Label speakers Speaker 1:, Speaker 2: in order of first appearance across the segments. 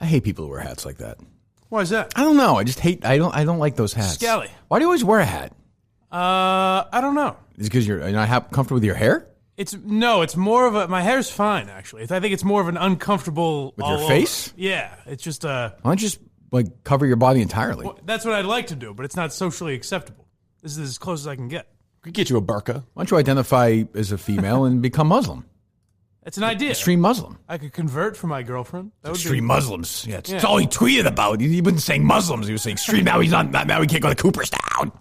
Speaker 1: hate people who wear hats like that.
Speaker 2: Why is that?
Speaker 1: I don't know. I just hate. I don't like those hats.
Speaker 2: Scally.
Speaker 1: Why do you always wear a hat?
Speaker 2: I don't know.
Speaker 1: Is it because you're not comfortable with your hair?
Speaker 2: It's more of a. My hair's fine actually. I think it's more of an uncomfortable
Speaker 1: with your face.
Speaker 2: Yeah, it's just
Speaker 1: Why don't you just cover your body entirely?
Speaker 2: Well, that's what I'd like to do, but it's not socially acceptable. This is as close as I can get.
Speaker 3: Could get you a burqa.
Speaker 1: Why don't you identify as a female and become Muslim?
Speaker 2: It's an idea.
Speaker 1: Extreme Muslim.
Speaker 2: I could convert for my girlfriend. That
Speaker 1: extreme Muslims. Yeah, it's all he tweeted about. He wasn't saying Muslims. He was saying extreme. Now he's not. Now he can't go to Cooperstown.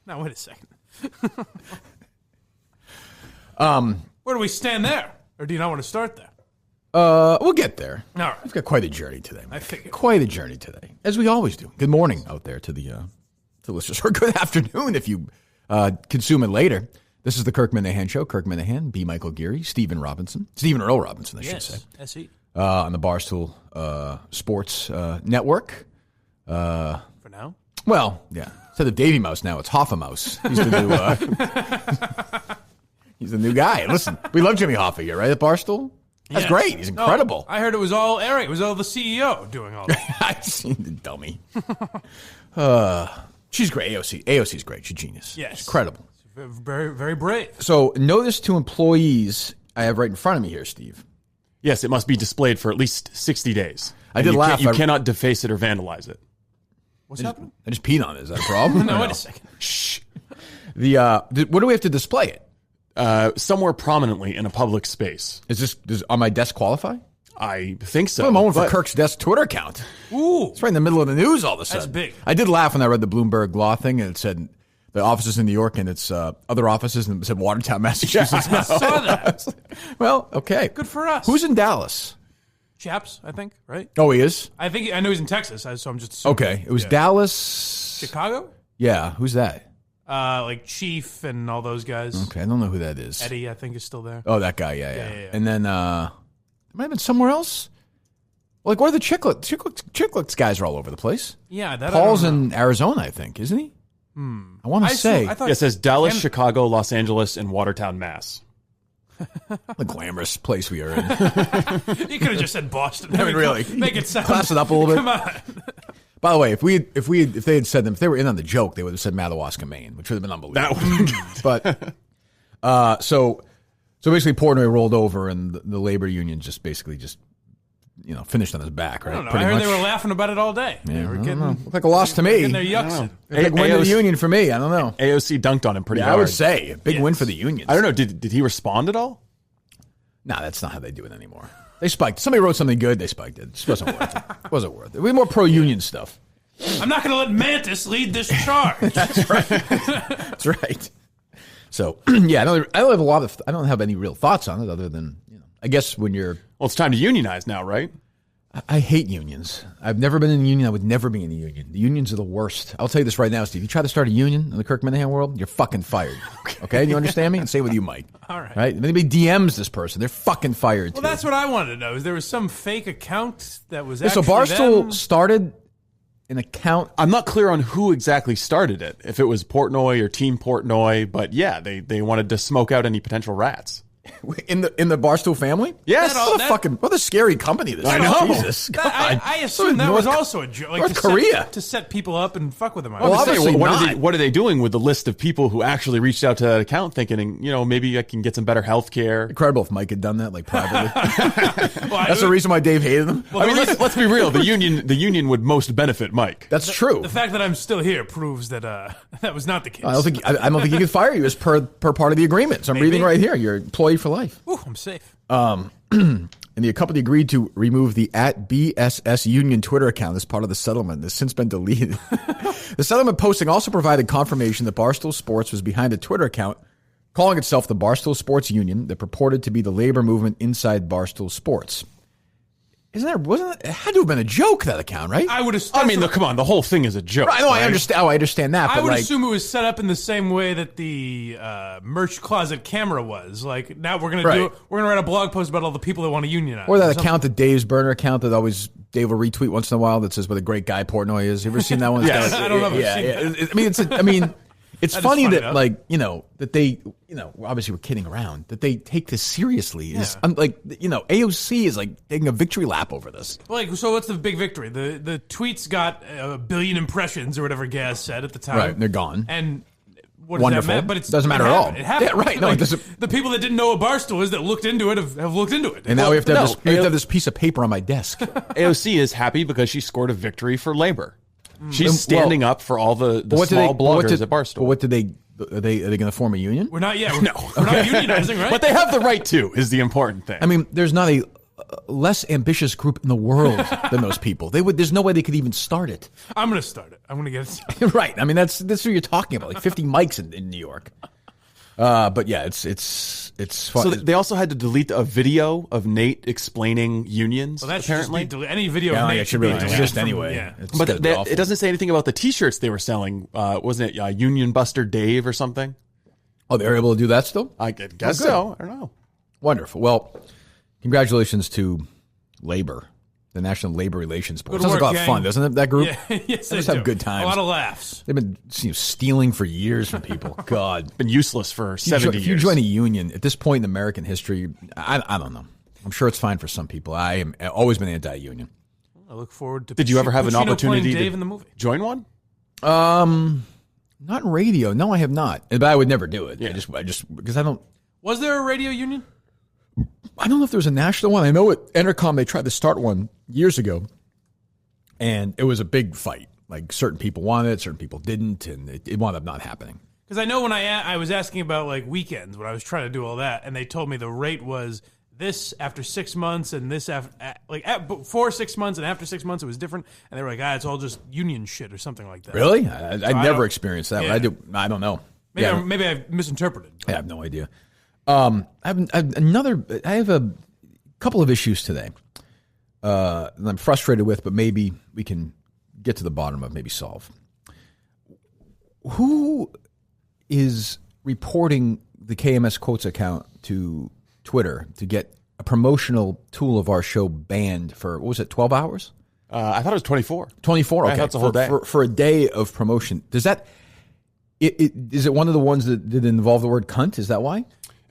Speaker 2: Now wait a second. Where do we stand there? Or do you not want to start there?
Speaker 1: We'll get there.
Speaker 2: All right.
Speaker 1: We've got quite a journey today.
Speaker 2: I figured.
Speaker 1: Quite a journey today, as we always do. Good morning out there to the listeners, or good afternoon if you consume it later. This is the Kirk Minahan Show. Kirk Minahan, B. Michael Geary, Stephen Earl Robinson, I should say.
Speaker 2: S.E.
Speaker 1: On the Barstool Sports Network.
Speaker 2: For now?
Speaker 1: Well, yeah. Instead of Davy Mouse now, it's Hoffa Mouse. He's the new he's the new guy. Listen, we love Jimmy Hoffa here, right, at Barstool? That's great. He's incredible.
Speaker 2: I heard it was all Eric. It was all the CEO doing all that.
Speaker 1: I've seen the dummy. She's great. AOC's great. She's genius.
Speaker 2: Yes.
Speaker 1: She's incredible.
Speaker 2: Very, very brave.
Speaker 1: So, notice to employees I have right in front of me here, Steve.
Speaker 3: Yes, it must be displayed for at least 60 days.
Speaker 1: I did laugh.
Speaker 3: You cannot deface it or vandalize it.
Speaker 2: What's happening?
Speaker 1: I just peed on it. Is that a problem?
Speaker 2: No, wait a second.
Speaker 1: Shh. What do we have to display it?
Speaker 3: Somewhere prominently in a public space.
Speaker 1: Does on my desk qualify?
Speaker 3: I think so.
Speaker 1: What a moment for Kirk's desk Twitter account.
Speaker 2: Ooh.
Speaker 1: It's right in the middle of the news all of a sudden.
Speaker 2: That's big.
Speaker 1: I did laugh when I read the Bloomberg law thing, and it said the offices in New York and its other offices, and it said Watertown, Massachusetts.
Speaker 2: I saw that.
Speaker 1: Well, okay.
Speaker 2: Good for us.
Speaker 1: Who's in Dallas?
Speaker 2: Chaps, I think, right?
Speaker 1: Oh, he is?
Speaker 2: I know he's in Texas, so I'm just assuming.
Speaker 1: Okay. It was Dallas.
Speaker 2: Chicago?
Speaker 1: Yeah. Who's that?
Speaker 2: Like Chief and all those guys.
Speaker 1: Okay. I don't know who that is.
Speaker 2: Eddie, I think, is still there.
Speaker 1: Oh, that guy. Yeah. And then there might have been somewhere else. Like, where are the Chicklets guys are all over the place.
Speaker 2: Yeah. That
Speaker 1: Paul's in Arizona, I think, isn't he? I want to say.
Speaker 3: It says Dallas, Chicago, Los Angeles, and Watertown, Mass.
Speaker 1: The glamorous place we are in.
Speaker 2: You could have just said Boston.
Speaker 1: I mean, really.
Speaker 2: Make it sound.
Speaker 1: Class it up a little bit.
Speaker 2: Come on.
Speaker 1: By the way, if they had said them, if they were in on the joke, they would have said Madawaska, Maine, which would have been unbelievable.
Speaker 3: That would have been good.
Speaker 1: But so basically, Portnoy rolled over, and the labor union just finished on his back, right?
Speaker 2: I heard they were laughing about it all day.
Speaker 1: Yeah,
Speaker 2: they were
Speaker 1: looked like a loss to me.
Speaker 2: Getting their yucks in.
Speaker 1: Big win to the union for me. I don't know.
Speaker 3: AOC dunked on him pretty hard.
Speaker 1: I would say a big win for the unions.
Speaker 3: I don't know. Did he respond at all?
Speaker 1: No, that's not how they do it anymore. They spiked. Somebody wrote something good. They spiked it. It just wasn't worth it. It wasn't worth it. We had more pro-union stuff.
Speaker 2: I'm not going to let Mantis lead this charge.
Speaker 1: That's right. That's right. So yeah, I don't have any real thoughts on it other than I guess when you're.
Speaker 3: Well, it's time to unionize now, right?
Speaker 1: I hate unions. I've never been in a union. I would never be in a union. The unions are the worst. I'll tell you this right now, Steve. You try to start a union in the Kirk Minahan world, you're fucking fired. Okay? You understand me? And say with you, Mike.
Speaker 2: All right.
Speaker 1: Right? If anybody DMs this person, they're fucking fired too.
Speaker 2: Well, that's what I wanted to know. Is there was some fake account that was
Speaker 1: So
Speaker 2: actually
Speaker 1: Barstool
Speaker 2: them?
Speaker 1: started an account.
Speaker 3: I'm not clear on who exactly started it. If it was Portnoy or Team Portnoy, but yeah, they wanted to smoke out any potential rats.
Speaker 1: In the Barstool family?
Speaker 3: Yes.
Speaker 1: What a scary company this is.
Speaker 3: I know.
Speaker 1: Jesus. God.
Speaker 2: I assume that was also a joke. Like
Speaker 1: North Korea.
Speaker 2: To set people up and fuck with them.
Speaker 1: Well, obviously
Speaker 3: what are they doing with the list of people who actually reached out to that account thinking, maybe I can get some better health care?
Speaker 1: Incredible if Mike had done that, privately. That's the reason why Dave hated him.
Speaker 3: Well, let's be real. The union would most benefit Mike.
Speaker 1: That's true.
Speaker 2: The fact that I'm still here proves that that was not the case.
Speaker 1: I don't think he could fire you as per part of the agreement. So I'm reading right here. You're employee for life.
Speaker 2: Ooh, I'm safe.
Speaker 1: And the company agreed to remove the @BSS Union Twitter account as part of the settlement. It's since been deleted. The settlement posting also provided confirmation that Barstool Sports was behind a Twitter account calling itself the Barstool Sports Union that purported to be the labor movement inside Barstool Sports. It had to have been a joke, that account, right?
Speaker 2: I would have.
Speaker 3: Come on, the whole thing is a joke.
Speaker 1: Right, I understand. I understand that.
Speaker 2: I
Speaker 1: but
Speaker 2: would assume it was set up in the same way that the merch closet camera was. Like now we're gonna write a blog post about all the people that want to unionize.
Speaker 1: Or that account, the Dave's burner account that always Dave will retweet once in a while that says what a great guy Portnoy is. You ever seen that one?
Speaker 2: Yes. I don't know if I've seen that.
Speaker 1: It's funny that, like, you know, that they, you know, obviously we're kidding around, that they take this seriously. Yeah. Like, you know, AOC is like taking a victory lap over this.
Speaker 2: Like, so what's the big victory? The tweets got 1 billion impressions or whatever Gaz said at the time.
Speaker 1: Right, they're gone.
Speaker 2: And what does
Speaker 1: wonderful.
Speaker 2: that matter? But it
Speaker 1: doesn't matter at all.
Speaker 2: It happened.
Speaker 1: Yeah, right. No,
Speaker 2: like,
Speaker 1: it doesn't.
Speaker 2: The people that didn't know what Barstool is that looked into it have looked into it.
Speaker 1: And now we have to have this piece of paper on my desk.
Speaker 3: AOC is happy because she scored a victory for labor. She's standing up for all the small bloggers at Barstool.
Speaker 1: But what did they? Are they going to form a union?
Speaker 2: We're not yet. We're not unionizing, right?
Speaker 3: But they have the right to, is the important thing.
Speaker 1: I mean, there's not a less ambitious group in the world than those people. There's no way they could even start it.
Speaker 2: I'm going to start it. I'm going to get it started.
Speaker 1: Right. I mean, that's what you're talking about. Like 50 mics in New York. But yeah, it's fun.
Speaker 3: So they also had to delete a video of Nate explaining unions.
Speaker 2: Well, that
Speaker 3: apparently,
Speaker 2: should just be any video of Nate
Speaker 1: should really exist anyway.
Speaker 2: Yeah.
Speaker 3: But it doesn't say anything about the T-shirts they were selling. Wasn't it Union Buster Dave or something?
Speaker 1: Oh, they're able to do that still?
Speaker 3: I guess so. I don't know.
Speaker 1: Wonderful. Well, congratulations to Labor, the National Labor Relations Board. Sounds like a lot of fun, doesn't it? That group.
Speaker 2: Yeah, yes,
Speaker 1: they just have good times.
Speaker 2: A lot of laughs.
Speaker 1: They've been stealing for years from people. God,
Speaker 3: been useless for 70 years.
Speaker 1: If you join a union at this point in American history, I don't know. I'm sure it's fine for some people. I've always been anti-union.
Speaker 2: I look forward to.
Speaker 3: Did you ever have an opportunity
Speaker 2: Dave in the movie?
Speaker 3: Join one?
Speaker 1: Not in radio. No, I have not. But I would never do it.
Speaker 3: Yeah.
Speaker 1: I just because I don't.
Speaker 2: Was there a radio union?
Speaker 1: I don't know if there was a national one. I know at Entercom they tried to start one years ago, and it was a big fight. Like certain people wanted it, certain people didn't, and it wound up not happening.
Speaker 2: Because I know when I was asking about like weekends when I was trying to do all that, and they told me the rate was this after 6 months, and this before 6 months, and after 6 months it was different. And they were like, it's all just union shit or something like that.
Speaker 1: Really? I never experienced that. Yeah. I don't know.
Speaker 2: Maybe I misinterpreted.
Speaker 1: I have no idea. I have a couple of issues today that I'm frustrated with, but maybe we can get to the bottom of, maybe solve. Who is reporting the KMS Quotes account to Twitter to get a promotional tool of our show banned for, what was it, 12 hours?
Speaker 3: I thought it was 24.
Speaker 1: 24, okay.
Speaker 3: That's a whole day.
Speaker 1: For a day of promotion. Does that, is it one of the ones that involve the word cunt? Is that why?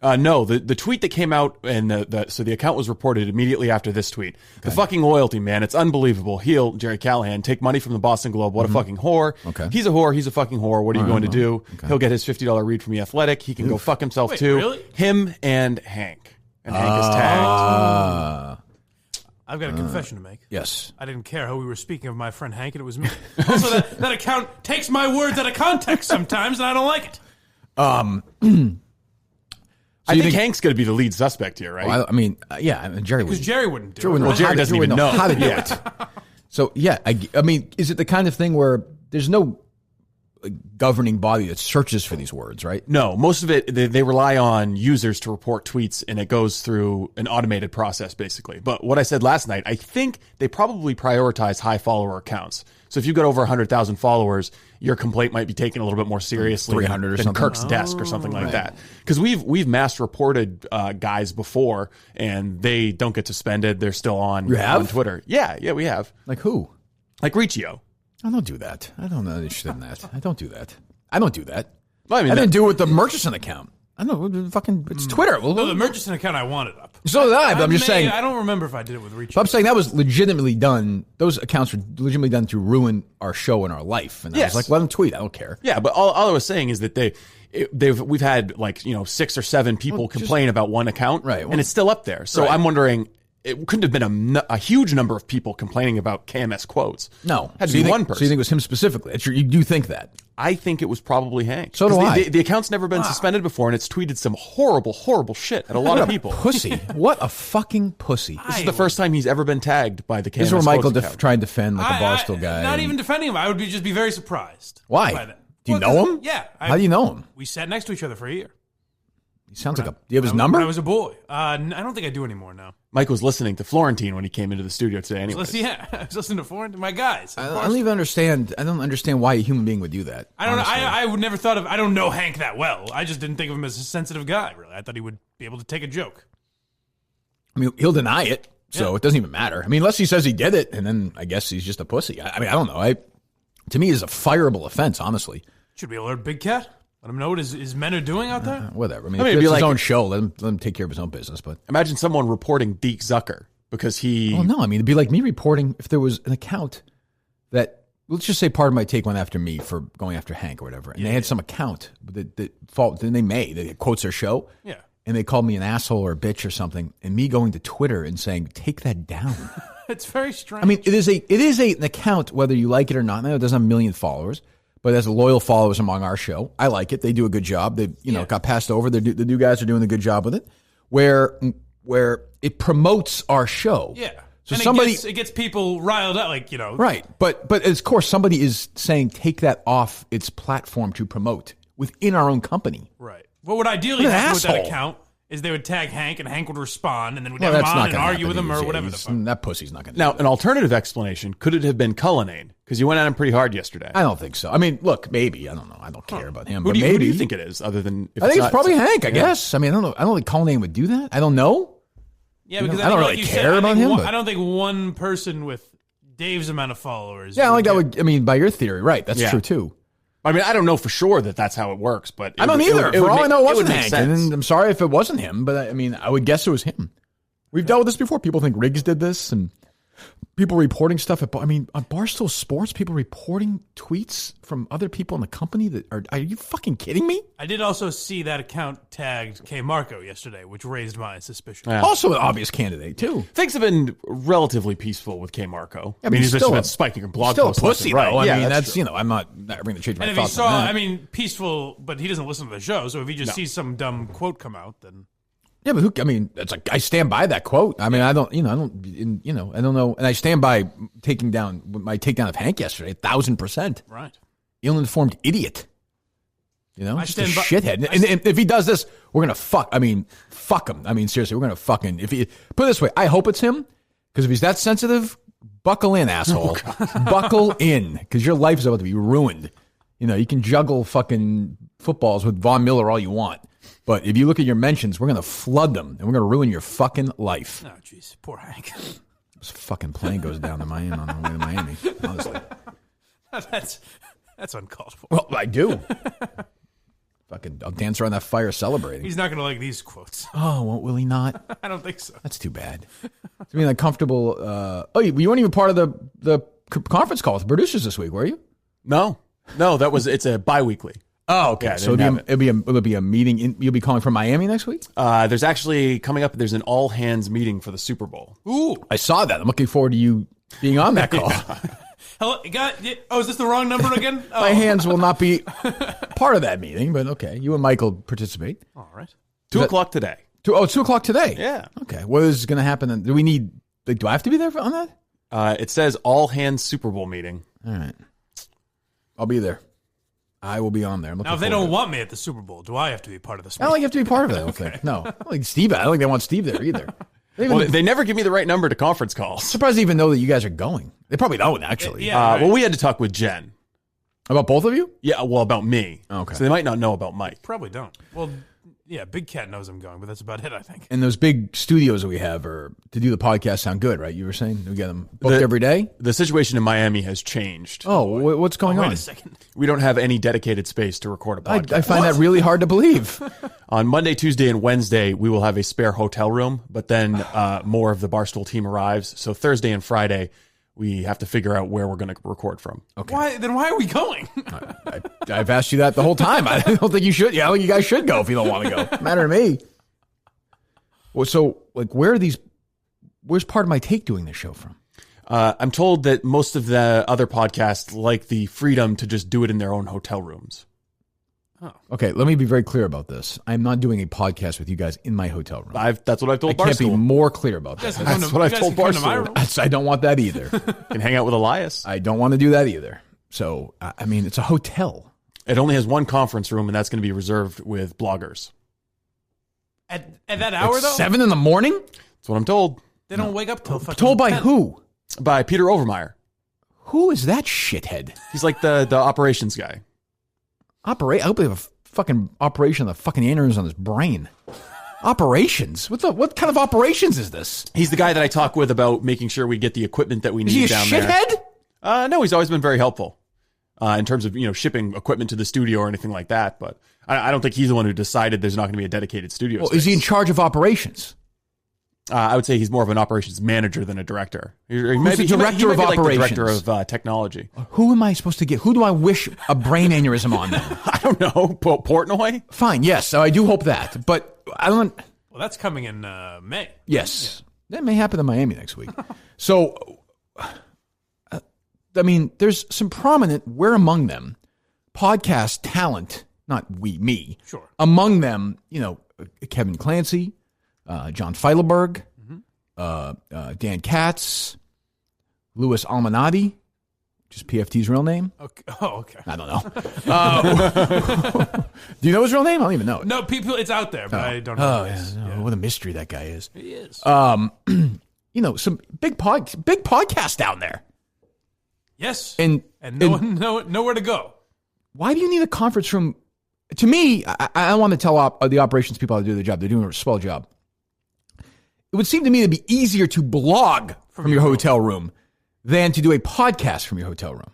Speaker 3: No, the tweet that came out, and so the account was reported immediately after this tweet. Okay. The fucking loyalty, man. It's unbelievable. He'll, Jerry Callahan, take money from the Boston Globe. What a fucking whore.
Speaker 1: Okay.
Speaker 3: He's a whore. He's a fucking whore. What are you going to do? Okay. He'll get his $50 read from The Athletic. He can go fuck himself too.
Speaker 2: Really?
Speaker 3: Him and Hank. And Hank is tagged.
Speaker 2: I've got a confession to make.
Speaker 1: Yes.
Speaker 2: I didn't care how we were speaking of my friend Hank, and it was me. Also, that account takes my words out of context sometimes, and I don't like it.
Speaker 3: I think Hank's going to be the lead suspect here, right?
Speaker 1: Well, I mean, Jerry would.
Speaker 2: Because Jerry wouldn't do it.
Speaker 3: Well, Jerry doesn't even know
Speaker 1: how to do it. So, yeah, I mean, is it the kind of thing where there's no governing body that searches for these words, right?
Speaker 3: No, most of it, they rely on users to report tweets, and it goes through an automated process, basically. But what I said last night, I think they probably prioritize high follower accounts. So if you've got over 100,000 followers, your complaint might be taken a little bit more seriously
Speaker 1: 300 or
Speaker 3: than
Speaker 1: something.
Speaker 3: Kirk's desk or something like that. Because we've mass reported guys before, and they don't get suspended. They're still on Twitter. Yeah, we have.
Speaker 1: Like who?
Speaker 3: Like Riccio.
Speaker 1: I don't do that. I don't know interested in that. I don't do that.
Speaker 3: Well, I mean,
Speaker 1: I didn't do it with the Murchison account. I don't know. It's Twitter.
Speaker 2: No, the Murchison account I wanted up.
Speaker 1: So did I, but I'm just saying.
Speaker 2: I don't remember if I did it with Riccio.
Speaker 1: But I'm saying that was legitimately done. Those accounts were legitimately done to ruin our show and our life. And I was like, let them tweet. I don't care.
Speaker 3: Yeah, but all I was saying is that we've had 6 or 7 people complain about one account,
Speaker 1: right? Well,
Speaker 3: and it's still up there. So I'm wondering, it couldn't have been a huge number of people complaining about KMS quotes.
Speaker 1: No,
Speaker 3: had to be one person.
Speaker 1: So you think it was him specifically? You do think that?
Speaker 3: I think it was probably Hank.
Speaker 1: So do I.
Speaker 3: The account's never been suspended before, and it's tweeted some horrible, horrible shit at a lot of people.
Speaker 1: Pussy. What a fucking pussy.
Speaker 3: This is the first time he's ever been tagged by the KMS.
Speaker 1: This is where Michael tried to defend like a Barstool guy.
Speaker 2: Not even defending him. I would just be very surprised.
Speaker 1: Why?
Speaker 2: By that.
Speaker 1: Do you know him?
Speaker 2: Yeah.
Speaker 1: How do you know him?
Speaker 2: We sat next to each other for a year.
Speaker 1: He sounds like a... Do you have his number?
Speaker 2: When I was a boy. I don't think I do anymore now.
Speaker 3: Mike was listening to Florentine when he came into the studio today anyway.
Speaker 2: I was listening to Florentine. My guys.
Speaker 1: I don't even understand. I don't understand why a human being would do that.
Speaker 2: I don't know. I would never thought of... I don't know Hank that well. I just didn't think of him as a sensitive guy, really. I thought he would be able to take a joke.
Speaker 1: I mean, he'll deny it, so it doesn't even matter. I mean, unless he says he did it, and then I guess he's just a pussy. I mean, I don't know. To me, it's a fireable offense, honestly.
Speaker 2: Should we alert Big Cat? Let him know what his men are doing out there?
Speaker 1: Whatever. I mean,
Speaker 3: it'd
Speaker 1: it's
Speaker 3: be
Speaker 1: his
Speaker 3: like-
Speaker 1: own show. Let him take care of his own business. But
Speaker 3: Imagine someone reporting Deke Zucker because he...
Speaker 1: well, no, I mean, it'd be like me reporting if there was an account that, let's just say Part of My Take went after me for going after Hank or whatever, and they had some account that quotes their show.
Speaker 2: Yeah.
Speaker 1: And they called me an asshole or a bitch or something, and me going to Twitter and saying, take that down.
Speaker 2: It's very strange.
Speaker 1: I mean, it is an account, whether you like it or not. I know it doesn't have a million followers, but it has loyal followers among our show. I like it. They do a good job. They, got passed over. The new guys are doing a good job with it, where it promotes our show.
Speaker 2: Yeah.
Speaker 1: So
Speaker 2: and
Speaker 1: somebody
Speaker 2: it gets people riled up,
Speaker 1: right. But of course somebody is saying take that off its platform to promote within our own company.
Speaker 2: Right. What would ideally
Speaker 1: What an
Speaker 2: happen with that
Speaker 1: asshole.
Speaker 2: account is they would tag Hank and Hank would respond and then we'd
Speaker 1: Well,
Speaker 2: have him
Speaker 1: that's
Speaker 2: on
Speaker 1: not
Speaker 2: and
Speaker 1: going to
Speaker 2: argue with him or whatever the fuck.
Speaker 1: That pussy's not going to.
Speaker 3: Now, an alternative explanation, could it have been Cullinane? Because you went at him pretty hard yesterday.
Speaker 1: I don't think so. I mean, look, maybe I don't know. I don't care about him.
Speaker 3: Who
Speaker 1: But
Speaker 3: do
Speaker 1: maybe
Speaker 3: you think it is, other than... If
Speaker 1: I think it's
Speaker 3: not-
Speaker 1: probably Hank. I guess. I mean, I don't know. I don't think Cullinane would do that. I don't know.
Speaker 2: Yeah, because
Speaker 1: I don't really care about him, but-
Speaker 2: I don't think one person with Dave's amount of followers.
Speaker 1: Yeah, I think that would. I mean, by your theory, right? That's
Speaker 3: Yeah.
Speaker 1: true too.
Speaker 3: I mean, I don't know for sure that that's how it works, but...
Speaker 1: I don't either. For all I know, it wasn't Hank.
Speaker 3: Sense.
Speaker 1: And I'm sorry if it wasn't him, but I mean, I would guess it was him. We've dealt with this before. People think Riggs did this, and people reporting stuff. On Barstool Sports, people reporting tweets from other people in the company that are you fucking kidding me?
Speaker 2: I did also see that account tagged K. Marco yesterday, which raised my suspicion.
Speaker 3: Yeah.
Speaker 1: Also an obvious candidate too.
Speaker 3: Things have been relatively peaceful with K. Marco.
Speaker 1: Yeah,
Speaker 3: I mean, he's just
Speaker 1: still
Speaker 3: been
Speaker 1: a-
Speaker 3: spiking in blog
Speaker 1: Still a
Speaker 3: posts. left
Speaker 1: pussy,
Speaker 3: and right.
Speaker 1: though.
Speaker 3: Yeah,
Speaker 1: I mean,
Speaker 3: that's
Speaker 1: that's
Speaker 3: true.
Speaker 1: I'm not going to change my
Speaker 2: And if he
Speaker 1: thoughts
Speaker 2: saw,
Speaker 1: on that.
Speaker 2: I mean, peaceful, but he doesn't listen to the show, so if he just sees some dumb quote come out, then...
Speaker 1: Yeah, but it's like I stand by that quote. I mean, I don't know, and I stand by my takedown of Hank yesterday, 1,000%.
Speaker 2: Right.
Speaker 1: Ill-informed idiot.
Speaker 2: I
Speaker 1: Just a
Speaker 2: stand by-
Speaker 1: shithead. And if he does this, we're gonna fuck him. I mean, seriously, we're gonna fucking put it this way. I hope it's him because if he's that sensitive, buckle in, asshole. Buckle in because your life is about to be ruined. You can juggle fucking footballs with Von Miller all you want. But if you look at your mentions, we're going to flood them, and we're going to ruin your fucking life.
Speaker 2: Oh, jeez. Poor Hank.
Speaker 1: This fucking plane goes down to Miami on the way to Miami, honestly.
Speaker 2: That's uncalled for.
Speaker 1: Well, I do. Fucking, I'll dance around that fire celebrating.
Speaker 2: He's not going to like these quotes.
Speaker 1: Oh, will he not?
Speaker 2: I don't think so.
Speaker 1: That's too bad. I mean, like comfortable. You weren't even part of the conference call with the producers this week, were you?
Speaker 3: No, it's a bi-weekly.
Speaker 1: Oh, okay.
Speaker 3: Yeah,
Speaker 1: So it'll be a meeting. You'll be calling from Miami next week?
Speaker 3: There's actually coming up, there's an all-hands meeting for the Super Bowl.
Speaker 2: Ooh.
Speaker 1: I saw that. I'm looking forward to you being on that call.
Speaker 2: Hello, is this the wrong number again? Oh.
Speaker 1: My hands will not be part of that meeting, but okay. You and Michael participate.
Speaker 2: All right.
Speaker 3: 2 o'clock today.
Speaker 1: 2 o'clock today?
Speaker 3: Yeah.
Speaker 1: Okay. What is going to happen? Do we need, do I have to be there on that?
Speaker 3: It says all-hands Super Bowl meeting.
Speaker 1: All right. I'll be there. I will be on there.
Speaker 2: Now, if they don't want me at the Super Bowl, do I have to be part of this?
Speaker 1: I don't think you have to be part of it, I don't think. No. I don't think Steve, I don't think they want Steve there either.
Speaker 3: They never give me the right number to conference calls.
Speaker 1: Surprised they even know that you guys are going. They probably don't, actually.
Speaker 2: Yeah. Right.
Speaker 3: Well, we had to talk with Jen.
Speaker 1: About both of you?
Speaker 3: Yeah, well, about me.
Speaker 1: Okay.
Speaker 3: So they might not know about Mike.
Speaker 2: Probably don't. Well, yeah, Big Cat knows I'm going, but that's about it, I think.
Speaker 1: And those big studios that we have to do the podcast sound good, right? You were saying we get them booked every day?
Speaker 3: The situation in Miami has changed.
Speaker 1: Oh, what's going on?
Speaker 2: Wait a second.
Speaker 3: We don't have any dedicated space to record a podcast.
Speaker 1: I find that really hard to believe.
Speaker 3: On Monday, Tuesday, and Wednesday, we will have a spare hotel room, but then more of the Barstool team arrives. So Thursday and Friday, we have to figure out where we're going to record from.
Speaker 1: Okay.
Speaker 2: Why are we going?
Speaker 1: I've asked you that the whole time. I don't think you should. Yeah, I think you guys should go if you don't want to go. Matter to me. Well, so like, where's Part of My Take doing this show from?
Speaker 3: I'm told that most of the other podcasts like the freedom to just do it in their own hotel rooms.
Speaker 1: Okay, let me be very clear about this. I'm not doing a podcast with you guys in my hotel room.
Speaker 3: That's what I've told
Speaker 1: I can't be
Speaker 3: Barstool.
Speaker 1: more clear about that.
Speaker 3: That's what I've told Barstool.
Speaker 1: I don't want that either.
Speaker 3: Can hang out with Elias.
Speaker 1: I don't want to do that either. So, I mean, it's a hotel.
Speaker 3: It only has one conference room, and that's going to be reserved with bloggers.
Speaker 2: At that hour,
Speaker 1: At
Speaker 2: though?
Speaker 1: 7 in the morning?
Speaker 3: That's what I'm told.
Speaker 2: They don't wake up till fucking
Speaker 1: Told by
Speaker 2: 10.
Speaker 1: who?
Speaker 3: By Peter Overmeyer.
Speaker 1: Who is that shithead?
Speaker 3: He's like the operations guy.
Speaker 1: I hope they have a fucking operation on the fucking aneurysm on his brain. Operations? What kind of operations is this?
Speaker 3: He's the guy that I talk with about making sure we get the equipment that we
Speaker 1: Is he
Speaker 3: need
Speaker 1: a
Speaker 3: down
Speaker 1: shithead?
Speaker 3: there. No, he's always been very helpful. in terms of shipping equipment to the studio or anything like that. But I don't think he's the one who decided there's not going to be a dedicated studio.
Speaker 1: Well,
Speaker 3: space.
Speaker 1: is he in charge of operations?
Speaker 3: I would say he's more of an operations manager than a director. He
Speaker 1: Who's the director of
Speaker 3: like
Speaker 1: operations?
Speaker 3: the director of technology.
Speaker 1: Who am I supposed to get? Who do I wish a brain aneurysm on then?
Speaker 3: I don't know. Portnoy?
Speaker 1: Fine, yes. So I do hope that. But I don't...
Speaker 2: Well, that's coming in May.
Speaker 1: Yes. Yeah. That may happen in Miami next week. So, I mean, there's some prominent, we're among them, podcast talent, not me.
Speaker 2: Sure.
Speaker 1: Among them, Kevin Clancy, John Feidelberg, Dan Katz, Louis Almanati, which is PFT's real name.
Speaker 2: Okay. Oh, okay.
Speaker 1: I don't know. Do you know his real name? I don't even know it.
Speaker 2: No, it's out there, but I don't know.
Speaker 1: Yeah. What a mystery that guy is.
Speaker 2: He is.
Speaker 1: Some big podcast down there.
Speaker 2: Yes.
Speaker 1: And
Speaker 2: nowhere to go.
Speaker 1: Why do you need a conference room? To me, I want to tell the operations people how to do their job. They're doing a swell job. It would seem to me to be easier to blog from your hotel room than to do a podcast from your hotel room.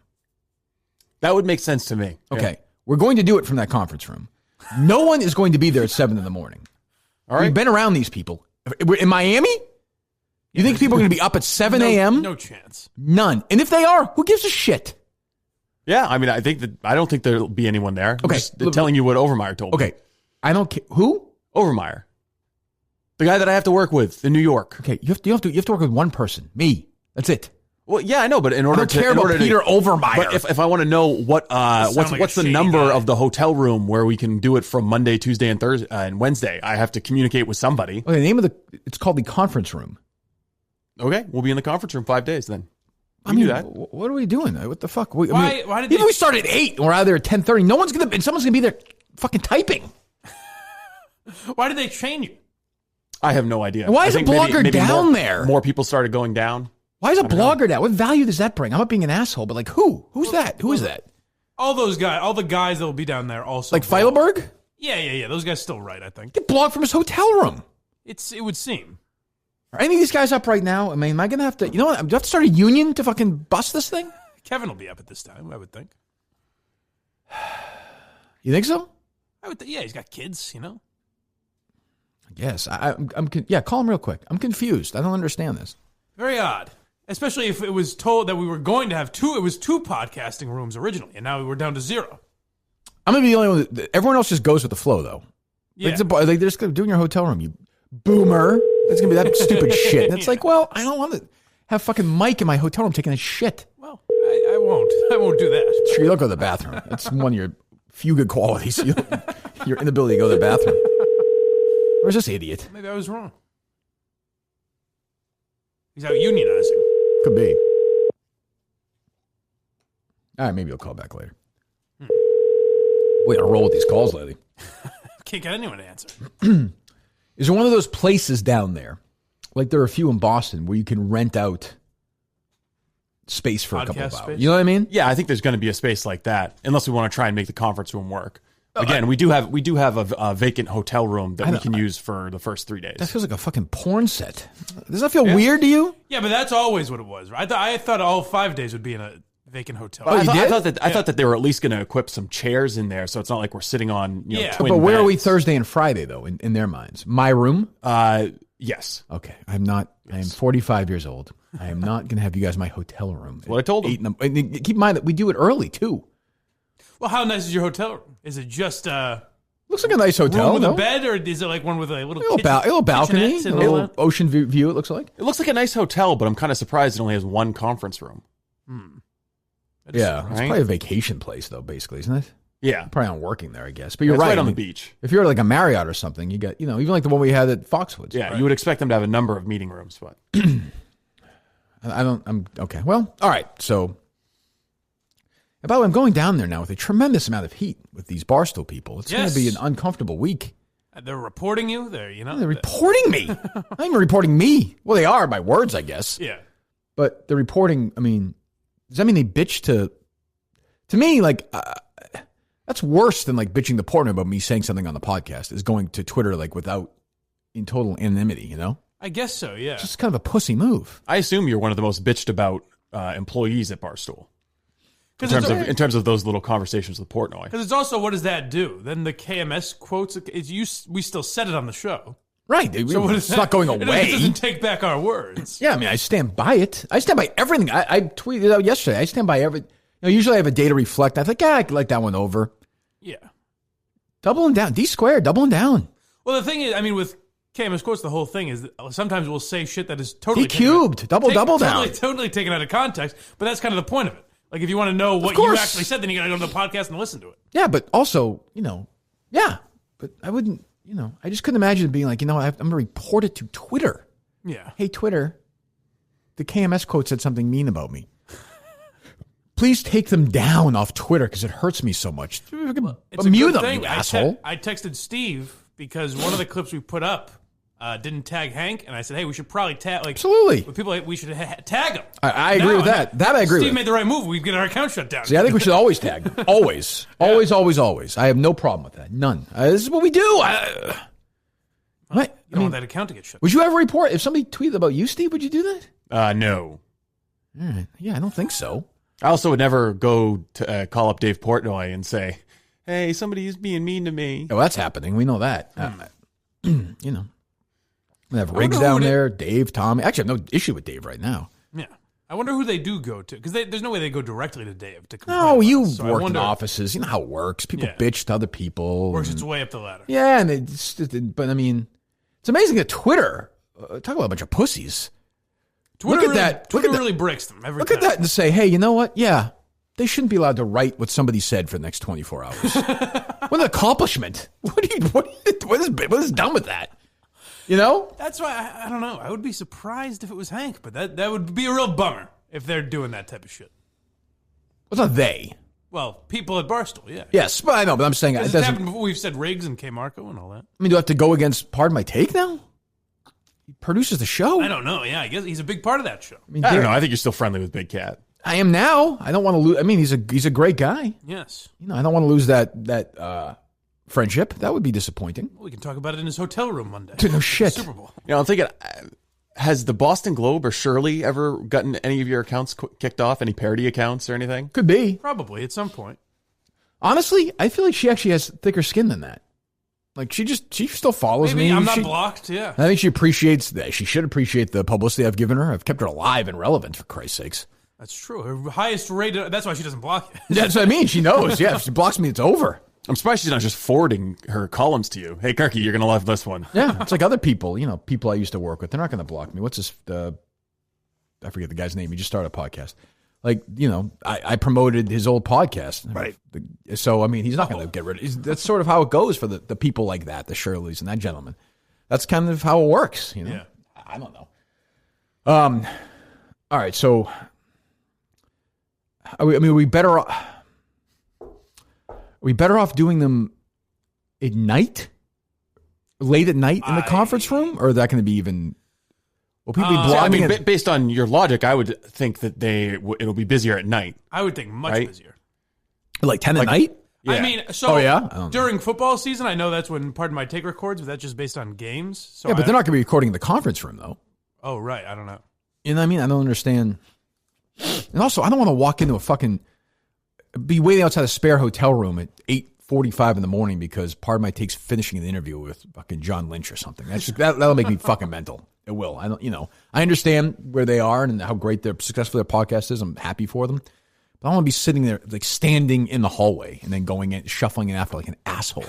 Speaker 3: That would make sense to me.
Speaker 1: Okay.
Speaker 3: Yeah.
Speaker 1: We're going to do it from that conference room. No one is going to be there at 7 in the morning.
Speaker 3: All right.
Speaker 1: We've been around these people. We're in Miami? You think people are going to be up at 7 a.m.?
Speaker 2: No chance.
Speaker 1: None. And if they are, who gives a shit?
Speaker 3: Yeah, I mean, I don't think there'll be anyone there.
Speaker 1: Okay.
Speaker 3: I'm just telling you what Overmeyer told me.
Speaker 1: Okay. I don't care. Who?
Speaker 3: Overmeyer. The guy that I have to work with in New York.
Speaker 1: Okay, you have to work with one person. Me. That's it.
Speaker 3: Well, yeah, I know, but in order
Speaker 1: I don't care about Peter Overmeyer.
Speaker 3: But if I want to know what's the number of the hotel room where we can do it from Monday, Tuesday, and Thursday and Wednesday, I have to communicate with somebody.
Speaker 1: Okay, the name of it's called the conference room.
Speaker 3: Okay, we'll be in the conference room 5 days then.
Speaker 1: I mean,
Speaker 3: do that.
Speaker 1: What are we doing? What the fuck?
Speaker 2: Why did
Speaker 1: even we start at 8 and we're out there at 10:30. Someone's gonna be there fucking typing.
Speaker 2: Why did they train you?
Speaker 3: I have no idea.
Speaker 1: And why is a blogger down there?
Speaker 3: More people started going down.
Speaker 1: Why is a blogger down? What value does that bring? I'm not being an asshole, but like who? Who's that? Who is that?
Speaker 2: All those guys, all the guys that will be down there also.
Speaker 1: Like Feidelberg?
Speaker 2: Yeah. Those guys still write, I think.
Speaker 1: Get blog from his hotel room.
Speaker 2: It would seem.
Speaker 1: Are any of these guys up right now? I mean, am I going to have to, do I have to start a union to fucking bust this thing?
Speaker 2: Kevin will be up at this time, I would think.
Speaker 1: You think so?
Speaker 2: Yeah, he's got kids, I
Speaker 1: guess. Call him real quick. I'm confused. I don't understand this.
Speaker 2: Very odd. Especially if it was told that we were going to have two podcasting rooms originally, and now we're down to 0.
Speaker 1: I'm going to be the only one. Everyone else just goes with the flow, though.
Speaker 2: Yeah.
Speaker 1: They're just going to do in your hotel room, you boomer. It's going to be that stupid shit. And it's like, well, I don't want to have fucking Mike in my hotel room taking a shit.
Speaker 2: Well, I won't. I won't do that.
Speaker 1: Sure, you don't go to the bathroom. That's one of your few good qualities. Your inability to go to the bathroom. Where's this idiot?
Speaker 2: Maybe I was wrong. He's out unionizing.
Speaker 1: Could be. All right, maybe I'll call back later. We're going to roll with these calls lately.
Speaker 2: Can't get anyone to answer.
Speaker 1: Is there one of those places down there, like there are a few in Boston, where you can rent out space for a couple of hours? You know what I mean?
Speaker 3: Yeah, I think there's going to be a space like that, unless we want to try and make the conference room work. Again, we do have a vacant hotel room that we can use for the first 3 days.
Speaker 1: That feels like a fucking porn set. Does that feel weird to you?
Speaker 2: Yeah, but that's always what it was. Right? I thought all 5 days would be in a vacant hotel.
Speaker 1: Oh,
Speaker 3: I thought that they were at least going to equip some chairs in there, so it's not like we're sitting on twin
Speaker 1: But where
Speaker 3: beds.
Speaker 1: are we Thursday and Friday though? In their minds, my room.
Speaker 3: Yes.
Speaker 1: Okay, I'm not. Yes. I am 45 years old. I am not going to have you guys in my hotel room.
Speaker 3: That's what I told them.
Speaker 1: Keep in mind that we do it early too.
Speaker 2: Well, how nice is your hotel room? Is it just
Speaker 1: looks like a nice hotel
Speaker 2: room with
Speaker 1: though.
Speaker 2: A bed, or is it like one with a little
Speaker 1: balcony, a little ocean view? It looks like.
Speaker 3: It looks like a nice hotel, but I'm kind of surprised it only has one conference room.
Speaker 1: Yeah, it's probably a vacation place though, basically, isn't it?
Speaker 3: Yeah,
Speaker 1: probably not working there, I guess. But you're right.
Speaker 3: Right on the beach.
Speaker 1: If you're like a Marriott or something, you got even like the one we had at Foxwoods.
Speaker 3: Yeah, you would expect them to have a number of meeting rooms, but
Speaker 1: I'm okay. Well, all right. So, and by the way, I'm going down there now with a tremendous amount of heat with these Barstool people. It's going to be an uncomfortable week.
Speaker 2: They're reporting you. They're
Speaker 1: reporting me. Not even reporting me. Well, they are by words, I guess.
Speaker 2: Yeah.
Speaker 1: But they're reporting. I mean, does that mean they bitch to me? Like that's worse than like bitching to Portnoy about me saying something on the podcast. Is going to Twitter like in total anonymity.
Speaker 2: I guess so. Yeah.
Speaker 1: It's just kind of a pussy move.
Speaker 3: I assume you're one of the most bitched about employees at Barstool. in terms of those little conversations with Portnoy.
Speaker 2: Because it's also, what does that do? Then the KMS quotes, we still said it on the show.
Speaker 1: Right.
Speaker 2: So
Speaker 1: it's not going away.
Speaker 2: It doesn't take back our words.
Speaker 1: Yeah, I mean, I stand by it. I stand by everything. I tweeted out yesterday. I stand by every. Usually I have a day to reflect. I think, I could let that one over.
Speaker 2: Yeah.
Speaker 1: Doubling down. D squared, doubling down.
Speaker 2: Well, the thing is, I mean, with KMS quotes, the whole thing is that sometimes we'll say shit that is totally
Speaker 1: D cubed. Double down.
Speaker 2: Totally taken out of context, but that's kind of the point of it. Like, if you want to know what you actually said, then you got to go to the podcast and listen to it.
Speaker 1: Yeah, but also, yeah. But I wouldn't, I just couldn't imagine being like, I'm going to report it to Twitter.
Speaker 2: Yeah.
Speaker 1: Hey, Twitter, the KMS quote said something mean about me. Please take them down off Twitter because it hurts me so much.
Speaker 2: It's
Speaker 1: mute
Speaker 2: a good
Speaker 1: them,
Speaker 2: thing.
Speaker 1: you asshole.
Speaker 2: I texted Steve because one of the clips we put up didn't tag Hank, and I said, hey, we should probably tag,
Speaker 1: absolutely.
Speaker 2: With people, we should tag him.
Speaker 1: I agree with that. That I agree with.
Speaker 2: Steve made the right move. We'd get our account shut down.
Speaker 1: See, I think we should always tag them. Always. Always. I have no problem with that. None. This is what we do.
Speaker 2: You don't want that account to get shut down.
Speaker 1: Would you ever report, if somebody tweeted about you, Steve, would you do that?
Speaker 3: No.
Speaker 1: Yeah, I don't think so.
Speaker 3: I also would never go to call up Dave Portnoy and say, hey, somebody's being mean to me.
Speaker 1: Oh, that's happening. We know that. We have Riggs down there, Dave, Tommy. Actually, I have no issue with Dave right now.
Speaker 2: Yeah. I wonder who they do go to, because there's no way they go directly to Dave to complain.
Speaker 1: No, you work in offices. You know how it works. People bitch to other people.
Speaker 2: Works its way up the ladder.
Speaker 1: Yeah, but I mean, it's amazing that Twitter, talk about a bunch of pussies.
Speaker 2: Twitter really bricks them every time.
Speaker 1: Look at that and say, hey, you know what? Yeah, they shouldn't be allowed to write what somebody said for the next 24 hours. What an accomplishment. What is done with that?
Speaker 2: That's why I don't know. I would be surprised if it was Hank, but that would be a real bummer if they're doing that type of shit.
Speaker 1: What's not they?
Speaker 2: Well, people at Barstool, yeah.
Speaker 1: Yes, but I know, but I'm saying it
Speaker 2: doesn't happened before. We've said Riggs and K. Marco and all that.
Speaker 1: I mean, do I have to go against Pardon My Take now? He produces the show.
Speaker 2: I don't know. Yeah, I guess he's a big part of that show.
Speaker 3: I don't know. I think you're still friendly with Big Cat.
Speaker 1: I am now. I don't want to lose. I mean, he's a great guy.
Speaker 2: Yes.
Speaker 1: I don't want to lose that friendship. That would be disappointing.
Speaker 2: Well, we can talk about it in his hotel room Monday.
Speaker 1: No shit.
Speaker 2: Super Bowl.
Speaker 3: I'm thinking, has the Boston Globe or Shirley ever gotten any of your accounts kicked off? Any parody accounts or anything?
Speaker 1: Could be.
Speaker 2: Probably at some point.
Speaker 1: Honestly, I feel like she actually has thicker skin than that. Like, she still follows me.
Speaker 2: I'm not blocked, yeah.
Speaker 1: I think she appreciates that. She should appreciate the publicity I've given her. I've kept her alive and relevant, for Christ's sakes.
Speaker 2: That's true. Her highest rated, that's why she doesn't block you.
Speaker 1: That's what I mean. She knows. Yeah, if she blocks me, it's over.
Speaker 3: I'm surprised she's not just forwarding her columns to you. Hey, Kirky, you're going to love this one.
Speaker 1: Yeah, it's like other people, people I used to work with. They're not going to block me. What's this? I forget the guy's name. He just started a podcast. Like, I promoted his old podcast.
Speaker 3: Right.
Speaker 1: So, I mean, he's not going to get rid of it. That's sort of how it goes for the people like that, the Shirleys and that gentleman. That's kind of how it works,
Speaker 2: Yeah.
Speaker 1: I don't know. All right, so, are we better off doing them at night? Late at night in the conference room? Or is that going to be even... Will people be blogging?
Speaker 3: I mean, based on your logic, I would think that it'll be busier at night.
Speaker 2: I would think much busier.
Speaker 1: Like 10 at night?
Speaker 2: Yeah. I mean, so during football season, I know that's when Pardon My Take records, but that's just based on games. So
Speaker 1: yeah, but they're not going to be recording in the conference room, though.
Speaker 2: Oh, right. I don't know.
Speaker 1: You know what I mean? I don't understand. And also, I don't want to walk into be waiting outside a spare hotel room at 8:45 in the morning because Pardon My Take's finishing an interview with fucking John Lynch or something. That's just, that'll make me fucking mental. It will. I don't. I understand where they are and how great successful their podcast is. I'm happy for them. But I don't want to be sitting there, like, standing in the hallway and then going in, shuffling in after like an asshole.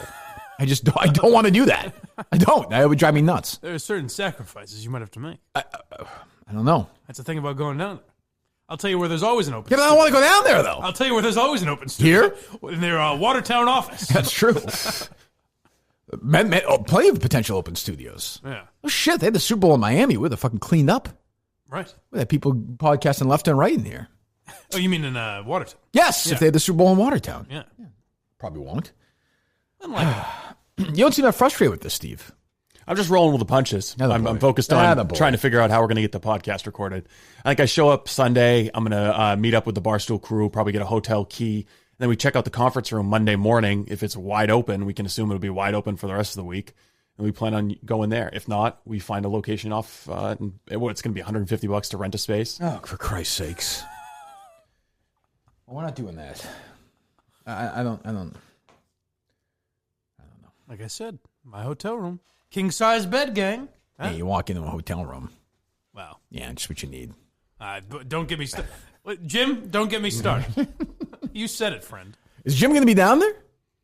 Speaker 1: I don't want to do that. I don't. That would drive me nuts.
Speaker 2: There are certain sacrifices you might have to make.
Speaker 1: I don't know.
Speaker 2: That's the thing about going down there. I'll tell you where there's always an open
Speaker 1: studio. Yeah, but I don't want to go down there, though.
Speaker 2: I'll tell you where there's always an open studio.
Speaker 1: Here?
Speaker 2: In their Watertown office.
Speaker 1: That's true. Plenty of potential open studios.
Speaker 2: Yeah.
Speaker 1: Oh, shit. They had the Super Bowl in Miami. We're fucking cleaned up.
Speaker 2: Right.
Speaker 1: We had people podcasting left and right in here.
Speaker 2: Oh, you mean in Watertown?
Speaker 1: Yes, if they had the Super Bowl in Watertown.
Speaker 2: Yeah.
Speaker 1: Probably won't.
Speaker 2: Unlikely.
Speaker 1: You don't seem that frustrated with this, Steve.
Speaker 3: I'm just rolling with the punches. I'm focused on trying to figure out how we're going to get the podcast recorded. I think I show up Sunday. I'm going to meet up with the Barstool crew, probably get a hotel key. Then we check out the conference room Monday morning. If it's wide open, we can assume it'll be wide open for the rest of the week. And we plan on going there. If not, we find a location off. It's going to be $150 to rent a space.
Speaker 1: Oh, for Christ's sakes. We're not doing that. I don't know.
Speaker 2: Like I said, my hotel room. King size bed, gang. Huh?
Speaker 1: Hey, you walk into a hotel room.
Speaker 2: Wow.
Speaker 1: Yeah, just what you need.
Speaker 2: Don't get me started. Jim, don't get me started. You said it, friend.
Speaker 1: Is Jim going to be down there?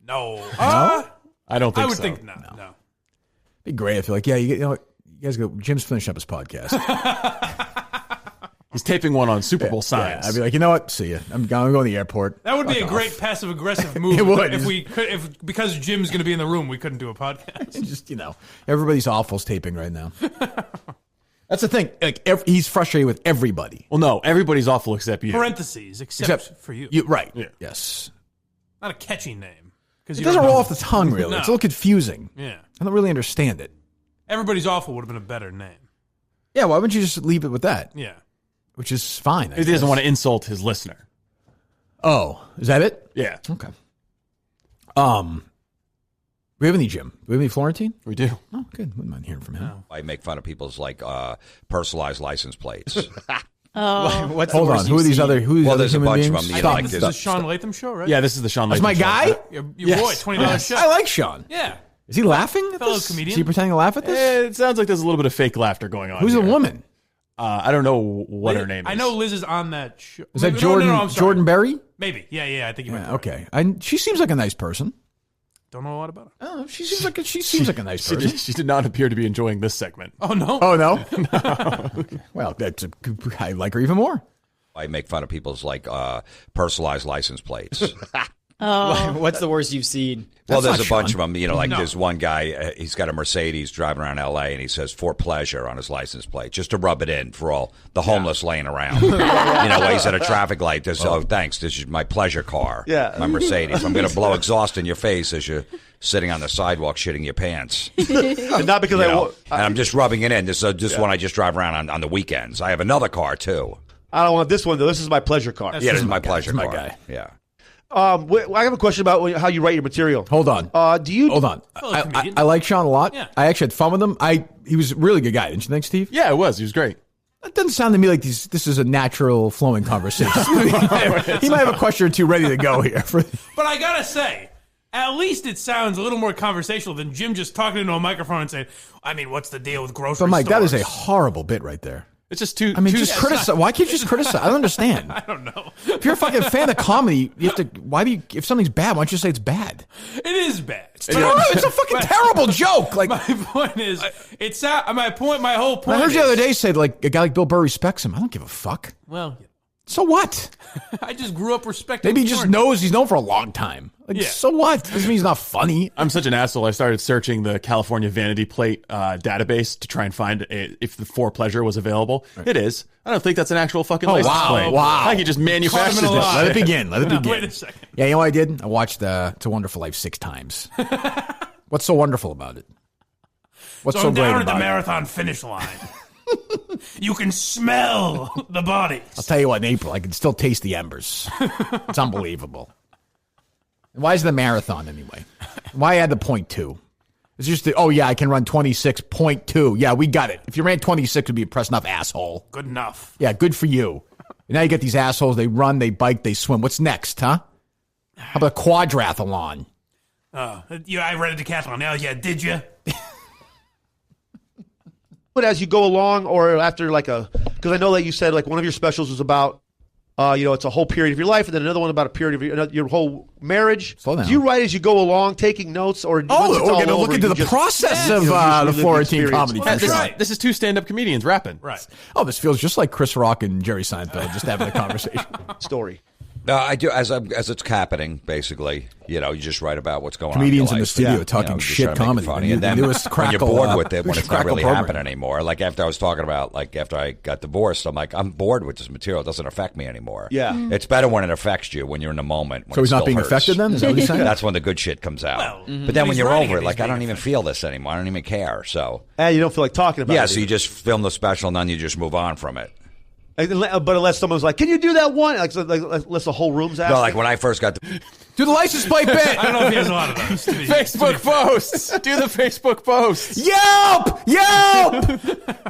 Speaker 2: No.
Speaker 3: I don't think so.
Speaker 2: I would think no.
Speaker 1: Be great if you're like, yeah, you know what? You guys go. Jim's finishing up his podcast.
Speaker 3: He's taping one on Super Bowl signs.
Speaker 1: Yeah, I'd be like, you know what? See ya. I'm going to the airport.
Speaker 2: That would be a great passive aggressive move.
Speaker 1: It would.
Speaker 2: If because Jim's going to be in the room, we couldn't do a podcast.
Speaker 1: Just everybody's awful's taping right now. That's the thing. Like he's frustrated with everybody.
Speaker 3: Well, no, everybody's awful except you.
Speaker 2: Parentheses, except for you.
Speaker 1: Right.
Speaker 3: Yeah.
Speaker 1: Yes.
Speaker 2: Not a catchy name.
Speaker 1: It doesn't roll off the tongue, really.
Speaker 2: No.
Speaker 1: It's a little confusing.
Speaker 2: Yeah.
Speaker 1: I don't really understand it.
Speaker 2: Everybody's awful would have been a better name.
Speaker 1: Yeah, why wouldn't you just leave it with that?
Speaker 2: Yeah.
Speaker 1: Which is fine.
Speaker 3: He doesn't want to insult his listener.
Speaker 1: Oh, is that it?
Speaker 3: Yeah.
Speaker 1: Okay. We have any Jim? Do we have any Florentine?
Speaker 3: We do.
Speaker 1: Oh, good. Wouldn't mind hearing from him.
Speaker 2: No.
Speaker 4: I make fun of people's personalized license plates.
Speaker 5: What's
Speaker 1: Hold on. Who are these other? Who are these
Speaker 4: Well,
Speaker 1: other
Speaker 4: there's a
Speaker 1: human
Speaker 4: bunch of
Speaker 1: beings?
Speaker 4: them,
Speaker 1: Stop.
Speaker 4: like
Speaker 2: This is the Sean Latham show, right?
Speaker 3: Yeah, this is the Sean
Speaker 1: That's
Speaker 3: Latham
Speaker 1: my
Speaker 3: show.
Speaker 1: guy.
Speaker 2: Your
Speaker 3: Yes.
Speaker 2: boy, $20 show.
Speaker 1: I like Sean.
Speaker 2: Yeah.
Speaker 1: Is he laughing at
Speaker 2: Fellow
Speaker 1: this?
Speaker 2: comedian.
Speaker 1: Is he pretending to laugh at this?
Speaker 3: It sounds like there's a little bit of fake laughter going on.
Speaker 1: Who's the
Speaker 3: here.
Speaker 1: woman?
Speaker 3: I don't know what her name is.
Speaker 2: I know Liz is on that show.
Speaker 1: Is that
Speaker 2: No,
Speaker 1: Jordan?
Speaker 2: I'm sorry.
Speaker 1: Jordan Berry?
Speaker 2: Maybe. Yeah. I think you might.
Speaker 1: Yeah, okay. She seems like a nice person.
Speaker 2: Don't know a lot about her.
Speaker 1: Oh, she seems like a nice
Speaker 3: She
Speaker 1: person.
Speaker 3: did not appear to be enjoying this segment.
Speaker 2: Oh no.
Speaker 1: Oh no. Well, I like her even more.
Speaker 4: I make fun of people's personalized license plates.
Speaker 5: What's the worst you've seen?
Speaker 4: Well,
Speaker 1: That's
Speaker 4: there's a
Speaker 1: not
Speaker 4: bunch of them.
Speaker 2: No.
Speaker 4: There's one guy, he's got a Mercedes driving around L.A., and he says, for pleasure on his license plate, just to rub it in for all the homeless laying around. When he's at a traffic light, there's, thanks, this is my pleasure car.
Speaker 5: Yeah.
Speaker 4: My Mercedes. I'm going to blow exhaust in your face as you're sitting on the sidewalk shitting your pants.
Speaker 6: And not because
Speaker 4: And I'm just rubbing it in. This is one I just drive around on the weekends. I have another car, too.
Speaker 6: I don't want this one though. This is my pleasure car.
Speaker 4: Yeah, this is my pleasure
Speaker 1: my
Speaker 4: car.
Speaker 1: guy.
Speaker 4: Yeah.
Speaker 6: I have a question about how you write your material.
Speaker 1: Hold on. Hold on.
Speaker 2: comedian.
Speaker 1: I like Sean a lot.
Speaker 2: Yeah.
Speaker 1: I actually had fun with him. He was a really good guy, didn't you think, Steve?
Speaker 3: Yeah, it was. He was great.
Speaker 1: That doesn't sound to me like this is a natural flowing conversation. He might have a question or two ready to go here.
Speaker 2: But I gotta say, at least it sounds a little more conversational than Jim just talking into a microphone and saying, "I mean, what's the deal with grocery
Speaker 1: But Mike,
Speaker 2: stores?"
Speaker 1: that is a horrible bit right there.
Speaker 3: It's just too.
Speaker 1: I mean,
Speaker 3: too,
Speaker 1: just criticize. Why can't you just criticize? I don't understand.
Speaker 2: I don't know.
Speaker 1: If you're a fucking fan of comedy, you have to. Why do you? If something's bad, why don't you say it's bad?
Speaker 2: It is bad.
Speaker 1: It's a fucking terrible joke. Like
Speaker 2: My point is, my whole point.
Speaker 1: I heard
Speaker 2: is,
Speaker 1: you the other day say like a guy like Bill Burr respects him. I don't give a fuck.
Speaker 2: Well,
Speaker 1: So what?
Speaker 2: I just grew up respecting.
Speaker 1: Maybe he just knows he's known for a long time. Like,
Speaker 2: Yeah.
Speaker 1: so what? Doesn't mean he's not funny.
Speaker 3: I'm such an asshole. I started searching the California Vanity Plate database to try and find if the For Pleasure was available. It is. I don't think that's an actual fucking license
Speaker 1: wow.
Speaker 3: plate.
Speaker 1: Wow.
Speaker 3: I think he just manufactured
Speaker 2: Caught him in a
Speaker 3: this.
Speaker 2: lie.
Speaker 1: Let it begin. Let it begin.
Speaker 2: Wait a second.
Speaker 1: Yeah, you know what I did? I watched It's a Wonderful Life 6 times. What's so wonderful about it? What's
Speaker 2: So
Speaker 1: so
Speaker 2: I'm
Speaker 1: great
Speaker 2: down at
Speaker 1: about
Speaker 2: the
Speaker 1: it?
Speaker 2: marathon finish line. You can smell the bodies.
Speaker 1: I'll tell you what, in April, I can still taste the embers. It's unbelievable. And why is the marathon anyway? Why add the 0.2? It's just I can run 26.2. Yeah, we got it. If you ran 26, it'd be impressed enough, asshole.
Speaker 2: Good enough.
Speaker 1: Yeah, good for you. And now you get these assholes. They run, they bike, they swim. What's next, huh? How about a quadrathlon?
Speaker 2: I read a decathlon. Yeah, did you?
Speaker 6: But as you go along, or after because I know that you said one of your specials was about, it's a whole period of your life, and then another one about a period of your whole marriage.
Speaker 1: Slow down.
Speaker 6: Do you write as you go along, taking notes, or once it's
Speaker 1: we're
Speaker 6: all
Speaker 1: going to
Speaker 6: over,
Speaker 1: look into
Speaker 6: you
Speaker 1: the
Speaker 6: just-
Speaker 1: process
Speaker 6: you
Speaker 1: of
Speaker 6: just
Speaker 1: the
Speaker 6: relive
Speaker 1: Florentine
Speaker 6: experience?
Speaker 1: comedy.
Speaker 2: Well,
Speaker 1: for
Speaker 2: that's
Speaker 1: sure.
Speaker 2: right.
Speaker 3: This is two stand-up comedians rapping.
Speaker 2: Right.
Speaker 1: Oh, this feels just like Chris Rock and Jerry Seinfeld just having a conversation.
Speaker 6: Story.
Speaker 4: I do as it's happening. Basically, you just write about what's going
Speaker 1: Comedians
Speaker 4: on.
Speaker 1: in the studio talking
Speaker 4: just
Speaker 1: shit
Speaker 4: trying to make it
Speaker 1: comedy.
Speaker 4: funny.
Speaker 1: The
Speaker 4: And then
Speaker 1: newest
Speaker 4: when you're
Speaker 1: Crackle,
Speaker 4: bored with it, when it's not
Speaker 1: Crackle
Speaker 4: really
Speaker 1: program.
Speaker 4: happening anymore. Like after I was talking about, after I got divorced, I'm like, I'm bored with this material. It doesn't affect me anymore.
Speaker 6: Yeah.
Speaker 4: It's better when it affects you, when you're in the moment. When
Speaker 1: So
Speaker 4: it
Speaker 1: he's not
Speaker 4: still
Speaker 1: being
Speaker 4: hurts.
Speaker 1: affected then? Is that what he's saying?
Speaker 4: That's when the good shit comes out.
Speaker 2: Well,
Speaker 4: But then when
Speaker 2: he's
Speaker 4: you're
Speaker 2: writing
Speaker 4: over
Speaker 2: it,
Speaker 4: it,
Speaker 2: he's
Speaker 4: I
Speaker 2: being
Speaker 4: don't even
Speaker 2: affected.
Speaker 4: feel this anymore. I don't even care. So
Speaker 6: And you don't feel like talking about it.
Speaker 4: yeah, so
Speaker 6: either.
Speaker 4: you just film the special and then you just move on from it.
Speaker 6: But unless someone's like, "Can you do that one?" Unless the whole room's asking.
Speaker 4: No, like when I first got
Speaker 1: Do the license plate bit.
Speaker 2: I don't know if he has a lot of those. To be
Speaker 3: Facebook posts. Do the Facebook posts.
Speaker 1: Yelp! Yelp!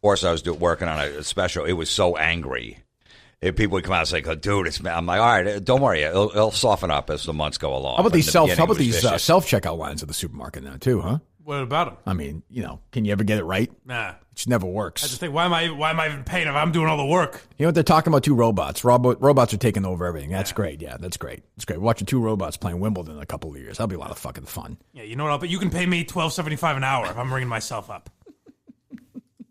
Speaker 4: course, I was working on a special. It was so angry. if people would come out and say, oh, dude, I'm like, all right, don't worry. It'll soften up as the months go along.
Speaker 1: How about
Speaker 4: But in
Speaker 1: these
Speaker 4: the beginning, it was vicious.
Speaker 1: self-checkout lines at the supermarket now, too, huh?
Speaker 2: What about them?
Speaker 1: I mean, can you ever get it right?
Speaker 2: Nah.
Speaker 1: It just never works.
Speaker 2: I just think, why am I even paying if I'm doing all the work?
Speaker 1: You know what they're talking about? 2 robots. Robots are taking over everything. That's great. Yeah, that's great. It's great. Watching 2 robots playing Wimbledon in a couple of years. That'll be a lot of fucking fun.
Speaker 2: Yeah, you know what? But you can pay me $12.75 an hour if I'm ringing myself up.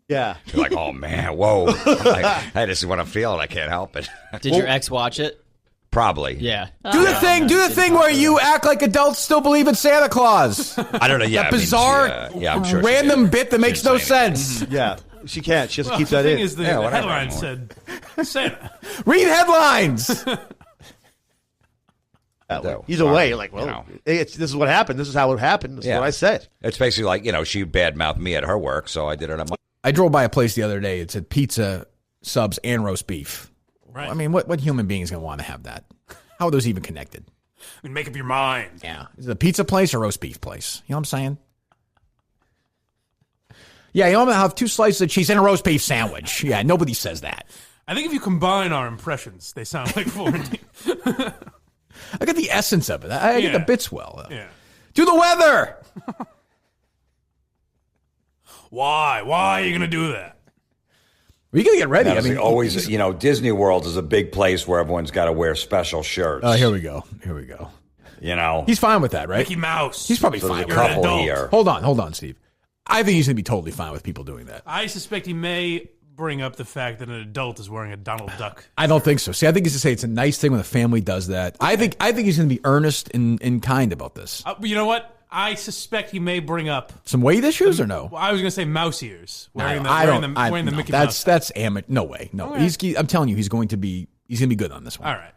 Speaker 6: Yeah.
Speaker 4: You're like, oh, man, whoa. I'm like, hey, this is what I'm feeling. I can't help it.
Speaker 5: Did your ex watch it?
Speaker 4: Probably.
Speaker 5: Yeah.
Speaker 1: Do the thing where you act like adults still believe in Santa Claus.
Speaker 4: I don't know. Yeah,
Speaker 1: That bizarre,
Speaker 4: I'm sure she
Speaker 1: random
Speaker 4: did.
Speaker 1: bit that makes
Speaker 4: She
Speaker 1: no
Speaker 4: didn't say
Speaker 1: sense.
Speaker 6: Yeah. She can't. She has to keep
Speaker 2: the
Speaker 6: that
Speaker 2: thing
Speaker 6: in.
Speaker 2: is, the
Speaker 4: whatever.
Speaker 2: headline said Santa.
Speaker 1: Read headlines.
Speaker 6: Either way, you're like, well,
Speaker 4: you know.
Speaker 6: this is what happened. This is how it happened. This is what I said.
Speaker 4: It's basically like, she badmouthed me at her work, so I did it at my...
Speaker 1: I drove by a place the other day. It said pizza, subs, and roast beef.
Speaker 2: Right.
Speaker 1: I mean, what human being is going to want to have that? How are those even connected?
Speaker 2: I mean, make up your mind.
Speaker 1: Yeah. Is it a pizza place or roast beef place? You know what I'm saying? Yeah, I'm going to have 2 slices of cheese and a roast beef sandwich. Yeah, nobody says that.
Speaker 2: I think if you combine our impressions, they sound like Florentine.
Speaker 1: I get the essence of it. I get the bits well.
Speaker 2: Yeah.
Speaker 1: Do the weather.
Speaker 2: Why? Why are you going to do that?
Speaker 1: Well, you got to get ready.
Speaker 4: Honestly, always, Disney World is a big place where everyone's got to wear special shirts.
Speaker 1: Oh, here we go. He's fine with that, right?
Speaker 2: Mickey Mouse.
Speaker 1: He's probably
Speaker 4: So
Speaker 1: fine.
Speaker 4: there's a couple
Speaker 2: adult.
Speaker 4: here.
Speaker 1: Hold on, Steve. I think he's going to be totally fine with people doing that.
Speaker 2: I suspect he may bring up the fact that an adult is wearing a Donald Duck.
Speaker 1: I don't think so. See, I think he's to say it's a nice thing when a family does that. I think he's going to be earnest and kind about this.
Speaker 2: You know what? I suspect he may bring up.
Speaker 1: Some weight issues or no?
Speaker 2: Well, I was going to say mouse ears. Wearing the Mickey Mouse.
Speaker 1: That's amateur. No way. No.
Speaker 2: Okay.
Speaker 1: I'm telling you, he's going to be good on this one.
Speaker 2: All right.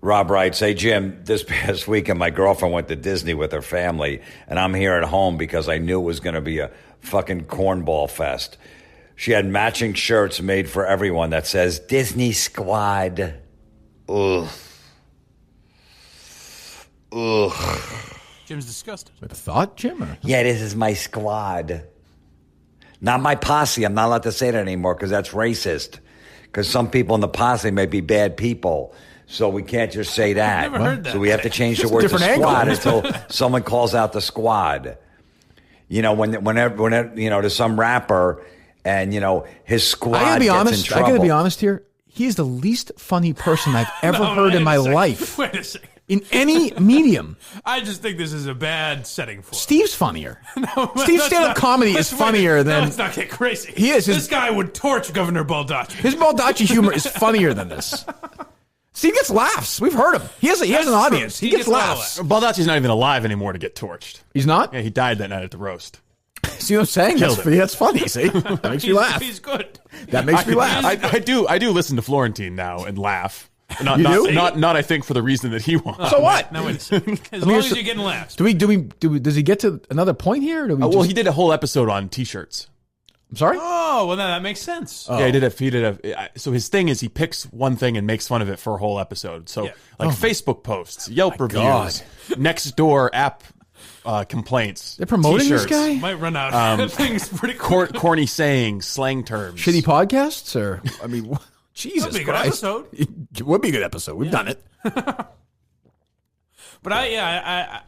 Speaker 4: Rob writes, hey, Jim, this past weekend my girlfriend went to Disney with her family, and I'm here at home because I knew it was going to be a fucking cornball fest. She had matching shirts made for everyone that says Disney Squad. Ugh.
Speaker 2: Jim's disgusted.
Speaker 1: With a thought, Jim? Or?
Speaker 4: Yeah, this is my squad. Not my posse. I'm not allowed to say that anymore because that's racist. Because some people in the posse may be bad people. So we can't just say that.
Speaker 2: I've never heard that.
Speaker 4: So we have to change the word to
Speaker 1: different
Speaker 4: squad
Speaker 1: angle.
Speaker 4: until someone calls out the squad. Whenever there's some rapper and, his squad
Speaker 1: I
Speaker 4: gets
Speaker 1: gotta be
Speaker 4: in
Speaker 1: honest.
Speaker 4: trouble.
Speaker 1: I got to be honest here. He is the least funny person I've ever heard in my life.
Speaker 2: Wait a second.
Speaker 1: In any medium.
Speaker 2: I just think this is a bad setting for him.
Speaker 1: Steve's funnier.
Speaker 2: No,
Speaker 1: Steve's
Speaker 2: let's
Speaker 1: stand-up
Speaker 2: not-
Speaker 1: comedy is funnier than...
Speaker 2: Let's not get crazy.
Speaker 1: He is.
Speaker 2: This guy would torch Governor Baldacci.
Speaker 1: His Baldacci humor is funnier than this. Steve gets laughs. We've heard him. He has an
Speaker 2: That's
Speaker 1: audience.
Speaker 2: true.
Speaker 1: He gets
Speaker 2: a lot of
Speaker 1: laughs.
Speaker 3: Baldacci's not even alive anymore to get torched.
Speaker 1: He's not?
Speaker 3: Yeah, he died that night at the roast.
Speaker 1: See what I'm saying? That's funny. See? That makes me laugh.
Speaker 2: He's good.
Speaker 1: That makes me laugh.
Speaker 3: I do listen to Florentine now and laugh. Not,
Speaker 1: You
Speaker 3: not,
Speaker 1: do?
Speaker 3: not I think for the reason that he wants.
Speaker 1: So what?
Speaker 2: Now wait a second. As
Speaker 1: mean,
Speaker 2: long
Speaker 1: so-
Speaker 2: as you're getting laughs.
Speaker 1: Does he get to another point here? Or do we
Speaker 3: Well, he did a whole episode on T-shirts.
Speaker 1: I'm sorry?
Speaker 2: Oh, well, then that makes sense.
Speaker 3: Yeah, he did a. So his thing is he picks one thing and makes fun of it for a whole episode. So
Speaker 2: Yeah.
Speaker 3: Facebook posts, Yelp reviews,
Speaker 1: God.
Speaker 3: next door app complaints.
Speaker 1: They're promoting this
Speaker 3: T-shirts,
Speaker 1: guy?
Speaker 2: Might run out of things pretty quick.
Speaker 3: Corny sayings, slang terms.
Speaker 1: Shitty podcasts? Or, I mean, Jesus
Speaker 2: That'd be a good
Speaker 1: Christ.
Speaker 2: episode.
Speaker 1: It would be a good episode. We've done it.
Speaker 2: But I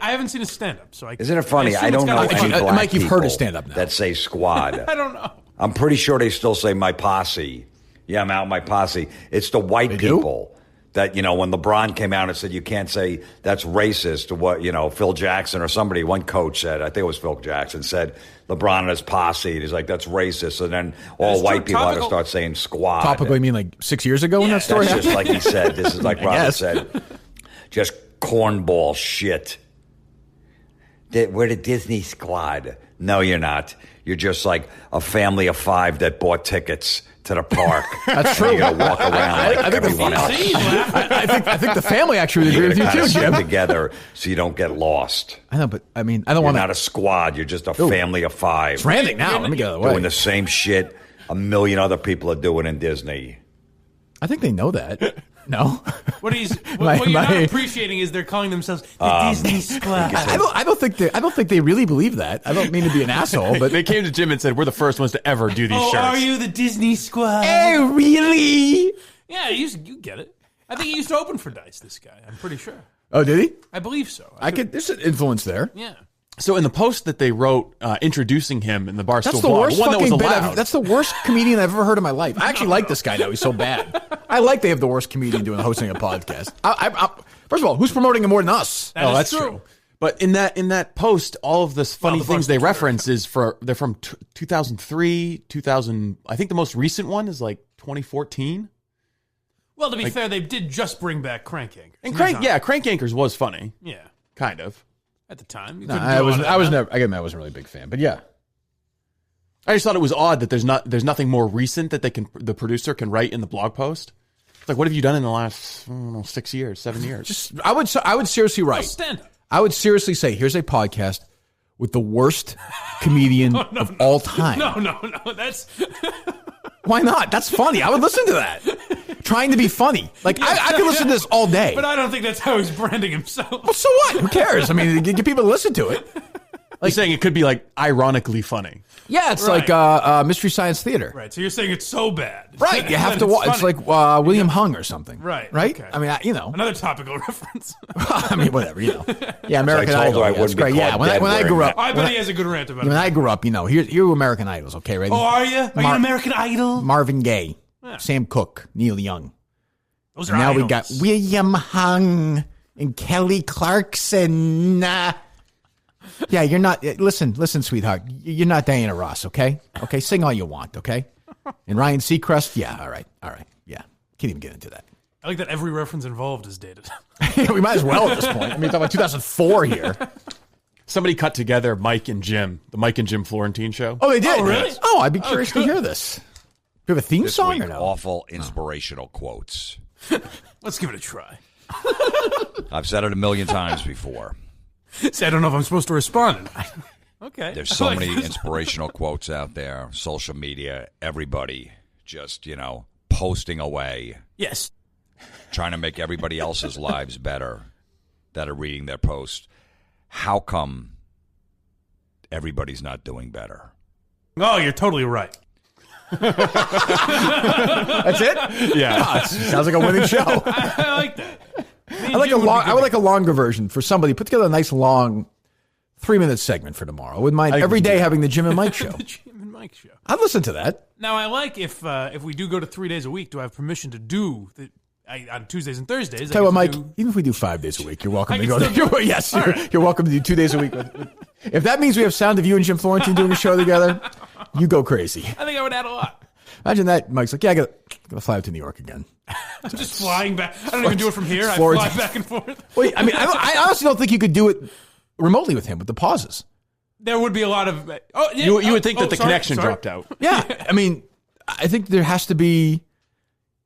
Speaker 2: haven't seen a stand-up, so I
Speaker 4: Isn't it funny?
Speaker 2: assume
Speaker 4: I
Speaker 2: it's
Speaker 4: don't know
Speaker 2: gotta be
Speaker 4: any
Speaker 2: funny.
Speaker 4: black
Speaker 1: Mike, you've heard
Speaker 4: people
Speaker 1: his stand-up now.
Speaker 4: that say squad.
Speaker 2: I don't know.
Speaker 4: I'm pretty sure they still say my posse. Yeah, I'm out my posse. It's the white
Speaker 1: They do?
Speaker 4: people that, when LeBron came out and said you can't say that's racist to what, Phil Jackson or somebody, one coach said, I think it was Phil Jackson, said LeBron and his posse. And he's like, that's racist. And then all
Speaker 2: That's
Speaker 4: white
Speaker 2: true.
Speaker 4: people had to
Speaker 2: Topical.
Speaker 4: start saying squad.
Speaker 1: Topical, you mean like 6 years ago when that story
Speaker 4: That's
Speaker 1: happened?
Speaker 4: just like he said. This is like Robert
Speaker 1: guess.
Speaker 4: said. Just cornball shit. We're the Disney squad. No, you're not. You're just like a family of 5 that bought tickets to the park.
Speaker 1: That's true.
Speaker 4: And you're gonna walk around like everyone else.
Speaker 2: See, he's laughing.
Speaker 1: I think the family actually would agree
Speaker 4: You're
Speaker 1: with you
Speaker 4: gonna
Speaker 1: too,
Speaker 4: kinda
Speaker 1: Jim.
Speaker 4: stick together so you don't get lost.
Speaker 1: I know, but I mean, I don't
Speaker 4: You're
Speaker 1: want
Speaker 4: not
Speaker 1: to.
Speaker 4: a squad. You're just a family of 5
Speaker 1: It's random now. Let me get out of the
Speaker 4: doing
Speaker 1: way.
Speaker 4: the same shit a million other people are doing in Disney.
Speaker 1: I think they know that. No.
Speaker 2: What you're not appreciating is they're calling themselves the Disney Squad.
Speaker 1: I don't think they really believe that. I don't mean to be an asshole, but
Speaker 3: They came to Jim and said, we're the first ones to ever do these shirts.
Speaker 2: Are you the Disney Squad?
Speaker 1: hey, really?
Speaker 2: Yeah, you get it. I think he used to open for Dice, this guy. I'm pretty sure.
Speaker 1: Oh, did he?
Speaker 2: I believe so.
Speaker 1: There's an influence there.
Speaker 2: Yeah.
Speaker 3: So in the post that they wrote introducing him in the Barstool
Speaker 1: That's the
Speaker 3: blog,
Speaker 1: worst
Speaker 3: one that was
Speaker 1: fucking bit.
Speaker 3: allowed.
Speaker 1: That's the worst comedian I've ever heard in my life. I actually like this guy now. He's so bad. I like they have the worst comedian hosting a podcast. First of all, who's promoting him more than us?
Speaker 2: That's
Speaker 3: true. But in that post, all of this funny
Speaker 2: the
Speaker 3: things they
Speaker 2: Barstool
Speaker 3: reference they're from 2003, 2000. I think the most recent one is like 2014.
Speaker 2: Well, to be fair, they did just bring back Crank Anchors.
Speaker 3: And Crank Anchors was funny,
Speaker 2: Yeah.
Speaker 3: kind of.
Speaker 2: At the time. You
Speaker 1: No,
Speaker 2: couldn't
Speaker 1: I
Speaker 2: do
Speaker 1: was
Speaker 2: all that now.
Speaker 1: never. Again, I wasn't really a big fan, but yeah.
Speaker 3: I just thought it was odd that there's nothing more recent that the producer can write in the blog post. It's like, what have you done in the last 6 years, 7 years?
Speaker 1: I would seriously write.
Speaker 2: Stand up.
Speaker 1: I would seriously say, here's a podcast with the worst comedian of all time.
Speaker 2: No. That's
Speaker 1: Why not? That's funny. I would listen to that. Trying to be funny. Like, I could listen to this all day.
Speaker 2: But I don't think that's how he's branding himself.
Speaker 1: Well, so what? Who cares? I mean, get people to listen to it.
Speaker 3: You're saying it could be like ironically funny.
Speaker 1: Yeah, it's
Speaker 2: Right.
Speaker 1: like Mystery Science Theater.
Speaker 2: Right. So you're saying it's so bad.
Speaker 1: Right. You have
Speaker 2: that
Speaker 1: to watch. It's
Speaker 2: funny.
Speaker 1: like William Hung or something.
Speaker 2: Right,
Speaker 1: Right?
Speaker 2: okay.
Speaker 1: I mean,
Speaker 2: Another topical reference.
Speaker 1: I mean, whatever, Yeah, American
Speaker 4: I told
Speaker 1: Idol.
Speaker 4: her I
Speaker 1: Yeah,
Speaker 4: wouldn't
Speaker 1: it's
Speaker 4: be
Speaker 1: great. Yeah,
Speaker 4: caught
Speaker 1: when
Speaker 4: dead
Speaker 1: I grew
Speaker 4: wearing
Speaker 1: up.
Speaker 2: I bet he has a good rant about
Speaker 1: When
Speaker 2: it.
Speaker 1: I grew up, here are American Idols, okay? Ready?
Speaker 2: Oh, are you? Are you an American Idol?
Speaker 1: Marvin Gaye, Sam Cooke, Neil Young.
Speaker 2: Those are
Speaker 1: Now
Speaker 2: idols.
Speaker 1: we got William Hung and Kelly Clarkson. Yeah, you're not. Listen, sweetheart. You're not Diana Ross, okay? Okay, sing all you want, okay? And Ryan Seacrest, yeah, all right, yeah. Can't even get into that.
Speaker 2: I like that every reference involved is dated.
Speaker 1: We might as well at this point. I mean, talking about 2004 here.
Speaker 3: Somebody cut together Mike and Jim, the Mike and Jim Florentine show.
Speaker 1: Oh, they did?
Speaker 2: Oh, really?
Speaker 1: Oh, I'd be curious to hear this. Do you have a theme
Speaker 4: This
Speaker 1: song
Speaker 4: week,
Speaker 1: or no?
Speaker 4: awful inspirational quotes.
Speaker 2: Let's give it a try.
Speaker 4: I've said it a million times before.
Speaker 2: See, I don't know if I'm supposed to respond. Okay.
Speaker 4: There's so many inspirational quotes out there, social media, everybody just, posting away,
Speaker 2: Yes.
Speaker 4: trying to make everybody else's lives better that are reading their post. How come everybody's not doing better?
Speaker 2: Oh, you're totally right.
Speaker 1: That's it?
Speaker 3: Yeah.
Speaker 1: Sounds like a winning show.
Speaker 2: I like that.
Speaker 1: I would like a longer version for somebody. Put together a nice long 3-minute segment for tomorrow. I wouldn't mind every day having the Jim and Mike show.
Speaker 2: The Jim and Mike show.
Speaker 1: I'd listen to that.
Speaker 2: Now, I like if we do go to 3 days a week, do I have permission to do on Tuesdays and Thursdays?
Speaker 1: Tell you what, Mike,
Speaker 2: do,
Speaker 1: even if we do 5 days a week, you're welcome
Speaker 2: I
Speaker 1: to
Speaker 2: can
Speaker 1: go.
Speaker 2: still do it.
Speaker 1: Yes, you're welcome to do 2 days a week. If that means we have sound of you and Jim Florentine doing a show together, you go crazy.
Speaker 2: I think I would add a lot.
Speaker 1: Imagine that. Mike's like, yeah, I gotta fly out to New York again.
Speaker 2: I'm just flying back. I don't even do it from here. I
Speaker 1: Florida.
Speaker 2: fly back and forth.
Speaker 1: Wait, I mean, I honestly don't think you could do it remotely with him with the pauses.
Speaker 2: There would be a lot of. Oh, yeah,
Speaker 3: You would think that the connection
Speaker 2: sorry.
Speaker 3: dropped out.
Speaker 1: Yeah, I mean, I think there has to be.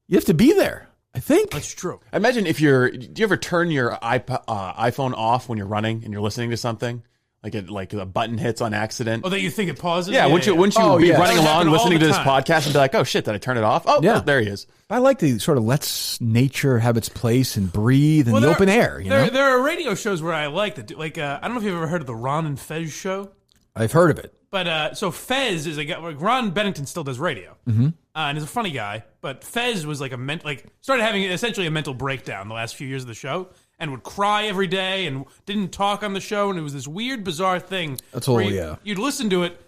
Speaker 1: You have to be there. I think.
Speaker 2: That's true.
Speaker 3: Imagine do you ever turn your iPhone off when you're running and you're listening to something? Like a button hits on accident.
Speaker 2: Oh, that you think it pauses?
Speaker 3: Yeah, wouldn't you
Speaker 1: Oh,
Speaker 3: be
Speaker 1: yeah.
Speaker 3: running
Speaker 2: That would
Speaker 3: along
Speaker 2: happen
Speaker 3: listening
Speaker 2: all
Speaker 3: to
Speaker 2: the
Speaker 3: this
Speaker 2: time.
Speaker 3: podcast and be like, oh shit, did I turn it off? Oh,
Speaker 1: Yeah.
Speaker 3: oh, there he is.
Speaker 1: I like the sort of lets nature have its place and breathe in the open air.
Speaker 2: There are radio shows where I like that. Like I don't know if you've ever heard of the Ron and Fez show.
Speaker 1: I've heard of it.
Speaker 2: But so Fez is a guy. Like Ron Bennington still does radio, and is a funny guy. But Fez was like started having essentially a mental breakdown the last few years of the show, and would cry every day and didn't talk on the show, and it was this weird, bizarre thing.
Speaker 1: That's all.
Speaker 2: where
Speaker 1: Yeah.
Speaker 2: You'd listen to it,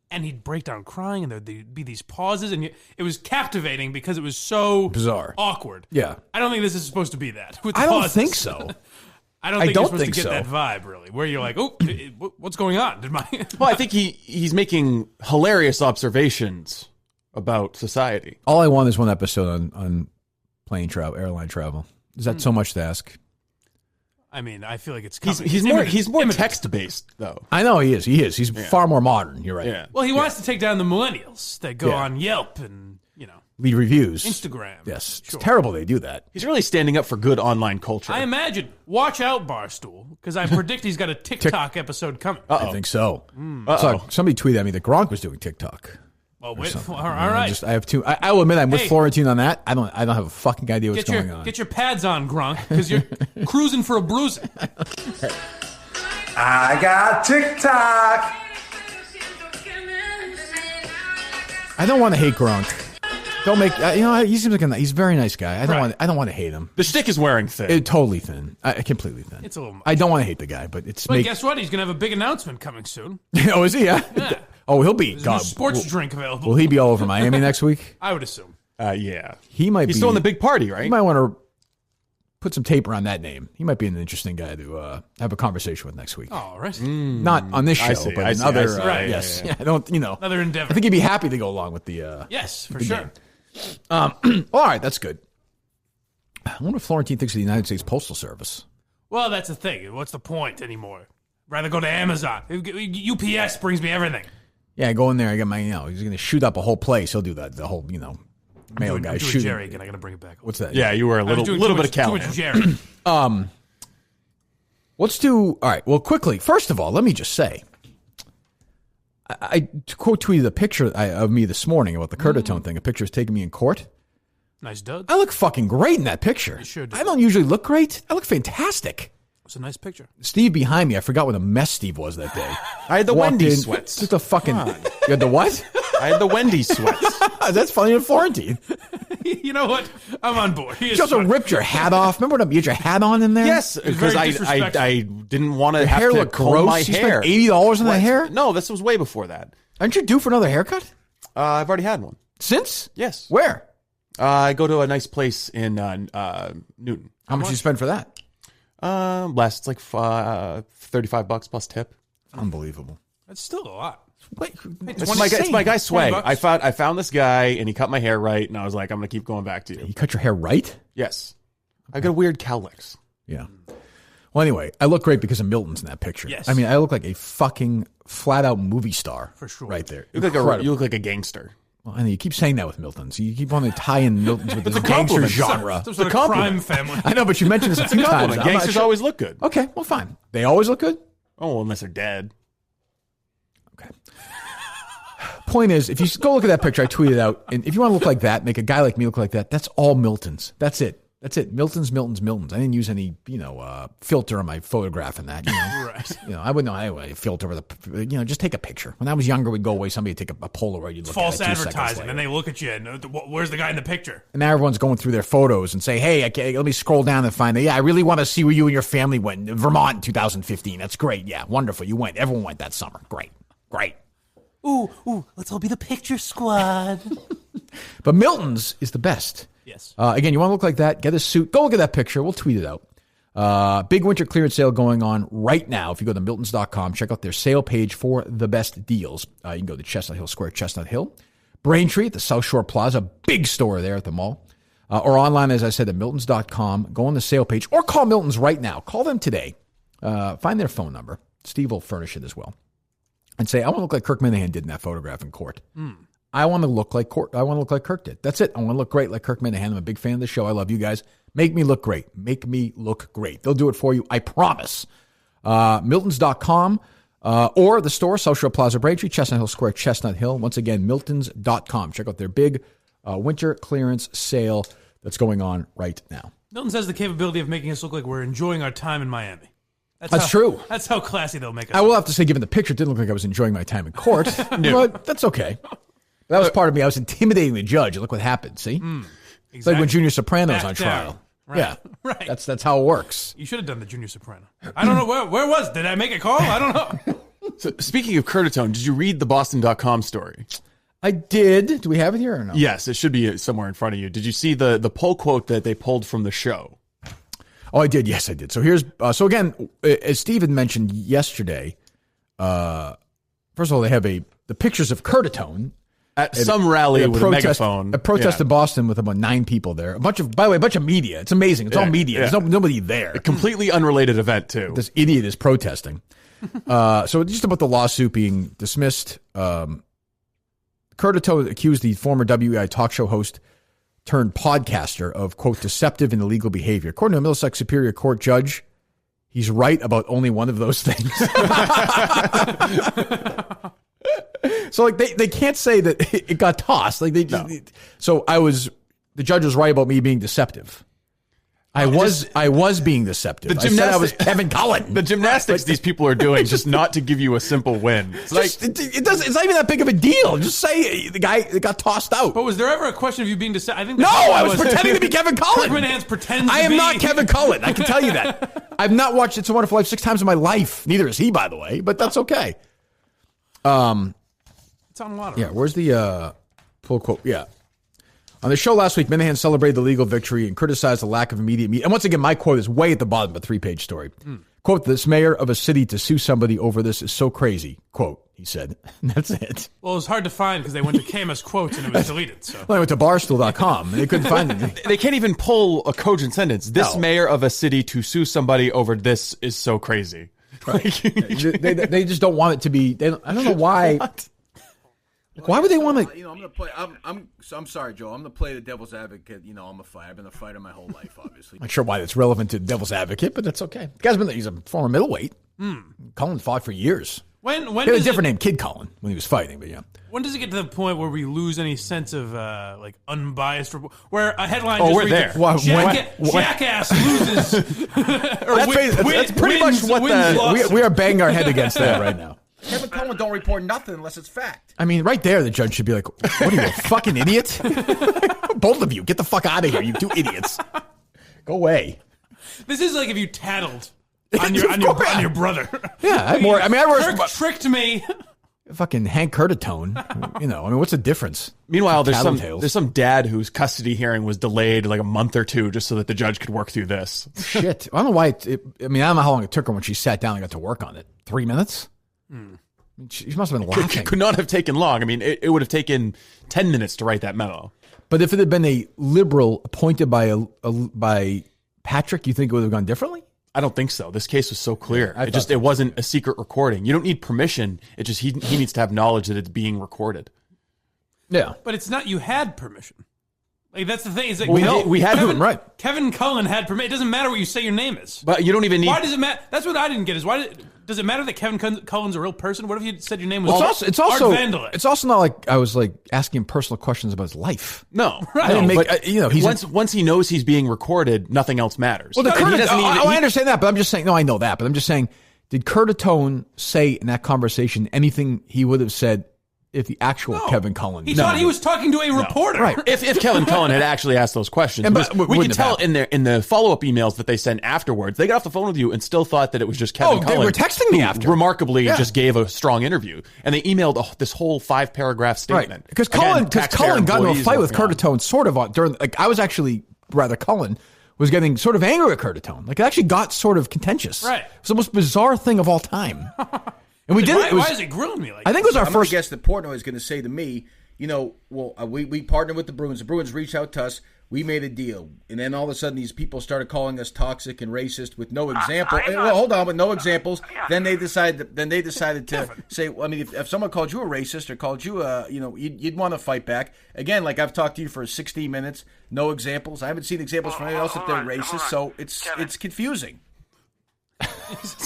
Speaker 2: and he'd break down crying, and there'd be these pauses, and it was captivating because it was so
Speaker 1: Bizarre.
Speaker 2: awkward.
Speaker 1: Yeah.
Speaker 2: I don't think this is supposed to be that. With the
Speaker 1: I don't
Speaker 2: pauses.
Speaker 1: think so.
Speaker 2: I don't
Speaker 1: I
Speaker 2: think
Speaker 1: don't
Speaker 2: you're supposed
Speaker 1: think
Speaker 2: to get
Speaker 1: so.
Speaker 2: that vibe, really, where you're like, oh, what's going on? Did my
Speaker 3: Well, I think he's making hilarious observations about society.
Speaker 1: All I want is one episode on plane travel, airline travel. Is that so much to ask?
Speaker 2: I mean, I feel like it's coming.
Speaker 3: He's
Speaker 2: It's
Speaker 3: more
Speaker 2: imminent.
Speaker 3: text based though.
Speaker 1: I know he is. He's far more modern. You're right.
Speaker 3: Yeah.
Speaker 2: Well, he wants to take down the millennials that go
Speaker 1: Yeah.
Speaker 2: on Yelp and,
Speaker 1: Lead reviews.
Speaker 2: Instagram.
Speaker 1: Yes.
Speaker 2: Sure.
Speaker 1: It's terrible they do that.
Speaker 3: He's really standing up for good online culture.
Speaker 2: I imagine. Watch out, Barstool, because I predict he's got a TikTok episode coming.
Speaker 1: I think so. So somebody tweeted at me that Gronk was doing TikTok.
Speaker 2: Well, wait. All right.
Speaker 1: I have two. I will admit I'm with
Speaker 2: Hey.
Speaker 1: Florentine on that. I don't have a fucking idea what's going on.
Speaker 2: Get your pads on, Gronk, because you're cruising for a bruising.
Speaker 7: I got TikTok.
Speaker 1: I don't want to hate Gronk. Don't make he seems like he's a very nice guy. I don't want to hate him.
Speaker 3: The shtick is wearing thin.
Speaker 1: Totally thin. Completely thin.
Speaker 2: It's a little much.
Speaker 1: I don't want to hate the guy, but it's.
Speaker 2: But guess what? He's gonna have a big announcement coming soon.
Speaker 1: Oh, is he? Yeah. Oh, he'll be.
Speaker 2: There's a new sports drink available.
Speaker 1: Will he be all over Miami next week?
Speaker 2: I would assume.
Speaker 3: Yeah.
Speaker 1: He might.
Speaker 3: He's still in the big party, right?
Speaker 1: You might want to put some tape around that name. He might be an interesting guy to have a conversation with next week.
Speaker 2: All right.
Speaker 1: Not on this show, but in other.
Speaker 2: Right,
Speaker 1: yes.
Speaker 2: yeah.
Speaker 1: I don't.
Speaker 2: Another endeavor.
Speaker 1: I think he'd be happy to go along with the.
Speaker 2: Yes, for
Speaker 1: the
Speaker 2: sure.
Speaker 1: game. All right, that's good. I wonder if Florentine thinks of the United States Postal Service.
Speaker 2: Well, that's the thing. What's the point anymore? Rather go to Amazon. UPS brings me everything.
Speaker 1: Yeah, I go in there. I get my. He's going to shoot up a whole place. He'll do that. The whole. Mail guy
Speaker 2: I'm doing
Speaker 1: shooting.
Speaker 2: Jerry again. I got to bring it back.
Speaker 1: What's that?
Speaker 3: Yeah, you were a little bit of
Speaker 2: too
Speaker 3: Callahan.
Speaker 2: much Jerry.
Speaker 1: Let's do. All right. Well, quickly. First of all, let me just say. I quote tweeted a picture of me this morning about the Curtatone thing. A picture was taking me in court.
Speaker 2: Nice duds.
Speaker 1: I look fucking great in that picture.
Speaker 2: You sure do.
Speaker 1: I don't usually look great. I look fantastic.
Speaker 2: It's a nice picture.
Speaker 1: Steve behind me, I forgot what a mess Steve was that day.
Speaker 3: I had the
Speaker 1: Walked
Speaker 3: Wendy
Speaker 1: in,
Speaker 3: sweats.
Speaker 1: Just a fucking. You had the what?
Speaker 3: I had the Wendy sweats.
Speaker 1: That's funny in Florentine.
Speaker 2: You know what? I'm on board. He is
Speaker 1: You also
Speaker 2: funny.
Speaker 1: ripped your hat off. Remember when you had your hat on in there?
Speaker 3: Yes, because
Speaker 2: very
Speaker 3: I
Speaker 2: disrespectful.
Speaker 3: didn't want to
Speaker 1: Your
Speaker 3: have
Speaker 1: hair
Speaker 3: to
Speaker 1: looked
Speaker 3: comb
Speaker 1: gross.
Speaker 3: my
Speaker 1: You
Speaker 3: hair.
Speaker 1: spent $80 on that hair?
Speaker 3: No, this was way before that.
Speaker 1: Aren't you due for another haircut?
Speaker 3: I've already had one.
Speaker 1: Since?
Speaker 3: Yes.
Speaker 1: Where?
Speaker 3: I go to a nice place in Newton.
Speaker 1: How much you spend for that?
Speaker 3: Less. It's like $35 plus tip.
Speaker 1: Unbelievable.
Speaker 2: That's still a lot.
Speaker 1: Wait,
Speaker 3: It's my guy Sway.
Speaker 2: $20.
Speaker 3: I found this guy and he cut my hair right, and I was like, I'm gonna keep going back to you.
Speaker 1: You cut your hair right?
Speaker 3: Yes. I got weird cowlicks.
Speaker 1: Yeah. Well, anyway, I look great because of Milton's in that picture.
Speaker 2: Yes.
Speaker 1: I mean, I look like a fucking flat-out movie star.
Speaker 2: For sure.
Speaker 1: Right there.
Speaker 3: You look like a gangster.
Speaker 1: Well, and you keep saying that with Milton's. You keep wanting to tie in Milton's with this
Speaker 3: a
Speaker 1: gangster
Speaker 3: compliment.
Speaker 1: genre.
Speaker 2: Some sort of
Speaker 3: compliment.
Speaker 2: crime family.
Speaker 1: I know, but you mentioned this a few times.
Speaker 3: Compliment.
Speaker 1: I'm not
Speaker 3: Gangsters
Speaker 1: sure.
Speaker 3: always look good.
Speaker 1: Okay, well, fine. They always look good?
Speaker 3: Oh, well, unless they're dead.
Speaker 1: Okay. Point is, if you go look at that picture I tweeted out, and if you want to look like that, make a guy like me look like that, that's all Milton's. That's it. That's it. Milton's. I didn't use any, filter on my photograph in that.
Speaker 2: Right.
Speaker 1: I wouldn't know anyway. Filter with just take a picture. When I was younger, we'd go away. Somebody would take a Polaroid. You'd look
Speaker 2: False
Speaker 1: at it 2 seconds
Speaker 2: advertising.
Speaker 1: later.
Speaker 2: And they look at you and where's the guy in the picture?
Speaker 1: And now everyone's going through their photos and say, "Hey, let me scroll down and find it. Yeah, I really want to see where you and your family went. Vermont, in 2015. That's great. Yeah, wonderful. You went. Everyone went that summer. Great.
Speaker 2: Ooh, let's all be the picture squad.
Speaker 1: But Milton's is the best.
Speaker 2: Yes.
Speaker 1: Again, you want to look like that? Get a suit. Go look at that picture. We'll tweet it out. Big winter clearance sale going on right now. If you go to Miltons.com, check out their sale page for the best deals. You can go to Chestnut Hill Square, Chestnut Hill. Braintree at the South Shore Plaza, big store there at the mall. Or online, as I said, at Miltons.com. Go on the sale page or call Miltons right now. Call them today. Find their phone number. Steve will furnish it as well. And say, I want to look like Kirk Minahan did in that photograph in court. I want to look like Kirk did. That's it. I want to look great like Kirk Minahan. I'm a big fan of the show. I love you guys. Make me look great. Make me look great. They'll do it for you. I promise. Miltons.com or the store, South Shore Plaza, Braintree, Chestnut Hill Square, Chestnut Hill. Once again, Miltons.com. Check out their big winter clearance sale that's going on right now.
Speaker 2: Milton's has the capability of making us look like we're enjoying our time in Miami.
Speaker 1: That's true.
Speaker 2: That's how classy they'll make us.
Speaker 1: I will have to say, given the picture, it didn't look like I was enjoying my time in court. But that's okay. That was part of me. I was intimidating the judge. Look what happened. See? It's like when Junior Soprano's
Speaker 2: Back
Speaker 1: on
Speaker 2: down.
Speaker 1: trial.
Speaker 2: Right.
Speaker 1: Yeah.
Speaker 2: Right.
Speaker 1: That's how it works.
Speaker 2: You should have done the Junior Soprano. I don't know where was. Did I make a call? I don't know.
Speaker 3: So, speaking of Curtatone, did you read the Boston.com story?
Speaker 1: I did. Do we have it here or no?
Speaker 3: Yes, it should be somewhere in front of you. Did you see the poll quote that they pulled from the show?
Speaker 1: Oh, I did. Yes, I did. So here's so again, as Steve had mentioned yesterday. First of all, they have the pictures of Curtatone
Speaker 3: At some rally with a megaphone.
Speaker 1: A protest in Boston with about 9 people there. By the way, a bunch of media. It's amazing. It's all media.
Speaker 3: Yeah.
Speaker 1: There's nobody there.
Speaker 3: A completely unrelated event, too.
Speaker 1: This idiot is protesting. So just about the lawsuit being dismissed. Curtatone accused the former WEI talk show host turned podcaster of, quote, deceptive and illegal behavior. According to a Middlesex Superior Court judge, he's right about only one of those things. So like they can't say that it got tossed. Like they just, so the judge was right about me being deceptive. I was being deceptive. I said I was Kevin Cullen.
Speaker 3: The gymnastics these people are doing just not to give you a simple win. It's like
Speaker 1: it's not even that big of a deal. Just say the guy got tossed out.
Speaker 2: But was there ever a question of you being deceptive? I think
Speaker 1: I was pretending to be Kevin Cullen.
Speaker 2: Kirk Minhans pretends
Speaker 1: I am not Kevin Cullen. I can tell you that. I've not watched It's a Wonderful Life 6 times in my life. Neither has he, by the way. But that's okay.
Speaker 2: It's on a lot of
Speaker 1: Yeah, where's the full quote? Yeah. On the show last week, Minahan celebrated the legal victory and criticized the lack of immediate media. And once again, my quote is way at the bottom of a 3-page story. Quote, this mayor of a city to sue somebody over this is so crazy. Quote, he said. And that's it.
Speaker 2: Well, it was hard to find because they went to KMS quotes and it was deleted. So.
Speaker 1: Well, I went to Barstool.com and they couldn't find it.
Speaker 3: They can't even pull a cogent sentence. This mayor of a city to sue somebody over this is so crazy.
Speaker 1: Right. they just don't want it to be. I don't know why. Why would they want to?
Speaker 8: I'm gonna play. I'm sorry, Joe. I'm gonna play the devil's advocate. I'm a fighter. I've been a fighter my whole life, obviously.
Speaker 1: I'm not sure why that's relevant to devil's advocate, but that's okay. The guy's he's a former middleweight. Cullen fought for years.
Speaker 2: When
Speaker 1: he had a different name, Kid Cullen, when he was fighting. But yeah.
Speaker 2: When does it get to the point where we lose any sense of like unbiased report? Where a headline
Speaker 3: Oh,
Speaker 2: just
Speaker 3: we're
Speaker 2: reads
Speaker 3: there.
Speaker 2: Jackass loses.
Speaker 3: That's pretty much what
Speaker 1: we are banging our head against that right now.
Speaker 8: Kevin Cullen don't report nothing unless it's fact.
Speaker 1: I mean, right there, the judge should be like, what are you, a fucking idiot? Both of you, get the fuck out of here, you two idiots. Go away.
Speaker 2: This is like if you tattled on your brother.
Speaker 1: Yeah,
Speaker 2: Kirk tricked me.
Speaker 1: Fucking Hank Curtatone. What's the difference?
Speaker 3: Meanwhile, there's some dad whose custody hearing was delayed like a month or two just so that the judge could work through this.
Speaker 1: Shit. I don't know why. I don't know how long it took her when she sat down and got to work on it. 3 minutes? She must have been laughing.
Speaker 3: It could not have taken long. I mean, it would have taken 10 minutes to write that memo.
Speaker 1: But if it had been a liberal appointed by Patrick, you think it would have gone differently?
Speaker 3: I don't think so. This case was so clear. It wasn't a secret recording. You don't need permission. It just he needs to have knowledge that it's being recorded.
Speaker 1: Yeah,
Speaker 2: but it's not. You had permission. Like that's the thing. Is like,
Speaker 1: we had Kevin, right?
Speaker 2: Kevin Cullen had permission. It doesn't matter what you say your name is.
Speaker 3: But you don't even need.
Speaker 2: Why does it matter? That's what I didn't get. Is does it matter that Kevin Cullen's a real person? What if you said your name was
Speaker 1: it's also
Speaker 2: Art Vandelet?
Speaker 1: It's also not like I was like asking him personal questions about his life.
Speaker 3: No,
Speaker 2: right.
Speaker 1: I didn't make,
Speaker 3: once he knows he's being recorded, nothing else matters.
Speaker 1: Well, I understand that, but I'm just saying. No, I know that, but I'm just saying. Did Curtatone say in that conversation anything he would have said if the actual Kevin Cullen?
Speaker 2: He thought he was talking to a reporter.
Speaker 1: Right.
Speaker 3: If Kevin Cullen had actually asked those questions, we can tell in the follow-up emails that they sent afterwards, they got off the phone with you and still thought that it was just Kevin Cullen.
Speaker 1: They were texting me after.
Speaker 3: Remarkably, just gave a strong interview. And they emailed this whole 5-paragraph statement.
Speaker 1: Right. Because Cullen got into a fight with Curtatone sort of during, like, I was actually, rather Cullen was getting sort of angry at Curtatone. Like, it actually got sort of contentious.
Speaker 2: Right.
Speaker 1: It was the most bizarre thing of all time. And we did it.
Speaker 2: Why is it grilling me like
Speaker 1: I think it was our first.
Speaker 8: I guess that Portnoy is going to say to me, we partnered with the Bruins. The Bruins reached out to us. We made a deal. And then all of a sudden, these people started calling us toxic and racist with no example. Hold on, with no examples. Then they decided to say, well, I mean, if someone called you a racist or called you you'd want to fight back. Again, like I've talked to you for 16 minutes, no examples. I haven't seen examples from anyone else that they're racist, so it's confusing.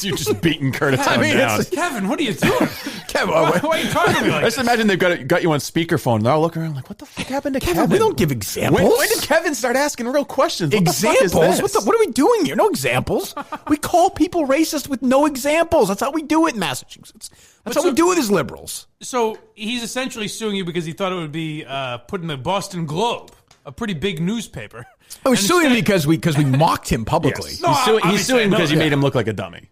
Speaker 3: You're just beating Curtatone down.
Speaker 2: Kevin, what are you doing?
Speaker 1: Kevin,
Speaker 2: why are you talking to me like
Speaker 3: I just imagine they've got you on speakerphone. They're all looking around like, what the fuck happened to Kevin?
Speaker 1: We don't give examples.
Speaker 3: When did Kevin start asking real questions? What
Speaker 1: Examples?
Speaker 3: The fuck is this?
Speaker 1: What are we doing here? No examples. We call people racist with no examples. That's how we do it in Massachusetts. That's how we do it as liberals.
Speaker 2: So he's essentially suing you because he thought it would be put in the Boston Globe, a pretty big newspaper.
Speaker 1: Oh, he's suing because we mocked him publicly.
Speaker 3: Yes. No, he's suing because you made him look like a dummy.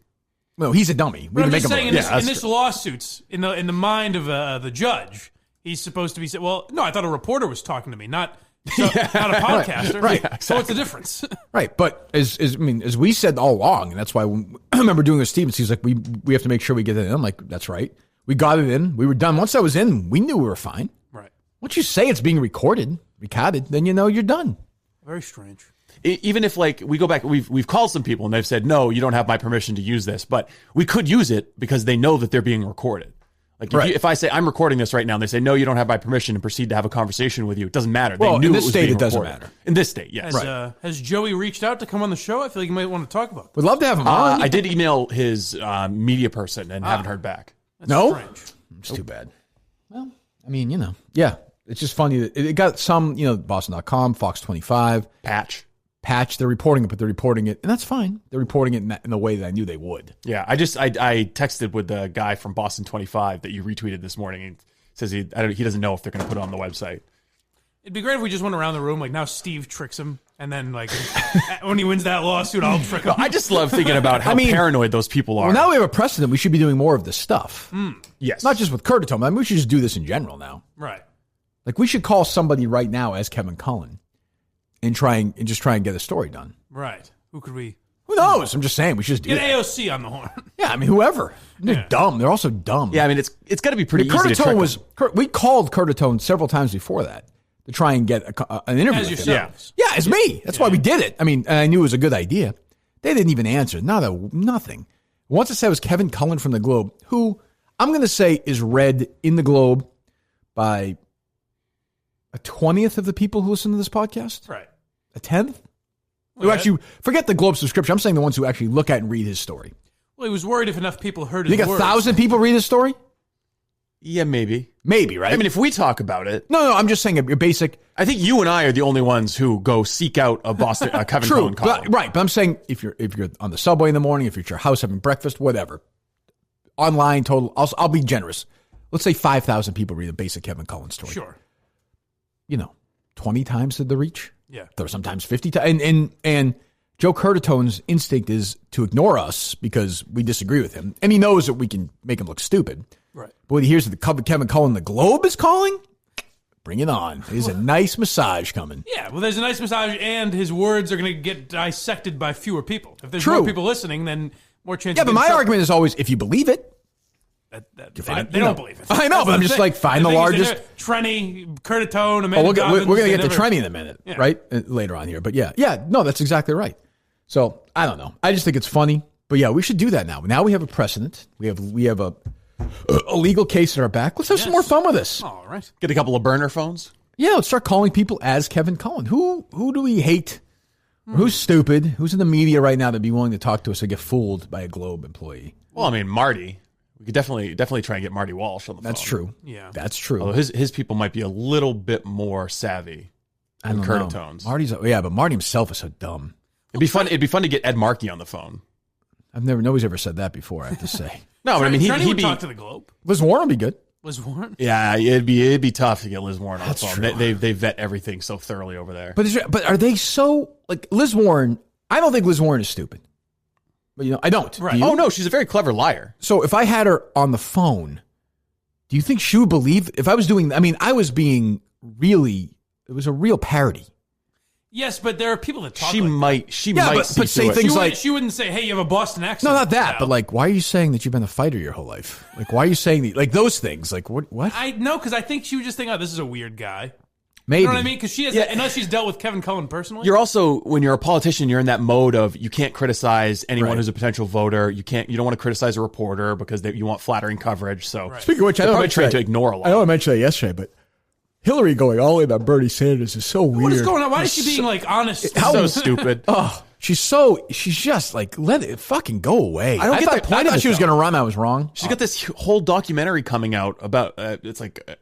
Speaker 1: No, he's a dummy.
Speaker 2: But I'm just saying, in this lawsuit, in the mind of the judge, he's supposed to be saying, well, no, I thought a reporter was talking to me, not a podcaster.
Speaker 1: Right.
Speaker 2: Yeah, exactly. So what's the difference?
Speaker 1: Right. But as we said all along, and that's why I remember doing with Stevens, he's like, we have to make sure we get it in. I'm like, that's right. We got it in. We were done. Once I was in, we knew we were fine.
Speaker 2: Right.
Speaker 1: Once you say it's being recorded, then you know you're done.
Speaker 2: Very strange.
Speaker 3: Even if, like, we go back, we've called some people and they've said, no, you don't have my permission to use this, but we could use it because they know that they're being recorded. Like, if I say I'm recording this right now and they say, no, you don't have my permission and proceed to have a conversation with you, it doesn't matter. They knew
Speaker 1: in this
Speaker 3: it was
Speaker 1: state,
Speaker 3: being
Speaker 1: it doesn't
Speaker 3: recorded.
Speaker 1: matter.
Speaker 3: In this state, yes.
Speaker 2: Has Joey reached out to come on the show? I feel like you might want to talk about this.
Speaker 1: We'd love to have him on.
Speaker 3: I did email his media person and haven't heard back.
Speaker 2: That's
Speaker 1: no?
Speaker 2: strange.
Speaker 1: It's too bad. I mean, yeah. It's just funny that it got some, Boston.com, Fox 25. Patch, they're reporting it, but they're reporting it, and that's fine. They're reporting it in the way that I knew they would.
Speaker 3: Yeah, I texted with the guy from Boston 25 that you retweeted this morning. He says he doesn't know if they're going to put it on the website.
Speaker 2: It'd be great if we just went around the room, like now Steve tricks him, and then like when he wins that lawsuit, I'll trick him.
Speaker 3: I just love thinking about how paranoid those people are.
Speaker 1: Well, now we have a precedent. We should be doing more of this stuff.
Speaker 3: Yes.
Speaker 1: Not just with Curtatone. I mean, we should just do this in general now.
Speaker 2: Right.
Speaker 1: Like, we should call somebody right now as Kevin Cullen and just try and get a story done.
Speaker 2: Right. Who could we?
Speaker 1: Who knows? I'm just saying we should just do
Speaker 2: Get
Speaker 1: that.
Speaker 2: AOC on the horn.
Speaker 1: Yeah, I mean, whoever. They're dumb. They're also dumb.
Speaker 3: Yeah, I mean, it's got to be pretty easy to trick
Speaker 1: we called Curtatone several times before that to try and get an interview
Speaker 2: As
Speaker 1: with him.
Speaker 2: yourselves.
Speaker 1: Yeah, it's me. That's why we did it. I mean, and I knew it was a good idea. They didn't even answer. Nothing. Once I said it was Kevin Cullen from the Globe, who I'm going to say is read in the Globe by a 20th of the people who listen to this podcast.
Speaker 2: Right.
Speaker 1: A 10th? Who actually, forget the Globe subscription. I'm saying the ones who actually look at and read his story.
Speaker 2: Well, he was worried if enough people heard
Speaker 1: You
Speaker 2: his
Speaker 1: think
Speaker 2: words.
Speaker 1: 1,000 people read his story?
Speaker 3: Yeah, maybe.
Speaker 1: Maybe, right?
Speaker 3: I mean, if we talk about it.
Speaker 1: No, I'm just saying a basic.
Speaker 3: I think you and I are the only ones who go seek out a Kevin Cullen column.
Speaker 1: Right, but I'm saying if you're on the subway in the morning, if you're at your house having breakfast, whatever, online total, I'll be generous. Let's say 5,000 people read a basic Kevin Cullen story.
Speaker 2: Sure.
Speaker 1: 20 times the reach.
Speaker 2: Yeah.
Speaker 1: There were sometimes 50 times. And Joe Curtatone's instinct is to ignore us because we disagree with him. And he knows that we can make him look stupid.
Speaker 2: Right.
Speaker 1: But when he hears that Kevin Cullen, the Globe is calling, bring it on. There's a nice massage coming.
Speaker 2: Yeah, well, there's a nice massage, and his words are going to get dissected by fewer people. If there's
Speaker 1: True.
Speaker 2: more people listening, then more chance.
Speaker 1: Yeah, but my argument is always, if you believe it,
Speaker 2: they don't believe it.
Speaker 1: I know, but I'm just like, find the largest.
Speaker 2: Trenny, Curtatone, Amanda
Speaker 1: We're
Speaker 2: Dobbins,
Speaker 1: going to get to
Speaker 2: never-
Speaker 1: Trenny in a minute, right? Later on here. But no, that's exactly right. So, I don't know. I just think it's funny. But yeah, we should do that now. Now we have a precedent. We have a legal case at our back. Let's have some more fun with this.
Speaker 2: All right.
Speaker 3: Get a couple of burner phones.
Speaker 1: Yeah, let's start calling people as Kevin Cullen. Who do we hate? Who's stupid? Who's in the media right now that'd be willing to talk to us and get fooled by a Globe employee?
Speaker 3: Well, I mean, Marty. We could definitely try and get Marty Walsh on the phone.
Speaker 1: That's true.
Speaker 2: Yeah.
Speaker 1: That's true.
Speaker 3: Although his people might be a little bit more savvy than Curtatone's.
Speaker 1: But Marty himself is so dumb.
Speaker 3: It'd be fun to get Ed Markey on the phone.
Speaker 1: Nobody's ever said that before, I have to say.
Speaker 3: No, but I mean,
Speaker 2: Trenny
Speaker 3: he'd
Speaker 2: would
Speaker 3: be
Speaker 2: talk to the Globe.
Speaker 1: Liz Warren would be good.
Speaker 2: Liz Warren.
Speaker 3: Yeah, it'd be tough to get Liz Warren on the phone.
Speaker 1: true.
Speaker 3: They vet everything so thoroughly over there.
Speaker 1: But are they so, like, Liz Warren, I don't think Liz Warren is stupid. But, I don't.
Speaker 2: Right.
Speaker 1: Do you?
Speaker 3: Oh, no, she's a very clever liar.
Speaker 1: So if I had her on the phone, do you think she would believe, if I was doing, I was being really, it was a real parody.
Speaker 2: Yes, but there are people that talk
Speaker 3: She
Speaker 2: like
Speaker 3: might
Speaker 1: but
Speaker 3: see
Speaker 1: say
Speaker 3: through it.
Speaker 1: things
Speaker 2: she wouldn't say, hey, you have a Boston accent.
Speaker 1: No, not that,
Speaker 2: No.
Speaker 1: but like, why are you saying that you've been a fighter your whole life? Like, why are you saying like those things? Like, what?
Speaker 2: I know, because I think she would just think, oh, this is a weird guy.
Speaker 1: Maybe.
Speaker 2: You know what I mean? Because she has, unless she's dealt with Kevin Cullen personally.
Speaker 3: You're also, when you're a politician, you're in that mode of you can't criticize anyone
Speaker 1: Right.
Speaker 3: who's a potential voter. You don't want to criticize a reporter because you want flattering coverage. So
Speaker 1: Speaking of which, I know I
Speaker 3: probably
Speaker 1: mentioned
Speaker 3: trained
Speaker 1: that.
Speaker 3: to ignore a lot.
Speaker 1: I know I mentioned that yesterday, but Hillary going all in on Bernie Sanders is so weird.
Speaker 2: What is going on? Why is she being like honest?
Speaker 3: so stupid.
Speaker 1: Oh, she's just like, let it fucking go away.
Speaker 3: I don't get the point
Speaker 1: I
Speaker 3: of
Speaker 1: thought
Speaker 3: it,
Speaker 1: she was
Speaker 3: though.
Speaker 1: going to run. I was wrong.
Speaker 3: She's got this whole documentary coming out about it's like,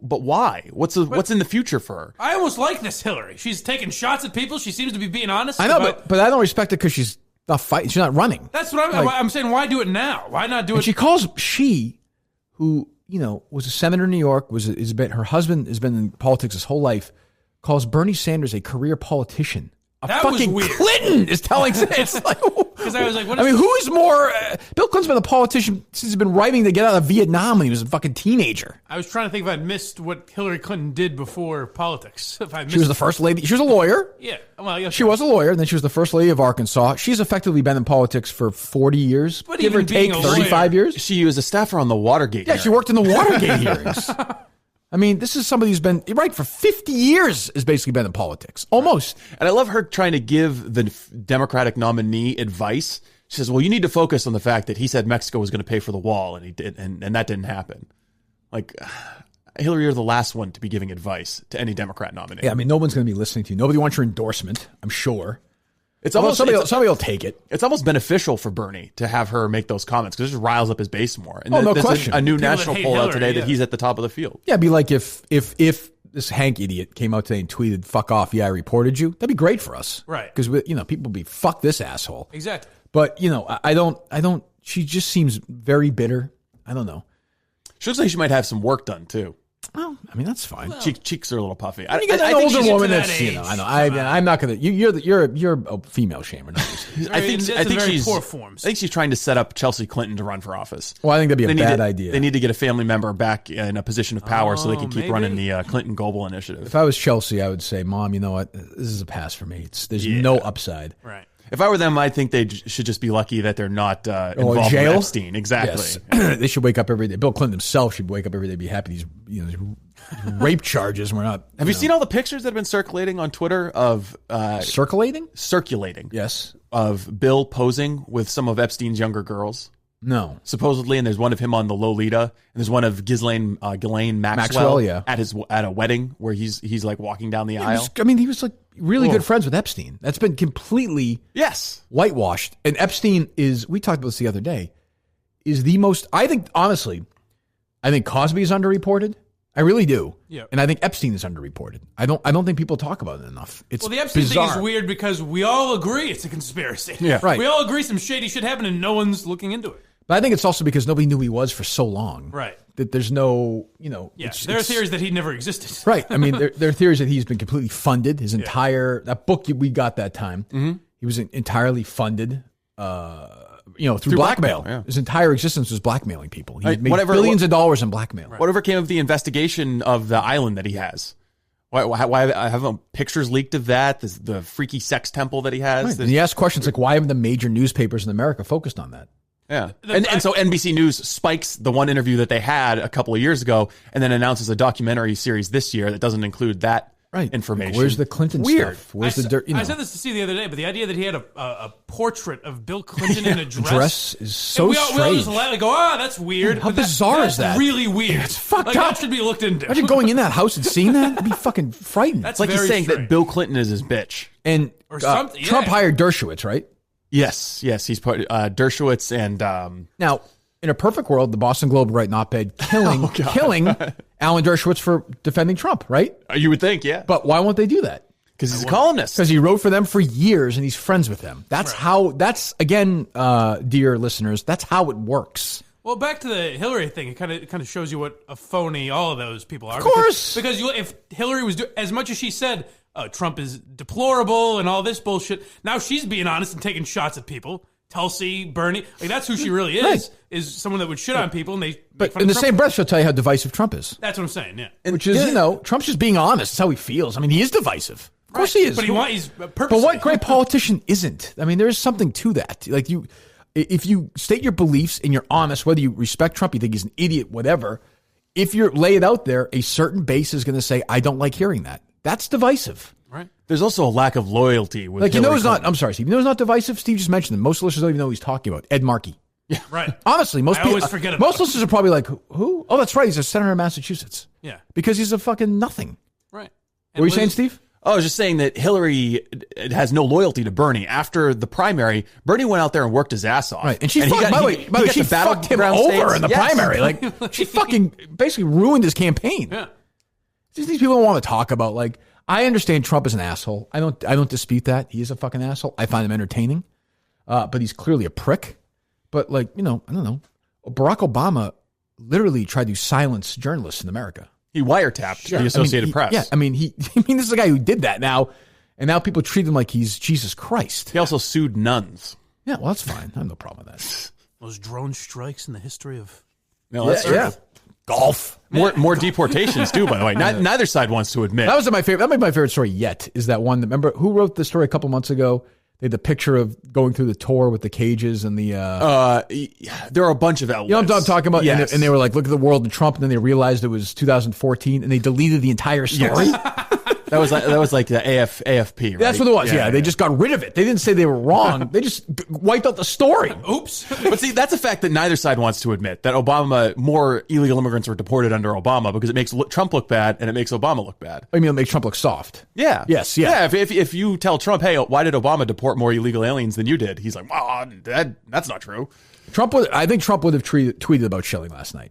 Speaker 3: but why? What's in the future for her?
Speaker 2: I almost like this Hillary. She's taking shots at people. She seems to be being honest.
Speaker 1: I know, but I don't respect it because she's not fighting. She's not running.
Speaker 2: That's what I'm saying. Why do it now? Why not do
Speaker 1: And
Speaker 2: it?
Speaker 1: she calls who was a senator in New York, her husband has been in politics his whole life, calls Bernie Sanders a career politician.
Speaker 2: That was
Speaker 1: fucking
Speaker 2: weird.
Speaker 1: Clinton is telling it's like,
Speaker 2: Because I was like, what is
Speaker 1: who is more? Bill Clinton's been a politician since he's been writing to get out of Vietnam when he was a fucking teenager.
Speaker 2: I was trying to think if I'd missed what Hillary Clinton did before politics. If I missed
Speaker 1: She was the first lady. She was a lawyer.
Speaker 2: Yeah. Well, yeah.
Speaker 1: She was a lawyer, and then she was the first lady of Arkansas. She's effectively been in politics for 40 years,
Speaker 2: But
Speaker 1: give or
Speaker 2: even being
Speaker 1: take
Speaker 2: a
Speaker 1: 35
Speaker 2: lawyer-
Speaker 1: years.
Speaker 3: She was a staffer on the Watergate.
Speaker 1: Yeah, she
Speaker 3: hearing.
Speaker 1: worked in the Watergate hearings. I mean, this is somebody who's been, for 50 years has basically been in politics. Almost.
Speaker 3: And I love her trying to give the Democratic nominee advice. She says, well, you need to focus on the fact that he said Mexico was going to pay for the wall, and he did, and that didn't happen. Like, Hillary, you're the last one to be giving advice to any Democrat nominee.
Speaker 1: Yeah, I mean, no one's going to be listening to you. Nobody wants your endorsement, I'm sure.
Speaker 3: It's almost
Speaker 1: somebody will take it.
Speaker 3: It's almost beneficial for Bernie to have her make those comments because it just riles up his base more. And
Speaker 1: no
Speaker 3: there's
Speaker 1: question.
Speaker 3: a new
Speaker 2: People
Speaker 3: national
Speaker 2: that hate
Speaker 3: poll out
Speaker 2: Hillary,
Speaker 3: today
Speaker 2: yeah.
Speaker 3: that he's at the top of the field.
Speaker 1: Yeah, it'd be like if this Hank idiot came out today and tweeted, "Fuck off, yeah, I reported you." That'd be great for us,
Speaker 2: Right.
Speaker 1: Because people would be, "Fuck this asshole."
Speaker 2: Exactly.
Speaker 1: But I don't. She just seems very bitter. I don't know.
Speaker 3: She looks like she might have some work done too.
Speaker 1: Well, I mean that's fine.
Speaker 3: Cheeks are a little puffy.
Speaker 1: You get an
Speaker 3: I think
Speaker 1: older
Speaker 3: she's-
Speaker 1: woman
Speaker 2: to
Speaker 1: that's
Speaker 2: that age.
Speaker 1: I know. I'm not gonna. You're a female shamer. Not
Speaker 3: I think
Speaker 2: That's in very
Speaker 3: she's
Speaker 2: poor forms.
Speaker 3: I think she's trying to set up Chelsea Clinton to run for office.
Speaker 1: Well, I think that'd be a
Speaker 3: They
Speaker 1: bad
Speaker 3: need
Speaker 1: idea.
Speaker 3: They need to get a family member back in a position of power so they can keep
Speaker 2: maybe.
Speaker 3: running the Clinton Global Initiative.
Speaker 1: If I was Chelsea, I would say, "Mom, you know what? This is a pass for me. There's no upside."
Speaker 2: Right.
Speaker 3: If I were them, I think they should just be lucky that they're not involved
Speaker 1: jail?
Speaker 3: in Epstein. Exactly.
Speaker 1: Yes. They should wake up every day. Bill Clinton himself should wake up every day and be happy these rape charges were not.
Speaker 3: Have you seen all the pictures that have been circulating on Twitter of
Speaker 1: circulating?
Speaker 3: Yes. Of Bill posing with some of Epstein's younger girls.
Speaker 1: No.
Speaker 3: Supposedly, and there's one of him on the Lolita, and there's one of Ghislaine Maxwell
Speaker 1: yeah.
Speaker 3: at a wedding where he's like walking down the aisle.
Speaker 1: He was like really good friends with Epstein. That's been completely whitewashed. And Epstein we talked about this the other day, is the most, I think Cosby is underreported. I really do.
Speaker 2: Yeah.
Speaker 1: And I think Epstein is underreported. I don't think people talk about it enough. It's
Speaker 2: Well, the Epstein
Speaker 1: bizarre.
Speaker 2: thing is weird because we all agree it's a conspiracy.
Speaker 3: Yeah.
Speaker 1: Right.
Speaker 2: We all agree some shady shit happened and no one's looking into it.
Speaker 1: But I think it's also because nobody knew who he was for so long.
Speaker 2: Right.
Speaker 1: That there's no,
Speaker 2: Yeah. There are theories that he never existed.
Speaker 1: Right. I mean, there are theories that he's been completely funded. His entire, that book we got that time, he was entirely funded, through blackmail.
Speaker 3: Yeah.
Speaker 1: His entire existence was blackmailing people. He
Speaker 3: Right.
Speaker 1: made billions of dollars in blackmail.
Speaker 3: Whatever came of the investigation of the island that he has. Why haven't pictures leaked of that? The freaky sex temple that he has.
Speaker 1: Right. And he asked questions like, why haven't the major newspapers in America focused on that?
Speaker 3: Yeah. And so NBC News spikes the one interview that they had a couple of years ago and then announces a documentary series this year that doesn't include that information.
Speaker 1: Where's the Clinton stuff? Where's the dirt?
Speaker 2: I said this to Steve the other day, but the idea that he had a portrait of Bill Clinton in a dress.
Speaker 1: Dress is so
Speaker 2: we all
Speaker 1: strange.
Speaker 2: just lightly go, that's weird.
Speaker 1: How
Speaker 2: But
Speaker 1: bizarre
Speaker 2: that's
Speaker 1: is that?
Speaker 2: really weird.
Speaker 1: It's fucked up.
Speaker 2: That should be looked into.
Speaker 1: Imagine going in that house and seeing that. I'd be fucking frightened.
Speaker 2: That's
Speaker 3: It's like he's
Speaker 2: very
Speaker 3: saying
Speaker 2: strange.
Speaker 3: that Bill Clinton is his bitch.
Speaker 1: And
Speaker 2: Or something,
Speaker 1: Trump
Speaker 2: yeah.
Speaker 1: hired Dershowitz, right?
Speaker 3: Yes. He's put Dershowitz and
Speaker 1: Now, in a perfect world, the Boston Globe would write an op-ed killing Alan Dershowitz for defending Trump, right?
Speaker 3: you would think, yeah.
Speaker 1: But why won't they do that?
Speaker 3: Because he's a columnist.
Speaker 1: Because he wrote for them for years and he's friends with them. That's again, dear listeners, that's how it works.
Speaker 2: Well, back to the Hillary thing, it kind of shows you what a phony all of those people are.
Speaker 1: Of course.
Speaker 2: Because if Hillary was as much as she said, Trump is deplorable and all this bullshit, now she's being honest and taking shots at people. Tulsi, Bernie, that's who she really is.
Speaker 1: Right.
Speaker 2: Is someone that would shit on people and they.
Speaker 1: But in the same breath, she'll tell you how divisive Trump is.
Speaker 2: That's what I'm saying. Yeah.
Speaker 1: Which is, Trump's just being honest. That's how he feels. I mean, he is divisive. Of course he is.
Speaker 2: But he's purposely.
Speaker 1: But what great politician isn't? I mean, there is something to that. Like if you state your beliefs and you're honest, whether you respect Trump, you think he's an idiot, whatever. If you lay it out there, a certain base is going to say, "I don't like hearing that." That's divisive.
Speaker 2: Right.
Speaker 3: There's also a lack of loyalty with Hillary
Speaker 1: it's
Speaker 3: Clinton.
Speaker 1: not. I'm sorry, Steve. It's not divisive. Steve just mentioned them. Most listeners don't even know who he's talking about. Ed Markey.
Speaker 2: Yeah. Right.
Speaker 1: Honestly, most
Speaker 2: I
Speaker 1: people.
Speaker 2: always forget about
Speaker 1: most listeners are probably like, "Who? Oh, that's right. He's a senator in Massachusetts."
Speaker 2: Yeah.
Speaker 1: Because he's a fucking nothing.
Speaker 2: Right.
Speaker 1: What were you saying, Steve?
Speaker 3: I was just saying that Hillary has no loyalty to Bernie. After the primary, Bernie went out there and worked his ass off.
Speaker 1: Right, and she fucked, by the way, she fucked him over in the primary. Like she fucking basically ruined his campaign.
Speaker 2: Yeah.
Speaker 1: These people don't want to talk about. Like, I understand Trump is an asshole. I don't dispute that. He is a fucking asshole. I find him entertaining, but he's clearly a prick. But I don't know. Barack Obama literally tried to silence journalists in America.
Speaker 3: He wiretapped the Associated Press.
Speaker 1: Yeah, this is a guy who did that now, and now people treat him like he's Jesus Christ.
Speaker 3: He also sued nuns.
Speaker 1: Yeah, well, that's fine. I have no problem with that.
Speaker 2: Those drone strikes in the history of.
Speaker 3: No, that's true.
Speaker 1: Yeah. Golf.
Speaker 3: More deportations too, by the way. Neither side wants to admit.
Speaker 1: That was my favorite. That might be my favorite story yet. Is that one? Remember who wrote the story a couple months ago? They had the picture of going through the tour with the cages and the.
Speaker 3: There are a bunch of outlets.
Speaker 1: You know what I'm talking about?
Speaker 3: Yes.
Speaker 1: And they were like, "Look at the world and Trump," and then they realized it was 2014, and they deleted the entire story.
Speaker 3: Yes. That was like the AFP, right?
Speaker 1: That's what it was. Yeah, they just got rid of it. They didn't say they were wrong. They just wiped out the story.
Speaker 2: Oops.
Speaker 3: But see, that's a fact that neither side wants to admit, that more illegal immigrants were deported under Obama, because it makes Trump look bad and it makes Obama look bad.
Speaker 1: I mean, it makes Trump look soft.
Speaker 3: Yeah.
Speaker 1: Yes. Yeah.
Speaker 3: Yeah. If you tell Trump, hey, why did Obama deport more illegal aliens than you did? He's like, well, that's not true.
Speaker 1: I think Trump would have tweeted about Schilling last night.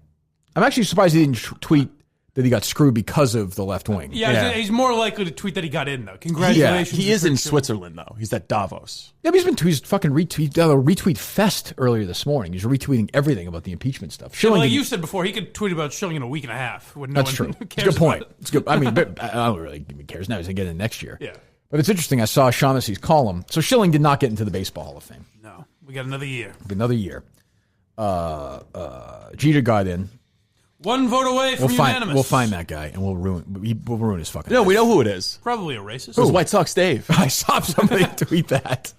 Speaker 1: I'm actually surprised he didn't tweet that he got screwed because of the left wing.
Speaker 2: Yeah, he's more likely to tweet that he got in, though. Congratulations.
Speaker 3: He is in Switzerland, though. He's at Davos.
Speaker 1: Yeah, but he's fucking retweet fest earlier this morning. He's retweeting everything about the impeachment stuff.
Speaker 2: Schilling, like you said before, he could tweet about Schilling in a week and a half.
Speaker 1: That's true. It's a good point. It's good. I mean, but I don't really cares now. He's going to get in next year.
Speaker 2: Yeah.
Speaker 1: But it's interesting. I saw Shaughnessy's column. So Schilling did not get into the Baseball Hall of Fame.
Speaker 2: No. We got another year.
Speaker 1: Another year. Jeter got in.
Speaker 2: One vote away from unanimous.
Speaker 1: We'll find that guy, and we'll ruin his fucking
Speaker 3: No,
Speaker 1: life.
Speaker 3: we know who it is.
Speaker 2: Probably a racist.
Speaker 3: It was White Sox Dave.
Speaker 1: I saw somebody tweet that.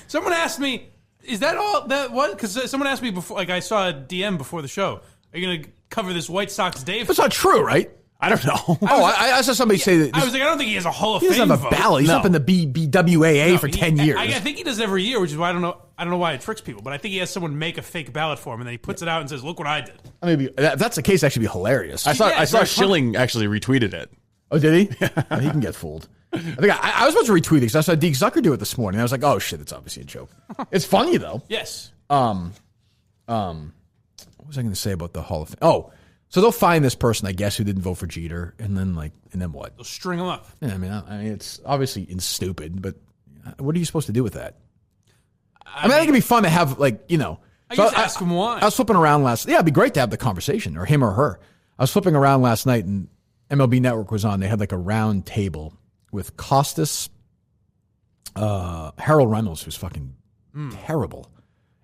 Speaker 2: Someone asked me, is that all? That what? Because someone asked me before, like I saw a DM before the show. Are you going to cover this White Sox Dave?
Speaker 1: That's not true, right?
Speaker 3: I don't know.
Speaker 1: I saw somebody say that.
Speaker 2: I was like, I don't think he has a Hall of
Speaker 1: He
Speaker 2: Fame
Speaker 1: doesn't have a
Speaker 2: vote.
Speaker 1: ballot. He's up in the BWAA for 10 years.
Speaker 2: I think he does every year, which is why I don't know why it tricks people. But I think he has someone make a fake ballot for him, and then he puts it out and says, "Look what I did."
Speaker 1: I mean, if that's the case, actually be hilarious.
Speaker 3: I saw
Speaker 2: very
Speaker 3: Schilling actually retweeted it.
Speaker 1: Oh, did he? Well, he can get fooled. I think I was supposed to retweet it because I saw Deke Zucker do it this morning. I was like, oh shit, it's obviously a joke. It's funny though.
Speaker 2: Yes.
Speaker 1: What was I going to say about the Hall of Fame? Oh, so they'll find this person, I guess, who didn't vote for Jeter, and then what?
Speaker 2: They'll string him up.
Speaker 1: Yeah, I mean, it's obviously stupid, but what are you supposed to do with that? I think it'd be fun to have,
Speaker 2: I just ask him why.
Speaker 1: I was flipping around it'd be great to have the conversation, or him or her. I was flipping around last night, and MLB Network was on. They had like a round table with Costas, Harold Reynolds, who's fucking terrible,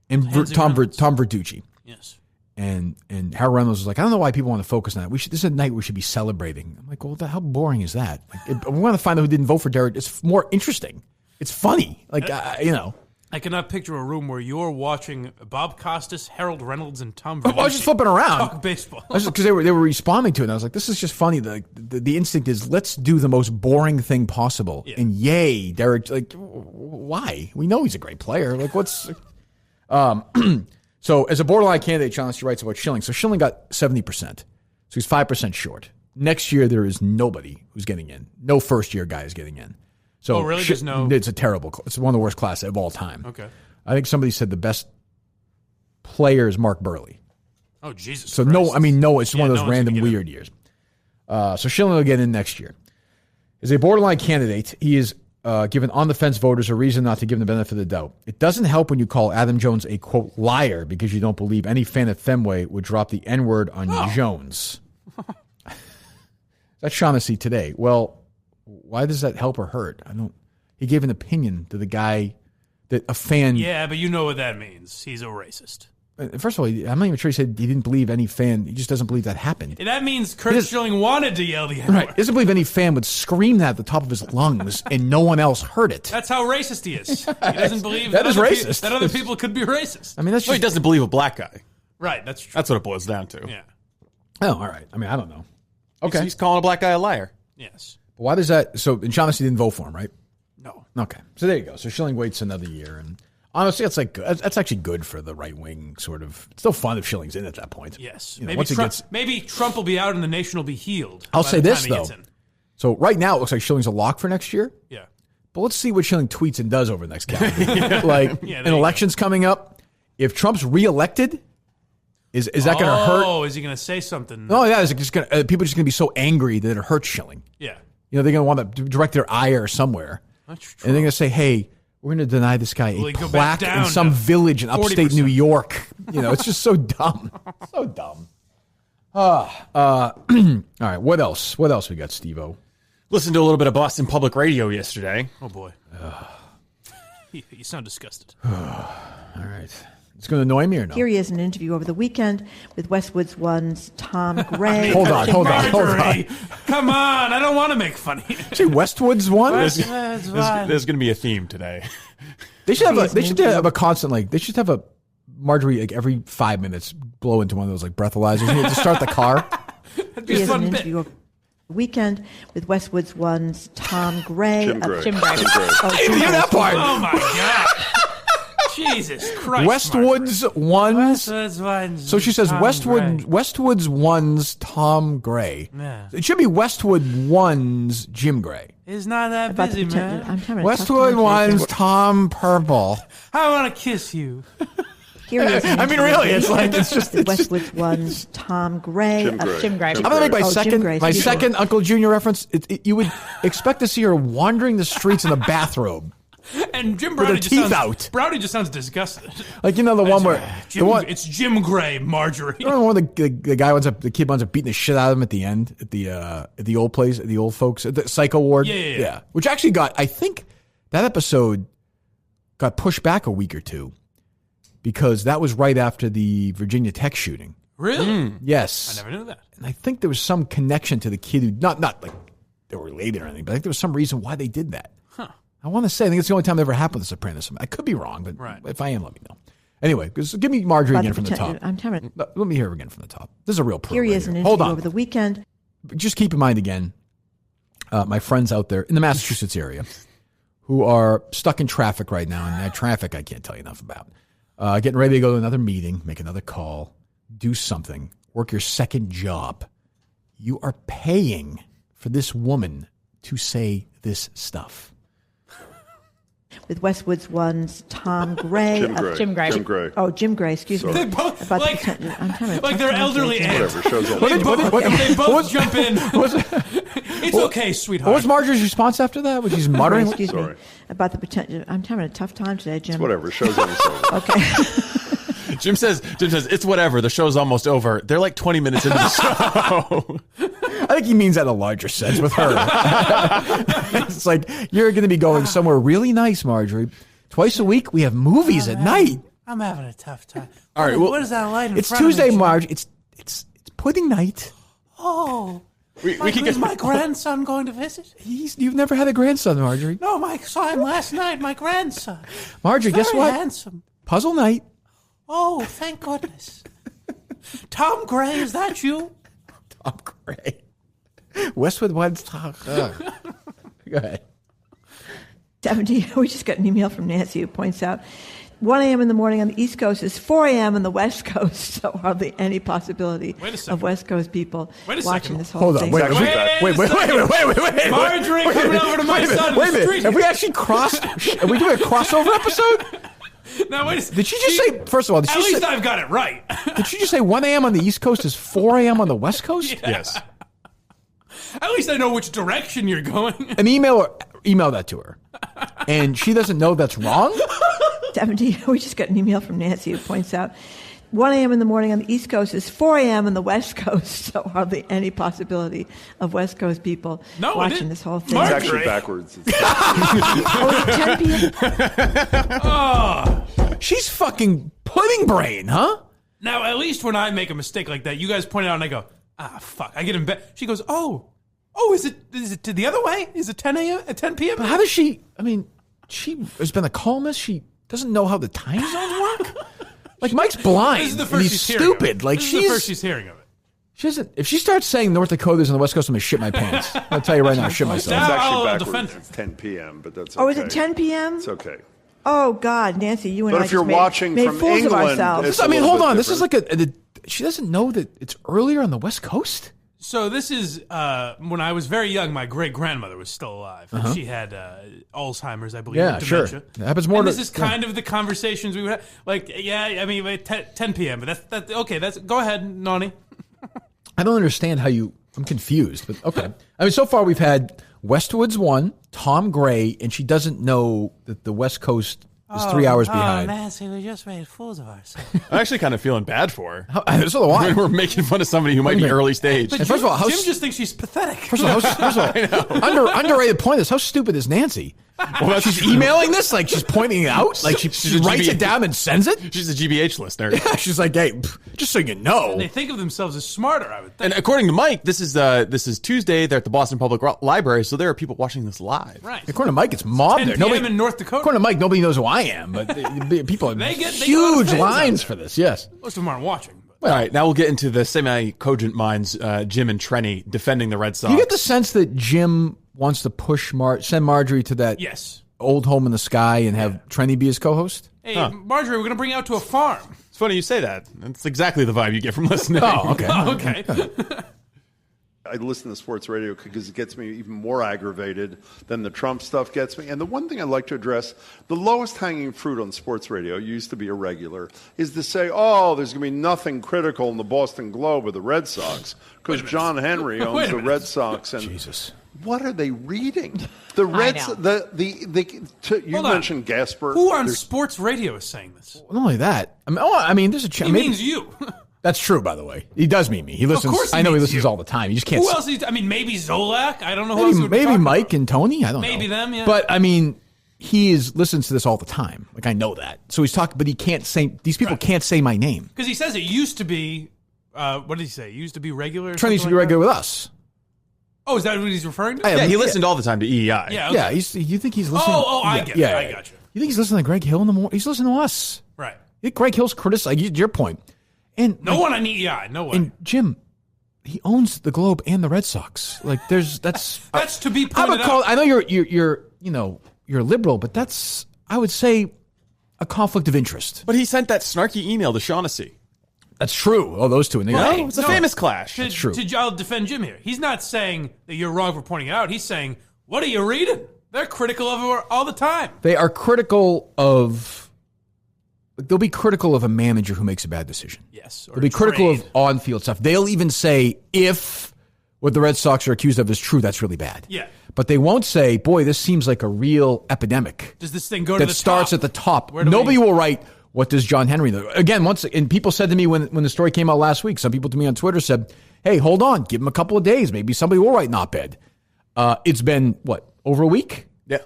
Speaker 1: and Tom Verducci.
Speaker 2: Yes.
Speaker 1: And Harold Reynolds was like, I don't know why people want to focus on that. This is a night we should be celebrating. I'm like, well, how boring is that? We want to find out who didn't vote for Derek. It's more interesting. It's funny.
Speaker 2: I cannot picture a room where you're watching Bob Costas, Harold Reynolds, and Tom Verducci.
Speaker 1: I was just flipping around.
Speaker 2: Talk baseball.
Speaker 1: Because they were responding to it. And I was like, this is just funny. The instinct is, let's do the most boring thing possible. Yeah. And yay, Derek. Like, why? We know he's a great player. Like, what's... So as a borderline candidate, Chauncey writes about Schilling. So Schilling got 70%. So he's 5% short. Next year, there is nobody who's getting in. No first-year guy is getting in. So
Speaker 2: really? There's no...
Speaker 1: It's it's one of the worst classes of all time.
Speaker 2: Okay.
Speaker 1: I think somebody said the best player is Mark Burley.
Speaker 2: Oh, Jesus
Speaker 1: So
Speaker 2: Christ.
Speaker 1: it's one of those random weird years. So Schilling will get in next year. As a borderline candidate, he is given on-the-fence voters a reason not to give him the benefit of the doubt. It doesn't help when you call Adam Jones a, quote, liar because you don't believe any fan at Fenway would drop the N-word on Jones. That's Shaughnessy today. Well, why does that help or hurt? He gave an opinion to the guy that a fan...
Speaker 2: Yeah, but you know what that means. He's a racist.
Speaker 1: First of all, I'm not even sure he said he didn't believe any fan. He just doesn't believe that happened.
Speaker 2: And that means Kurt Schilling wanted to yell the N-word.
Speaker 1: Right. He doesn't believe any fan would scream that at the top of his lungs and no one else heard it.
Speaker 2: That's how racist he is. He doesn't believe
Speaker 1: that is racist.
Speaker 2: That other people could be racist.
Speaker 1: I mean, that's
Speaker 3: he doesn't believe a black guy.
Speaker 2: Right, that's true.
Speaker 3: That's what it boils down to.
Speaker 2: Yeah.
Speaker 1: Oh, all right. I mean, I don't know. Okay.
Speaker 3: He's calling a black guy a liar.
Speaker 2: Yes.
Speaker 1: But why does that... So, and Shaughnessy didn't vote for him, right?
Speaker 2: No.
Speaker 1: Okay. So there you go. So Schilling waits another year. And honestly, that's actually good for the right wing, sort of. It's still fun if Schilling's in at that point.
Speaker 2: Yes.
Speaker 1: Maybe
Speaker 2: Trump will be out and the nation will be healed.
Speaker 1: I'll say this, though. So right now, it looks like Schilling's a lock for next year.
Speaker 2: Yeah.
Speaker 1: But let's see what Schilling tweets and does over the next calendar year. An election's coming up. If Trump's reelected, is that going to hurt?
Speaker 2: Oh, is he going to say something?
Speaker 1: No, yeah. Is it just people are just going to be so angry that it hurts Schilling.
Speaker 2: Yeah.
Speaker 1: They're going to want to direct their ire somewhere.
Speaker 2: That's true.
Speaker 1: And they're going to say, hey, we're going to deny this guy a plaque in some village in upstate
Speaker 2: 40%.
Speaker 1: New York. It's just so dumb. So dumb. All right, what else? What else we got, Steve-O?
Speaker 3: Listened to a little bit of Boston Public Radio yesterday.
Speaker 2: Oh, boy. You sound disgusted.
Speaker 1: All right. It's going to annoy me or no?
Speaker 9: Here he is in an interview over the weekend with Westwood's One's Tom Gray.
Speaker 1: Hold on.
Speaker 2: Come on. I don't want to make fun of you.
Speaker 1: See, Westwood's One?
Speaker 3: There's going to be a theme today.
Speaker 1: They should have a constant, they should have a Margery, every 5 minutes blow into one of those, breathalyzers to start the car.
Speaker 2: That'd be a fun bit.
Speaker 9: Weekend with Westwood's One's Tom Gray.
Speaker 10: Jim Gray.
Speaker 9: Jim Gray.
Speaker 1: I didn't hear that part.
Speaker 2: Oh my God. Jesus Christ.
Speaker 1: Westwood's One's. So she says
Speaker 2: Tom Gray.
Speaker 1: Westwood's One's Tom Gray.
Speaker 2: Yeah.
Speaker 1: It should be Westwood One's Jim Gray.
Speaker 2: He's not that
Speaker 9: About the
Speaker 2: busy,
Speaker 9: potential-
Speaker 2: man.
Speaker 9: I'm having a tough
Speaker 1: Westwood
Speaker 9: time
Speaker 1: One's
Speaker 9: today.
Speaker 1: Tom Purple.
Speaker 2: I want to kiss you.
Speaker 9: Here he is.
Speaker 1: I mean, really, it's like it's just.
Speaker 9: Westwood's One's Tom Gray.
Speaker 10: Jim Gray.
Speaker 9: Jim
Speaker 1: I'm gonna make my
Speaker 9: Jim
Speaker 1: second
Speaker 9: Gray,
Speaker 1: my
Speaker 9: excuse me.
Speaker 1: second Uncle Junior reference. You would expect to see her wandering the streets in a bathrobe,
Speaker 2: And Jim
Speaker 1: her
Speaker 2: Browdy just
Speaker 1: teeth
Speaker 2: sounds,
Speaker 1: out.
Speaker 2: Browdy just sounds disgusted.
Speaker 1: like the one where
Speaker 2: Jim,
Speaker 1: the one.
Speaker 2: it's Jim Gray, Margery.
Speaker 1: You know the one where the guy the kid winds up beating the shit out of him at the end at the old place, at the old folks, at the psycho ward.
Speaker 2: Yeah.
Speaker 1: Which actually I think that episode got pushed back a week or two because that was right after the Virginia Tech shooting.
Speaker 2: Really?
Speaker 1: Yes.
Speaker 2: I never knew that.
Speaker 1: And I think there was some connection to the kid who not like they were related or anything, but I think there was some reason why they did that.
Speaker 2: Huh.
Speaker 1: I want to say I think it's the only time that ever happened with The Sopranos. I could be wrong, but
Speaker 2: Right.
Speaker 1: if I am, let me know. Anyway, give me Margery
Speaker 9: About
Speaker 1: again from the top.
Speaker 9: I'm having.
Speaker 1: Let me hear her again from the top. This is a real pro.
Speaker 9: Here he
Speaker 1: right
Speaker 9: is in
Speaker 1: here.
Speaker 9: an
Speaker 1: Hold
Speaker 9: interview
Speaker 1: on.
Speaker 9: over the weekend.
Speaker 1: Just keep in mind again, my friends out there in the Massachusetts area who are stuck in traffic right now, and that traffic I can't tell you enough about. Getting ready to go to another meeting, make another call, do something, work your second job. You are paying for this woman to say this stuff.
Speaker 9: With Westwood's One's Tom Gray.
Speaker 10: Jim Gray.
Speaker 9: Oh, Jim Gray, excuse me.
Speaker 2: They both,
Speaker 9: About
Speaker 2: like,
Speaker 9: the potential- I'm having a
Speaker 2: like
Speaker 9: tough
Speaker 2: they're
Speaker 9: time
Speaker 2: elderly
Speaker 9: today, Jim.
Speaker 2: ants.
Speaker 10: Whatever. Shows
Speaker 2: They both
Speaker 1: what-
Speaker 2: jump in. It's okay, sweetheart.
Speaker 1: What was Marjorie's response after that? When she's muttering?
Speaker 9: Excuse me.
Speaker 10: Sorry.
Speaker 9: About the potential. I'm having a tough time today, Jim.
Speaker 10: whatever. Show's almost over.
Speaker 9: Okay.
Speaker 3: Jim says, it's whatever. The show's almost over. They're like 20 minutes into the show.
Speaker 1: I think he means that in a larger sense with her. It's like, you're going to be going somewhere really nice, Margery. Twice a week, we have movies at night.
Speaker 2: I'm having a tough time.
Speaker 1: All right, well,
Speaker 2: what is that light in
Speaker 1: It's
Speaker 2: front of
Speaker 1: Tuesday,
Speaker 2: me, Jim?
Speaker 1: Marge. It's pudding night.
Speaker 2: Oh.
Speaker 3: we can
Speaker 2: Is
Speaker 3: get
Speaker 2: my grandson going to visit?
Speaker 1: You've never had a grandson, Margery.
Speaker 2: No, I saw him last night, my grandson.
Speaker 1: Margery, guess
Speaker 2: Very
Speaker 1: what?
Speaker 2: handsome.
Speaker 1: Puzzle night.
Speaker 2: Oh, thank goodness. Tom Gray, is that you?
Speaker 1: Tom Gray. Westwood One's talk. Go ahead.
Speaker 9: 70. We just got an email from Nancy who points out 1 a.m. in the morning on the East Coast is 4 a.m. on the West Coast. So hardly any possibility
Speaker 2: Wait a second.
Speaker 9: of West Coast people
Speaker 2: Wait a
Speaker 9: watching
Speaker 2: second.
Speaker 9: this whole
Speaker 1: Hold on.
Speaker 9: thing.
Speaker 1: Wait. Wait.
Speaker 2: Margery coming over to my side of
Speaker 1: Wait a
Speaker 2: the
Speaker 1: minute.
Speaker 2: street.
Speaker 1: Have we actually crossed? Are we doing a crossover episode?
Speaker 2: Now, wait a second.
Speaker 1: Did she just say, first of all,
Speaker 2: At least I've got it right.
Speaker 1: did she just say 1 a.m. on the East Coast is 4 a.m. on the West Coast?
Speaker 3: Yes.
Speaker 2: At least I know which direction you're going.
Speaker 1: An email that to her. And she doesn't know that's wrong?
Speaker 9: 70. We just got an email from Nancy who points out 1 a.m. in the morning on the East Coast is 4 a.m. on the West Coast. So hardly any possibility of West Coast people watching this whole thing.
Speaker 10: It's
Speaker 2: Margery.
Speaker 10: actually backwards.
Speaker 9: Oh, it's 10 p.m.
Speaker 1: She's fucking pudding brain, huh?
Speaker 2: Now, at least when I make a mistake like that, you guys point it out and I go, fuck. I get in bed. She goes, oh, is it the other way? Is it 10 a.m. at 10 p.m.?
Speaker 1: But how does she, she has been a columnist. She doesn't know how the time zones work? Like, Mike's blind.
Speaker 2: This is the
Speaker 1: and
Speaker 2: first
Speaker 1: he's
Speaker 2: she's hearing of it.
Speaker 1: stupid. Like,
Speaker 2: This is the first she's hearing of it.
Speaker 1: She doesn't, if she starts saying North Dakota's on the West Coast, I'm going to shit my pants. I'll tell you right now, I shit myself.
Speaker 10: It's
Speaker 2: I'll
Speaker 10: actually
Speaker 2: defend
Speaker 10: backwards.
Speaker 2: her.
Speaker 10: It's 10 p.m., but that's okay.
Speaker 9: Oh, is it 10 p.m.?
Speaker 10: It's okay.
Speaker 9: Oh, God, Nancy, you and
Speaker 10: But
Speaker 9: I
Speaker 10: if you're
Speaker 9: just made,
Speaker 10: watching
Speaker 9: made
Speaker 10: from
Speaker 9: fools of
Speaker 10: England,
Speaker 9: ourselves.
Speaker 10: it's
Speaker 1: I mean,
Speaker 10: a little
Speaker 1: hold on.
Speaker 10: bit
Speaker 1: This is like she doesn't know that it's earlier on the West Coast?
Speaker 2: So this is when I was very young. My great grandmother was still alive. And she had Alzheimer's, I believe.
Speaker 1: Yeah,
Speaker 2: and
Speaker 1: sure.
Speaker 2: dementia.
Speaker 1: It happens more
Speaker 2: And
Speaker 1: to-
Speaker 2: this is kind of the conversations we would have. Like, I mean, 10 p.m. But that's okay. Go ahead, Nani.
Speaker 1: I don't understand how I'm confused, but okay. I mean, so far we've had Westwood's one, Tom Gray, and she doesn't know that the West Coast is 3 hours behind.
Speaker 2: Nancy, we just made fools of ourselves.
Speaker 3: I'm actually kind of feeling bad for her.
Speaker 1: So do I.
Speaker 3: We're making fun of somebody who might be early stage.
Speaker 1: And first of all,
Speaker 2: Jim just thinks she's pathetic.
Speaker 1: First of all, underrated point is how stupid is Nancy? Well, she's emailing this like she's pointing it out, like she
Speaker 3: She's a
Speaker 1: writes
Speaker 3: GBH.
Speaker 1: it down and sends it.
Speaker 3: She's a GBH listener.
Speaker 1: Yeah, she's like, hey, just so you know.
Speaker 2: They think of themselves as smarter, I would think.
Speaker 3: And according to Mike, this is Tuesday. They're at the Boston Public Library, so there are people watching this live.
Speaker 2: Right.
Speaker 1: According to Mike, it's mob
Speaker 2: 10
Speaker 1: there.
Speaker 2: p.m. in North Dakota.
Speaker 1: According to Mike, nobody knows who I am, but people have
Speaker 2: They get a lot of
Speaker 1: huge
Speaker 2: fans out
Speaker 1: lines
Speaker 2: there.
Speaker 1: for this. Yes.
Speaker 2: Most of them aren't watching. But.
Speaker 3: All right, now we'll get into the semi-cogent minds, Jim and Trenny, defending the Red Sox.
Speaker 1: Do you get the sense that Jim wants to push send Margery to that old home in the sky and have Trenny be his co-host?
Speaker 2: Hey, Margery, we're going to bring you out to a farm.
Speaker 3: It's funny you say that. That's exactly the vibe you get from listening.
Speaker 1: Oh, okay.
Speaker 2: Okay.
Speaker 10: I listen to sports radio because it gets me even more aggravated than the Trump stuff gets me. And the one thing I'd like to address, the lowest hanging fruit on sports radio, used to be irregular, is to say, oh, there's going to be nothing critical in the Boston Globe or the Red Sox because John Henry owns the Red Sox. And
Speaker 1: Jesus.
Speaker 10: What are they reading? The Reds, you mentioned Gasper.
Speaker 2: Who on sports radio is saying this?
Speaker 1: Not only that. I mean there's a chance.
Speaker 2: He means you.
Speaker 1: That's true, by the way. He does mean me. He listens.
Speaker 2: Of course
Speaker 1: I know he listens all the time. You just can't.
Speaker 2: Who else? Maybe Zolak. I don't know who else.
Speaker 1: Maybe Mike and Tony. I don't know.
Speaker 2: Maybe them. Yeah.
Speaker 1: But I mean, listens to this all the time. Like I know that. So he's talking, but he can't say. These people can't say my name
Speaker 2: because he says it used to be. What did he say? It used to be regular.
Speaker 1: Trenny used to be regular with us.
Speaker 2: Oh, is that what he's referring to?
Speaker 3: Yeah, he listened all the time to EEI.
Speaker 2: Yeah. Okay.
Speaker 1: Yeah. You think he's listening?
Speaker 2: I get it. I got you.
Speaker 1: You think he's listening to Greg Hill in the morning? He's listening to us.
Speaker 2: Right.
Speaker 1: Greg Hill's criticizing. Your point. And
Speaker 2: no one on EEI, no way.
Speaker 1: And Jim, he owns the Globe and the Red Sox. Like that's
Speaker 2: that's to be pointed out.
Speaker 1: I know you're liberal, but that's I would say a conflict of interest.
Speaker 3: But he sent that snarky email to Shaughnessy.
Speaker 1: That's true. Oh, those two. And
Speaker 3: it's a famous clash.
Speaker 1: That's true.
Speaker 2: I'll defend Jim here. He's not saying that you're wrong for pointing it out. He's saying, what are you reading? They're critical of her all the time.
Speaker 1: They are critical of. They'll be critical of a manager who makes a bad decision.
Speaker 2: Yes.
Speaker 1: They'll be critical of on-field stuff. They'll even say, if what the Red Sox are accused of is true, that's really bad.
Speaker 2: Yeah.
Speaker 1: But they won't say, boy, this seems like a real epidemic.
Speaker 2: Does this thing go to the top?
Speaker 1: That starts at the top. Nobody will write, what does John Henry know? Again, and people said to me when the story came out last week, some people to me on Twitter said, hey, hold on, give him a couple of days. Maybe somebody will write an op-ed. It's been, over a week?
Speaker 3: Yeah.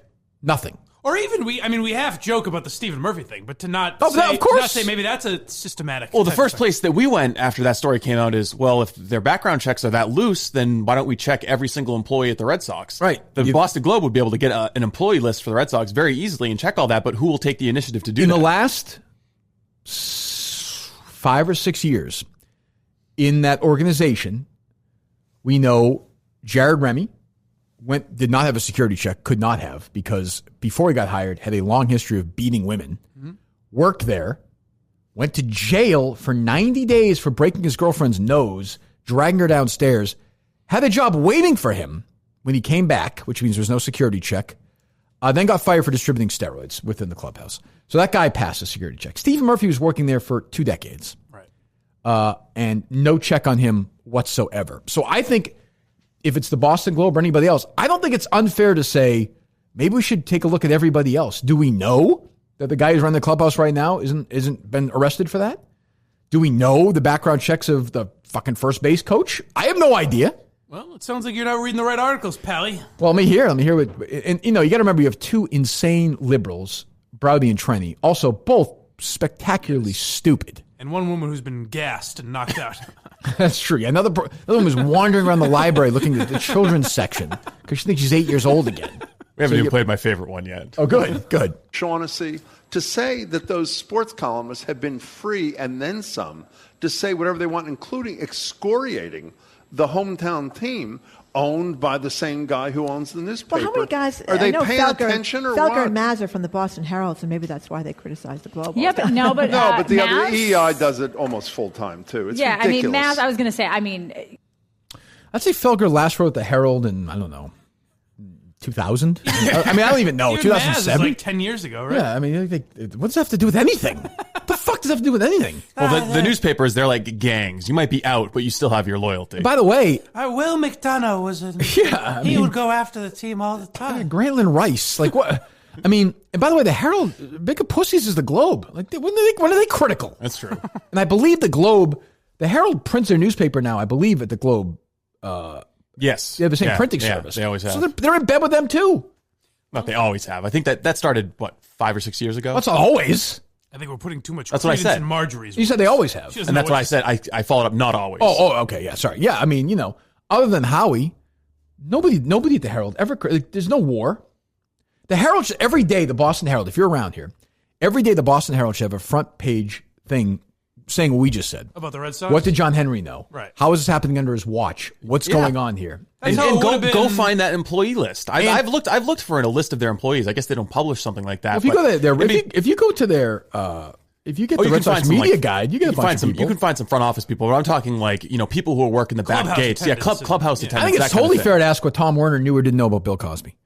Speaker 1: Nothing.
Speaker 2: Or even we half joke about the Stephen Murphy thing, but to not say maybe that's a systematic.
Speaker 3: Well, the first place that we went after that story came out is, well, if their background checks are that loose, then why don't we check every single employee at the Red Sox?
Speaker 1: Right.
Speaker 3: The Boston Globe would be able to get an employee list for the Red Sox very easily and check all that, but who will take the initiative to do that?
Speaker 1: In the last 5 or 6 years in that organization, we know Jared Remy did not have a security check, could not have, because before he got hired, had a long history of beating women, worked there, went to jail for 90 days for breaking his girlfriend's nose, dragging her downstairs, had a job waiting for him when he came back, which means there's no security check, then got fired for distributing steroids within the clubhouse. So that guy passed a security check. Stephen Murphy was working there for 2 decades.
Speaker 2: Right.
Speaker 1: And no check on him whatsoever. So I think if it's the Boston Globe or anybody else, I don't think it's unfair to say maybe we should take a look at everybody else. Do we know that the guy who's running the clubhouse right now isn't been arrested for that? Do we know the background checks of the fucking first base coach? I have no idea.
Speaker 2: Well, it sounds like you're not reading the right articles, Pally.
Speaker 1: Well, let me hear what, and you got to remember you have two insane liberals, Browdy and Trenny, also both spectacularly stupid.
Speaker 2: And one woman who's been gassed and knocked out.
Speaker 1: That's true. Yeah, another one was wandering around the library looking at the children's section because she thinks she's 8 years old again.
Speaker 3: We haven't even played my favorite one yet.
Speaker 1: Oh, good.
Speaker 10: Shaughnessy, to say that those sports columnists have been free and then some to say whatever they want, including excoriating the hometown team owned by the same guy who owns the newspaper.
Speaker 9: Well, how many guys
Speaker 10: are they paying attention or
Speaker 9: Felger
Speaker 10: what?
Speaker 9: and Maz are from the Boston Herald, so maybe that's why they criticize the Globe.
Speaker 11: Yeah, but no, but
Speaker 10: the
Speaker 11: Maz,
Speaker 10: other EI does it almost full time too. It's ridiculous.
Speaker 11: I mean, Maz. I was going to say.
Speaker 1: I'd say Felger last wrote the Herald in 2000. I don't even know. 2007,
Speaker 2: like 10 years ago, right?
Speaker 1: Yeah, what does that have to do with anything? What the fuck does that have to do with anything?
Speaker 3: Well, the newspapers, they're like gangs. You might be out, but you still have your loyalty.
Speaker 1: By the way,
Speaker 2: Will McDonough was he would go after the team all the time.
Speaker 1: Grantland Rice, like what? And by the way, the Herald, big of pussies is the Globe. Like, when are they critical?
Speaker 3: That's true.
Speaker 1: And I believe the Globe, the Herald prints their newspaper now. I believe at the Globe.
Speaker 3: Yes.
Speaker 1: They have the same printing service.
Speaker 3: They always have.
Speaker 1: So they're in bed with them too.
Speaker 3: Not they always have. I think that started, 5 or 6 years ago?
Speaker 1: That's not always.
Speaker 2: I think we're putting too much
Speaker 3: that's what I said.
Speaker 2: in Margery's.
Speaker 1: You said they always have.
Speaker 3: And that's what I said. I followed up, not always.
Speaker 1: Oh, okay. Yeah, sorry. Yeah, other than Howie, nobody at the Herald ever, there's no war. The Herald, every day, the Boston Herald, if you're around here, every day the Boston Herald should have a front page thing saying what we just said.
Speaker 2: About the Red Sox?
Speaker 1: What did John Henry know?
Speaker 2: Right.
Speaker 1: How is this happening under his watch? What's going on here?
Speaker 3: And go find that employee list. I've looked for a list of their employees. I guess they don't publish something like that.
Speaker 1: Well, if you go to their if you get the Red Sox media guide, you can find some people.
Speaker 3: You can find some front office people. But I'm talking people who work in the back gates. Yeah, clubhouse attendants.
Speaker 1: I think it's totally fair to ask what Tom Werner knew or didn't know about Bill Cosby.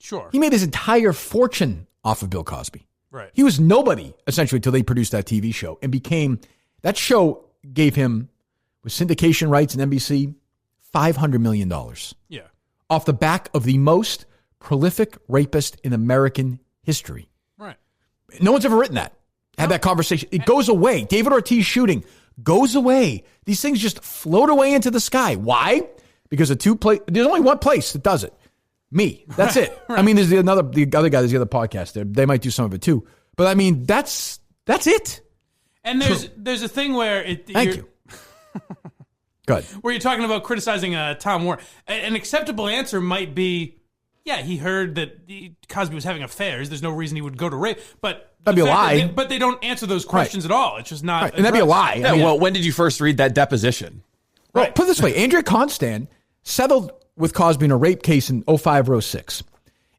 Speaker 2: Sure.
Speaker 1: He made his entire fortune off of Bill Cosby.
Speaker 2: Right.
Speaker 1: He was nobody essentially until they produced that TV show and became. That show gave him, with syndication rights and NBC, $500 million.
Speaker 2: Yeah.
Speaker 1: Off the back of the most prolific rapist in American history.
Speaker 2: Right.
Speaker 1: No one's ever written that. Had that conversation. It goes away. David Ortiz shooting goes away. These things just float away into the sky. Why? Because there's only one place that does it. Me. That's it. Right. I mean, there's the other guy, there's the other podcast there. They might do some of it too. But I mean, that's it.
Speaker 2: And there's a thing where
Speaker 1: Thank you. Good.
Speaker 2: Where you're talking about criticizing Tom Werner. An acceptable answer might be, yeah, he heard that Cosby was having affairs. There's no reason he would go to rape. But
Speaker 1: that'd be a lie.
Speaker 2: But they don't answer those questions at all. It's just not.
Speaker 1: Right. And that'd be a lie.
Speaker 3: Yeah, well, when did you first read that deposition?
Speaker 1: Well, put it this way. Andrea Constand settled with Cosby in a rape case in 05 or 06.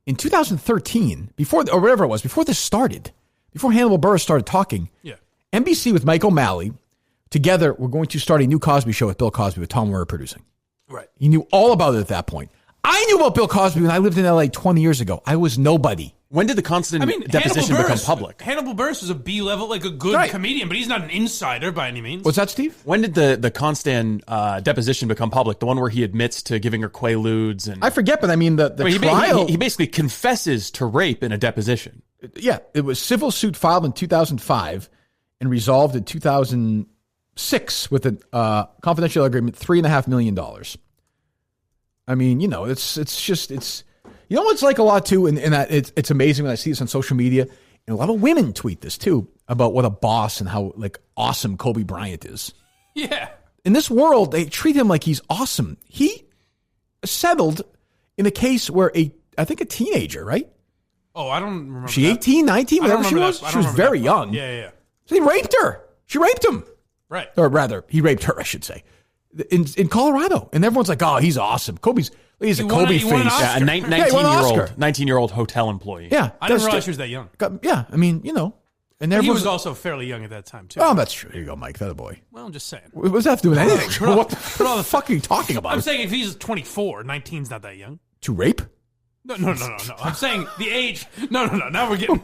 Speaker 1: In 2013, before this started, before Hannibal Buress started talking, NBC with Mike O'Malley, together, we're going to start a new Cosby show with Bill Cosby with Tom Werner producing.
Speaker 2: Right.
Speaker 1: He knew all about it at that point. I knew about Bill Cosby when I lived in L.A. 20 years ago. I was nobody.
Speaker 3: When did the constant deposition become public?
Speaker 2: Hannibal Buress was a B-level, like a good comedian, but he's not an insider by any means.
Speaker 1: What's that, Steve?
Speaker 3: When did the constant deposition become public? The one where he admits to giving her Quaaludes? And
Speaker 1: I forget, but I mean, the trial...
Speaker 3: He basically confesses to rape in a deposition.
Speaker 1: Yeah, it was civil suit filed in 2005 and resolved in 2006 with a confidential agreement, $3.5 million. I mean, it's you know what's like a lot too, and that it's amazing when I see this on social media, and a lot of women tweet this too about what a boss and how like awesome Kobe Bryant is.
Speaker 2: Yeah.
Speaker 1: In this world, they treat him like he's awesome. He settled in a case where I think a teenager, right?
Speaker 2: Oh, I don't remember.
Speaker 1: She 18, 19, whatever she was. She was very young.
Speaker 2: Yeah.
Speaker 1: So he raped her. She raped him.
Speaker 2: Right.
Speaker 1: Or rather, he raped her, I should say, in Colorado. And everyone's like, oh, he's awesome. He's a Kobe face.
Speaker 3: Yeah, a 19-year-old hotel employee.
Speaker 1: Yeah.
Speaker 2: I didn't realize she was that young.
Speaker 1: Yeah. I mean, And
Speaker 2: he was also fairly young at that time, too.
Speaker 1: Oh, that's true. Here you go, Mike. That a boy.
Speaker 2: Well, I'm just saying.
Speaker 1: What does that have to do with anything? What the fuck are you talking about?
Speaker 2: I'm saying if he's 24, 19's not that young.
Speaker 1: To rape?
Speaker 2: No. I'm saying the age. No. Now we're getting.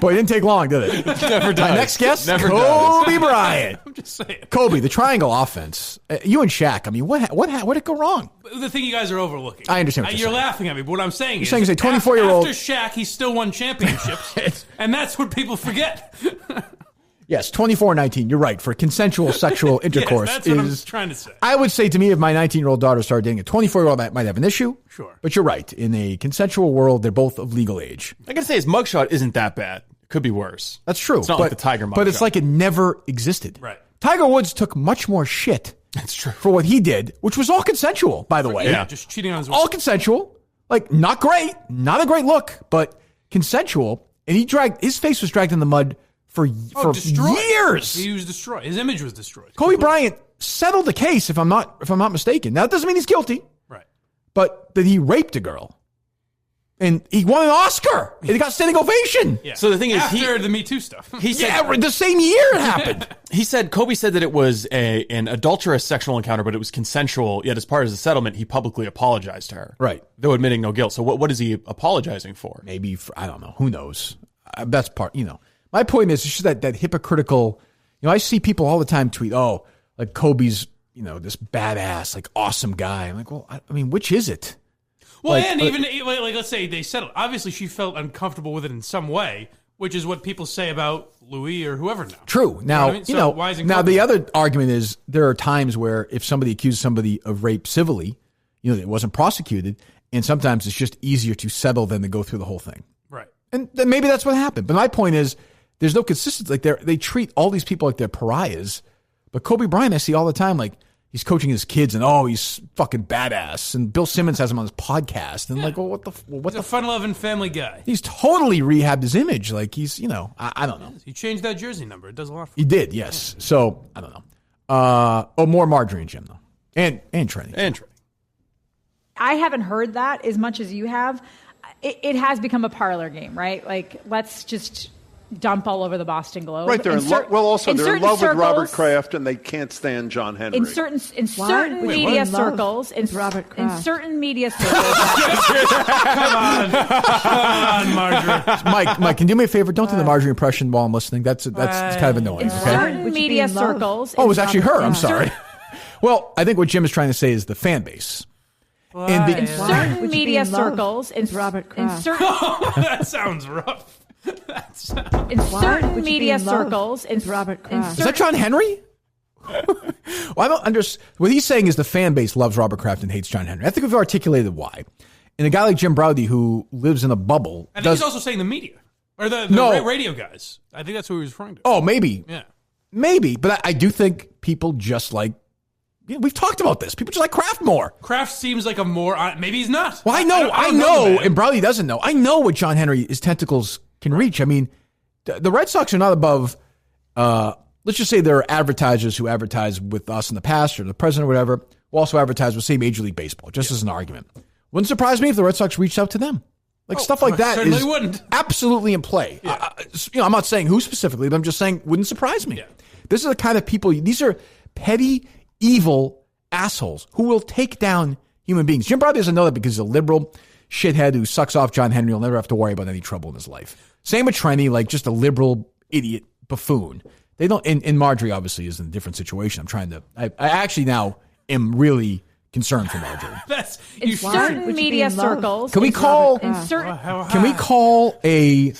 Speaker 1: Boy, it didn't take long, did it?
Speaker 3: Never does.
Speaker 1: My next guest,
Speaker 3: Never
Speaker 1: Kobe Bryant.
Speaker 2: I'm just saying.
Speaker 1: Kobe, the triangle offense. You and Shaq. I mean, what did go wrong?
Speaker 2: The thing you guys are overlooking.
Speaker 1: I understand what you're saying.
Speaker 2: Laughing at me, but what I'm saying
Speaker 1: is, he's a 24-year-old.
Speaker 2: After Shaq, he still won championships, and that's what people forget.
Speaker 1: Yes, 24-19. You're right. For consensual sexual intercourse.
Speaker 2: Yes, that's what I'm trying to say.
Speaker 1: I would say to me, if my 19-year-old daughter started dating a 24-year-old, that might have an issue.
Speaker 2: Sure.
Speaker 1: But you're right. In a consensual world, they're both of legal age.
Speaker 3: I gotta say, his mugshot isn't that bad. Could be worse.
Speaker 1: That's true.
Speaker 3: It's not like the Tiger mugshot.
Speaker 1: But it's like it never existed.
Speaker 2: Right.
Speaker 1: Tiger Woods took much more shit.
Speaker 3: That's true.
Speaker 1: For what he did, which was all consensual, by the way.
Speaker 2: Yeah, just cheating on his wife.
Speaker 1: All consensual. Like, not great. Not a great look, but consensual. And his face was dragged in the mud for years.
Speaker 2: He was destroyed. His image was destroyed.
Speaker 1: Kobe Bryant settled the case, if I'm not mistaken. Now, that doesn't mean he's guilty.
Speaker 2: Right.
Speaker 1: But that he raped a girl. And he won an Oscar. And he got standing ovation.
Speaker 2: Yeah.
Speaker 3: So the thing is,
Speaker 2: after the Me Too stuff.
Speaker 3: He said,
Speaker 1: the same year it happened.
Speaker 3: Kobe said that it was an adulterous sexual encounter, but it was consensual. Yet as part of the settlement, he publicly apologized to her.
Speaker 1: Right.
Speaker 3: Though admitting no guilt. So what is he apologizing for?
Speaker 1: Maybe, I don't know. Who knows? That's part, My point is, it's just that hypocritical, I see people all the time tweet, oh, like Kobe's, this badass, like awesome guy. I'm like, well, I mean, which is it?
Speaker 2: Well, and even, let's say they settled. Obviously, she felt uncomfortable with it in some way, which is what people say about Louis or whoever now.
Speaker 1: True. Now,
Speaker 2: why isn't
Speaker 1: now
Speaker 2: Kobe?
Speaker 1: the other argument is there are times where if somebody accuses somebody of rape civilly, it wasn't prosecuted, and sometimes it's just easier to settle than to go through the whole thing.
Speaker 2: Right.
Speaker 1: And then maybe that's what happened. But my point is, there's no consistency. Like they treat all these people like they're pariahs. But Kobe Bryant, I see all the time, like he's coaching his kids, and he's fucking badass. And Bill Simmons has him on his podcast, and like, well,
Speaker 2: he's a fun-loving family guy.
Speaker 1: He's totally rehabbed his image. Like he's, I don't know.
Speaker 2: He changed that jersey number. It does a lot for him.
Speaker 1: He did, yes. Yeah. So I don't know. More Margery and Jim though, and Trenny.
Speaker 11: I haven't heard that as much as you have. It has become a parlor game, right? Like, let's just dump all over the Boston Globe.
Speaker 10: Right, they're in love. Well, also they're in love with Robert Kraft, and they can't stand John Henry.
Speaker 11: In certain media circles, in certain media circles.
Speaker 2: Come on, Margery.
Speaker 1: Mike, can you do me a favor? Don't do the Margery impression while I'm listening. That's it's kind of annoying.
Speaker 11: In certain media circles.
Speaker 1: Oh, it was actually her. I'm sorry. Well, I think what Jim is trying to say is the fan base.
Speaker 11: In certain media circles,
Speaker 9: Robert Kraft.
Speaker 2: That sounds rough.
Speaker 11: In certain media circles,
Speaker 9: Robert Kraft.
Speaker 1: Is that John Henry? Well, I don't understand. What he's saying is the fan base loves Robert Kraft and hates John Henry. I think we've articulated why. And a guy like Jim Browdy, who lives in a bubble,
Speaker 2: I think he's also saying the media or the radio guys. I think that's who he was referring to.
Speaker 1: Oh, maybe.
Speaker 2: Yeah,
Speaker 1: maybe. But I do think people just like. We've talked about this. People just like Kraft more.
Speaker 2: Kraft seems like a more. Maybe he's not.
Speaker 1: Well, I know, and Browdy doesn't know. I know what John Henry, his tentacles can reach. I mean, the Red Sox are not above. Let's just say there are advertisers who advertise with us in the past, or the president, or whatever, who also advertise with, say, Major League Baseball, just as an argument. Wouldn't surprise me if the Red Sox reached out to them. Like stuff like that is absolutely in play. Yeah. I'm not saying who specifically, but I'm just saying wouldn't surprise me. Yeah. This is the kind of people. These are petty, evil assholes who will take down human beings. Jim Browdy doesn't know that because he's a liberal shithead who sucks off John Henry. He'll never have to worry about any trouble in his life. Same with Trenny, like just a liberal idiot buffoon. They don't. And Margery obviously is in a different situation. I actually now am really concerned for Margery.
Speaker 11: In certain media circles.
Speaker 1: Can we call?
Speaker 11: Can
Speaker 1: we call a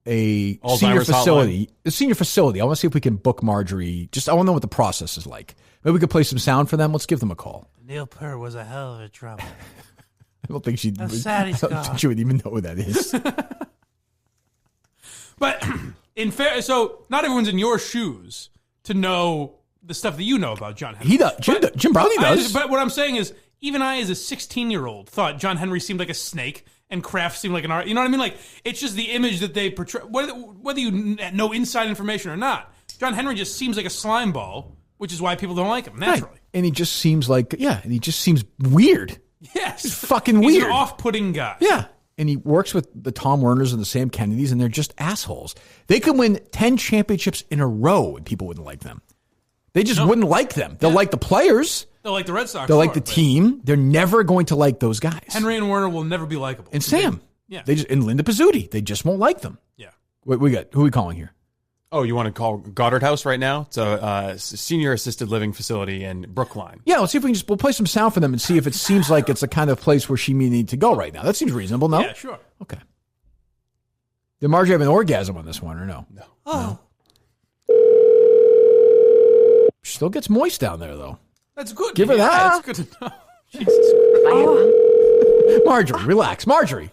Speaker 1: senior facility? Hotline. A senior facility. I want to see if we can book Margery. I want to know what the process is like. Maybe we could play some sound for them. Let's give them a call.
Speaker 2: Neil Peart was a hell of a trouble.
Speaker 1: I don't think she would even know who that is.
Speaker 2: But so not everyone's in your shoes to know the stuff that you know about John Henry.
Speaker 1: He does. Jim Browdy does.
Speaker 2: But what I'm saying is, even I, as a 16-year-old, thought John Henry seemed like a snake and Kraft seemed like an art. You know what I mean? Like, it's just the image that they portray. Whether you know inside information or not, John Henry just seems like a slime ball, which is why people don't like him naturally.
Speaker 1: Right. And he just seems like, and he just seems weird.
Speaker 2: Yes.
Speaker 1: He's fucking weird.
Speaker 2: He's an off-putting guy.
Speaker 1: Yeah. And he works with the Tom Werners and the Sam Kennedys, and they're just assholes. They could win 10 championships in a row, and people wouldn't like them. They just wouldn't like them. They'll like the players.
Speaker 2: They'll like the Red Sox.
Speaker 1: They'll like the team. They're never going to like those guys.
Speaker 2: Henry and Werner will never be likable.
Speaker 1: And Sam.
Speaker 2: Yeah.
Speaker 1: And Linda Pizzuti. They just won't like them.
Speaker 2: Yeah.
Speaker 1: What we got? Who are we calling here?
Speaker 3: Oh, you want to call Goddard House right now? It's a senior assisted living facility in Brookline.
Speaker 1: Yeah, let's see if we'll play some sound for them and see if it seems like it's the kind of place where she may need to go right now. That seems reasonable, no?
Speaker 2: Yeah, sure.
Speaker 1: Okay. Did Margery have an orgasm on this one or no?
Speaker 3: No.
Speaker 1: Oh. She still gets moist down there, though.
Speaker 2: That's good.
Speaker 1: Give her that.
Speaker 2: That's good to know. Jesus Christ.
Speaker 1: Margery, relax. Margery,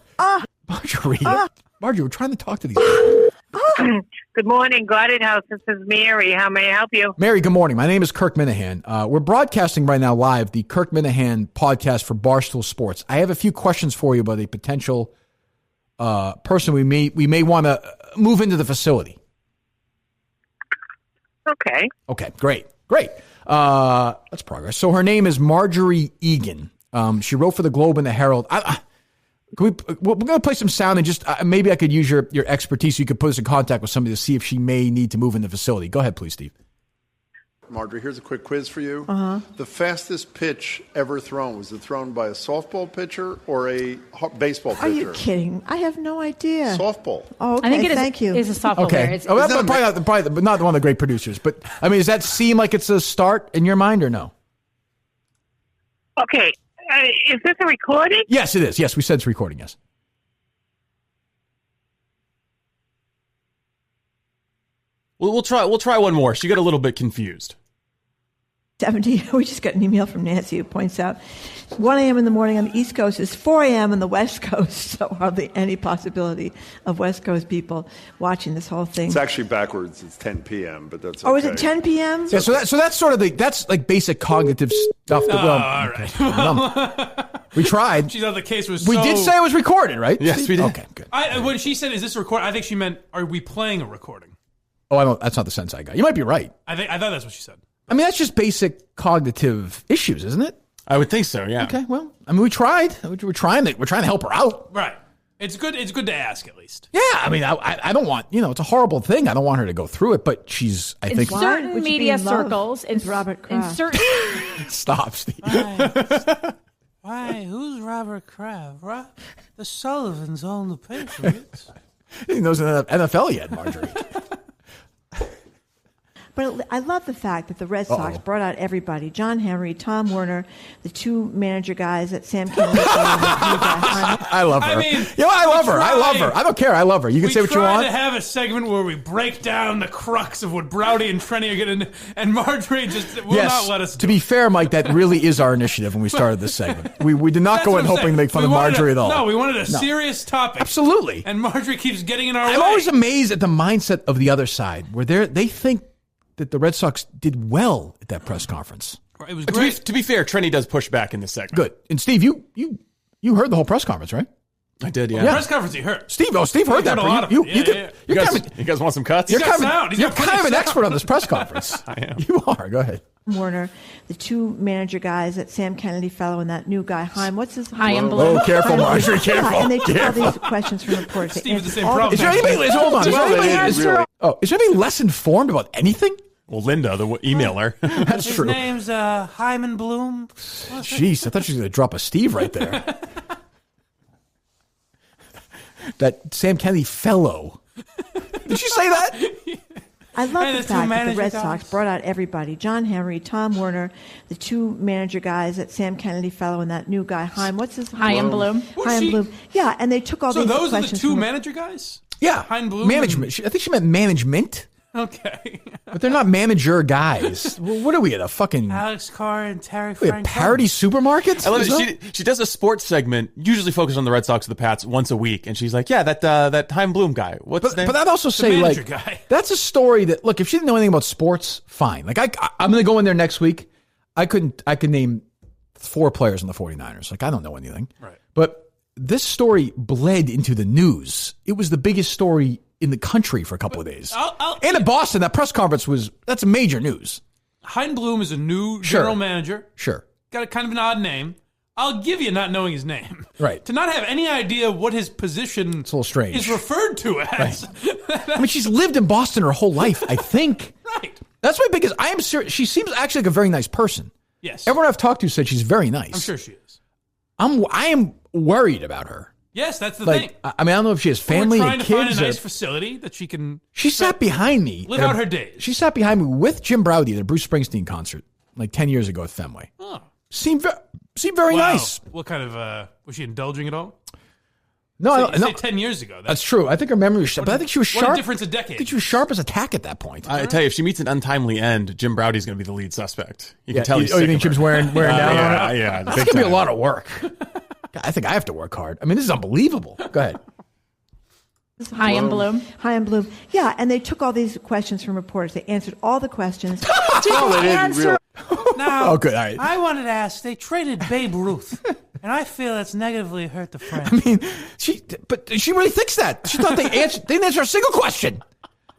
Speaker 1: we're trying to talk to these people.
Speaker 12: Good morning, Goddard House. This is Mary. How may I help you?
Speaker 1: Mary, good morning. My name is Kirk Minahan. We're broadcasting right now live the Kirk Minahan podcast for Barstool Sports. I have a few questions for you about a potential person we may want to move into the facility. Okay, great. That's progress. So her name is Margery Eagan. She wrote for the Globe and the Herald. We're going to play some sound and just maybe I could use your expertise so you could put us in contact with somebody to see if she may need to move in the facility. Go ahead, please, Steve.
Speaker 10: Margery, here's a quick quiz for you.
Speaker 9: Uh-huh.
Speaker 10: The fastest pitch ever thrown, was it thrown by a softball pitcher or a baseball pitcher?
Speaker 9: Are you kidding? I have no idea.
Speaker 10: Softball.
Speaker 9: Oh, okay.
Speaker 11: I think
Speaker 9: Thank you.
Speaker 11: It's a softball
Speaker 1: Okay.
Speaker 11: player.
Speaker 1: Probably not one of the great producers. But, I mean, does that seem like it's a start in your mind or no?
Speaker 12: Okay. Is this a recording?
Speaker 1: Yes, it is. Yes, we said it's recording, yes.
Speaker 3: We'll try one more. She got a little bit confused.
Speaker 9: 70. We just got an email from Nancy who points out 1 a.m. in the morning on the East Coast is 4 a.m. on the West Coast. So hardly any possibility of West Coast people watching this whole thing.
Speaker 10: It's actually backwards. It's 10 p.m., but that's okay.
Speaker 9: Oh, is it 10 p.m.?
Speaker 1: Yeah, so that's sort of that's like basic cognitive stuff. That,
Speaker 2: all right.
Speaker 1: We tried.
Speaker 2: She thought the case was
Speaker 1: We did say it was recorded, right?
Speaker 3: Yes, we did.
Speaker 1: Okay, good.
Speaker 2: When she said, is this recorded? I think she meant, are we playing a recording?
Speaker 1: Oh, that's not the sense I got. You might be right.
Speaker 2: I thought that's what she said.
Speaker 1: I mean, that's just basic cognitive issues, isn't it?
Speaker 3: I would think so. Yeah.
Speaker 1: Okay. Well, I mean, we tried. We're trying to help her out.
Speaker 2: Right. It's good to ask at least.
Speaker 1: Yeah. I mean, I don't want, it's a horrible thing. I don't want her to go through it, but she's, I think.
Speaker 11: In certain media circles, in
Speaker 9: Robert Kraft.
Speaker 11: certain.
Speaker 1: Stop, Steve.
Speaker 2: Why? Who's Robert Kraft? The Sullivans own the Patriots.
Speaker 1: He knows the NFL yet, Margery.
Speaker 9: But I love the fact that the Red Sox brought out everybody. John Henry, Tom Werner, the two manager guys at Sam Kennedy.
Speaker 1: I love her.
Speaker 2: I mean,
Speaker 1: I love her. I love her. I don't care. I love her. You can say what you want.
Speaker 2: We tried to have a segment where we break down the crux of what Browdy and Trenny are getting, and Margery just will not let us do.
Speaker 1: To be fair, Mike, that really is our initiative when we started this segment. We did not go in hoping to make fun of Margery at all.
Speaker 2: No, we wanted a serious topic.
Speaker 1: Absolutely.
Speaker 2: And Margery keeps getting in our way.
Speaker 1: I'm always amazed at the mindset of the other side, where they think that the Red Sox did well at that press conference.
Speaker 2: It was great.
Speaker 3: To be fair, Trenny does push back in this segment.
Speaker 1: Good. And Steve, you heard the whole press conference, right?
Speaker 3: I did, yeah.
Speaker 2: The press conference he heard.
Speaker 1: Steve heard that.
Speaker 2: A lot of it.
Speaker 3: You guys want some cuts?
Speaker 1: You're kind of an expert on this press conference.
Speaker 3: I am.
Speaker 1: You are. Go ahead.
Speaker 9: Warner, the two manager guys at Sam Kennedy Fellow, and that new guy, Haim. What's his name?
Speaker 11: Haim Bloom.
Speaker 1: Oh, careful, Margery, careful.
Speaker 9: And they took all these questions from reporters.
Speaker 2: Steve has the same problem.
Speaker 1: Is there anybody? Hold on. Is there anybody less informed about anything?
Speaker 3: Well, Linda, the emailer.
Speaker 1: That's
Speaker 2: His
Speaker 1: true.
Speaker 2: name's Hyman Bloom.
Speaker 1: Jeez, I thought she was going to drop a Steve right there. That Sam Kennedy Fellow. Did you say that?
Speaker 9: I love the fact that the Red Sox brought out everybody. John Henry, Tom Werner, the two manager guys at Sam Kennedy Fellow, and that new guy, Haim. What's his name?
Speaker 11: Haim Bloom.
Speaker 9: Haim Bloom. Yeah, and they took all these questions.
Speaker 2: So those are the two manager guys?
Speaker 1: Yeah.
Speaker 2: Haim Bloom?
Speaker 1: Management. I think she meant management.
Speaker 2: Okay.
Speaker 1: But they're not manager guys. What are we at, a fucking
Speaker 2: Alex Carr and Terry
Speaker 1: we
Speaker 2: Frank?
Speaker 1: parody supermarkets?
Speaker 3: I love it. She does a sports segment, usually focused on the Red Sox or the Pats, once a week, and she's like, "Yeah, that Haim Bloom guy. What's his name?"
Speaker 1: But I'd also say, like,
Speaker 2: guy.
Speaker 1: That's a story that, look, if she didn't know anything about sports, fine. Like, I'm going to go in there next week. I could name 4 players on the 49ers. Like, I don't know anything.
Speaker 2: Right.
Speaker 1: But this story bled into the news. It was the biggest story in the country for a couple of days. And in Boston, that press conference that's major news.
Speaker 2: Haim Bloom is a new general manager.
Speaker 1: Sure.
Speaker 2: Got a kind of an odd name. I'll give you not knowing his name.
Speaker 1: Right.
Speaker 2: To not have any idea what his position
Speaker 1: it's a little strange.
Speaker 2: is referred to as.
Speaker 1: Right. I mean, she's lived in Boston her whole life, I think.
Speaker 2: Right.
Speaker 1: That's my biggest. I am serious. She seems actually like a very nice person.
Speaker 2: Yes.
Speaker 1: Everyone I've talked to said she's very nice.
Speaker 2: I'm sure she is.
Speaker 1: I am worried about her.
Speaker 2: Yes, that's the thing.
Speaker 1: I mean, I don't know if she has family and kids.
Speaker 2: We're trying to find a nice facility that she can.
Speaker 1: She sat behind me.
Speaker 2: Live out her days.
Speaker 1: She sat behind me with Jim Browdy at a Bruce Springsteen concert like 10 years ago at Fenway.
Speaker 2: Oh.
Speaker 1: Seemed very nice.
Speaker 2: What kind of was she indulging at all?
Speaker 1: No,
Speaker 2: say 10 years ago.
Speaker 1: That's true. I think her memory was sharp. But I think she was sharp.
Speaker 2: What a difference a decade.
Speaker 1: I think she was sharp as a tack at that point.
Speaker 3: I tell you, if she meets an untimely end, Jim Browdy's going to be the lead suspect. You can tell he's
Speaker 1: you think Jim's wearing down on it?
Speaker 3: Yeah.
Speaker 1: That's going to be a lot of work. I think I have to work hard. I mean, this is unbelievable. Go ahead.
Speaker 11: Haim Bloom.
Speaker 9: Haim Bloom. Yeah, and they took all these questions from reporters. They answered all the questions.
Speaker 2: Now,
Speaker 1: good. All right.
Speaker 2: I wanted to ask, they traded Babe Ruth, and I feel that's negatively hurt the French.
Speaker 1: I mean, she really thinks that. She thought they didn't answer a single question.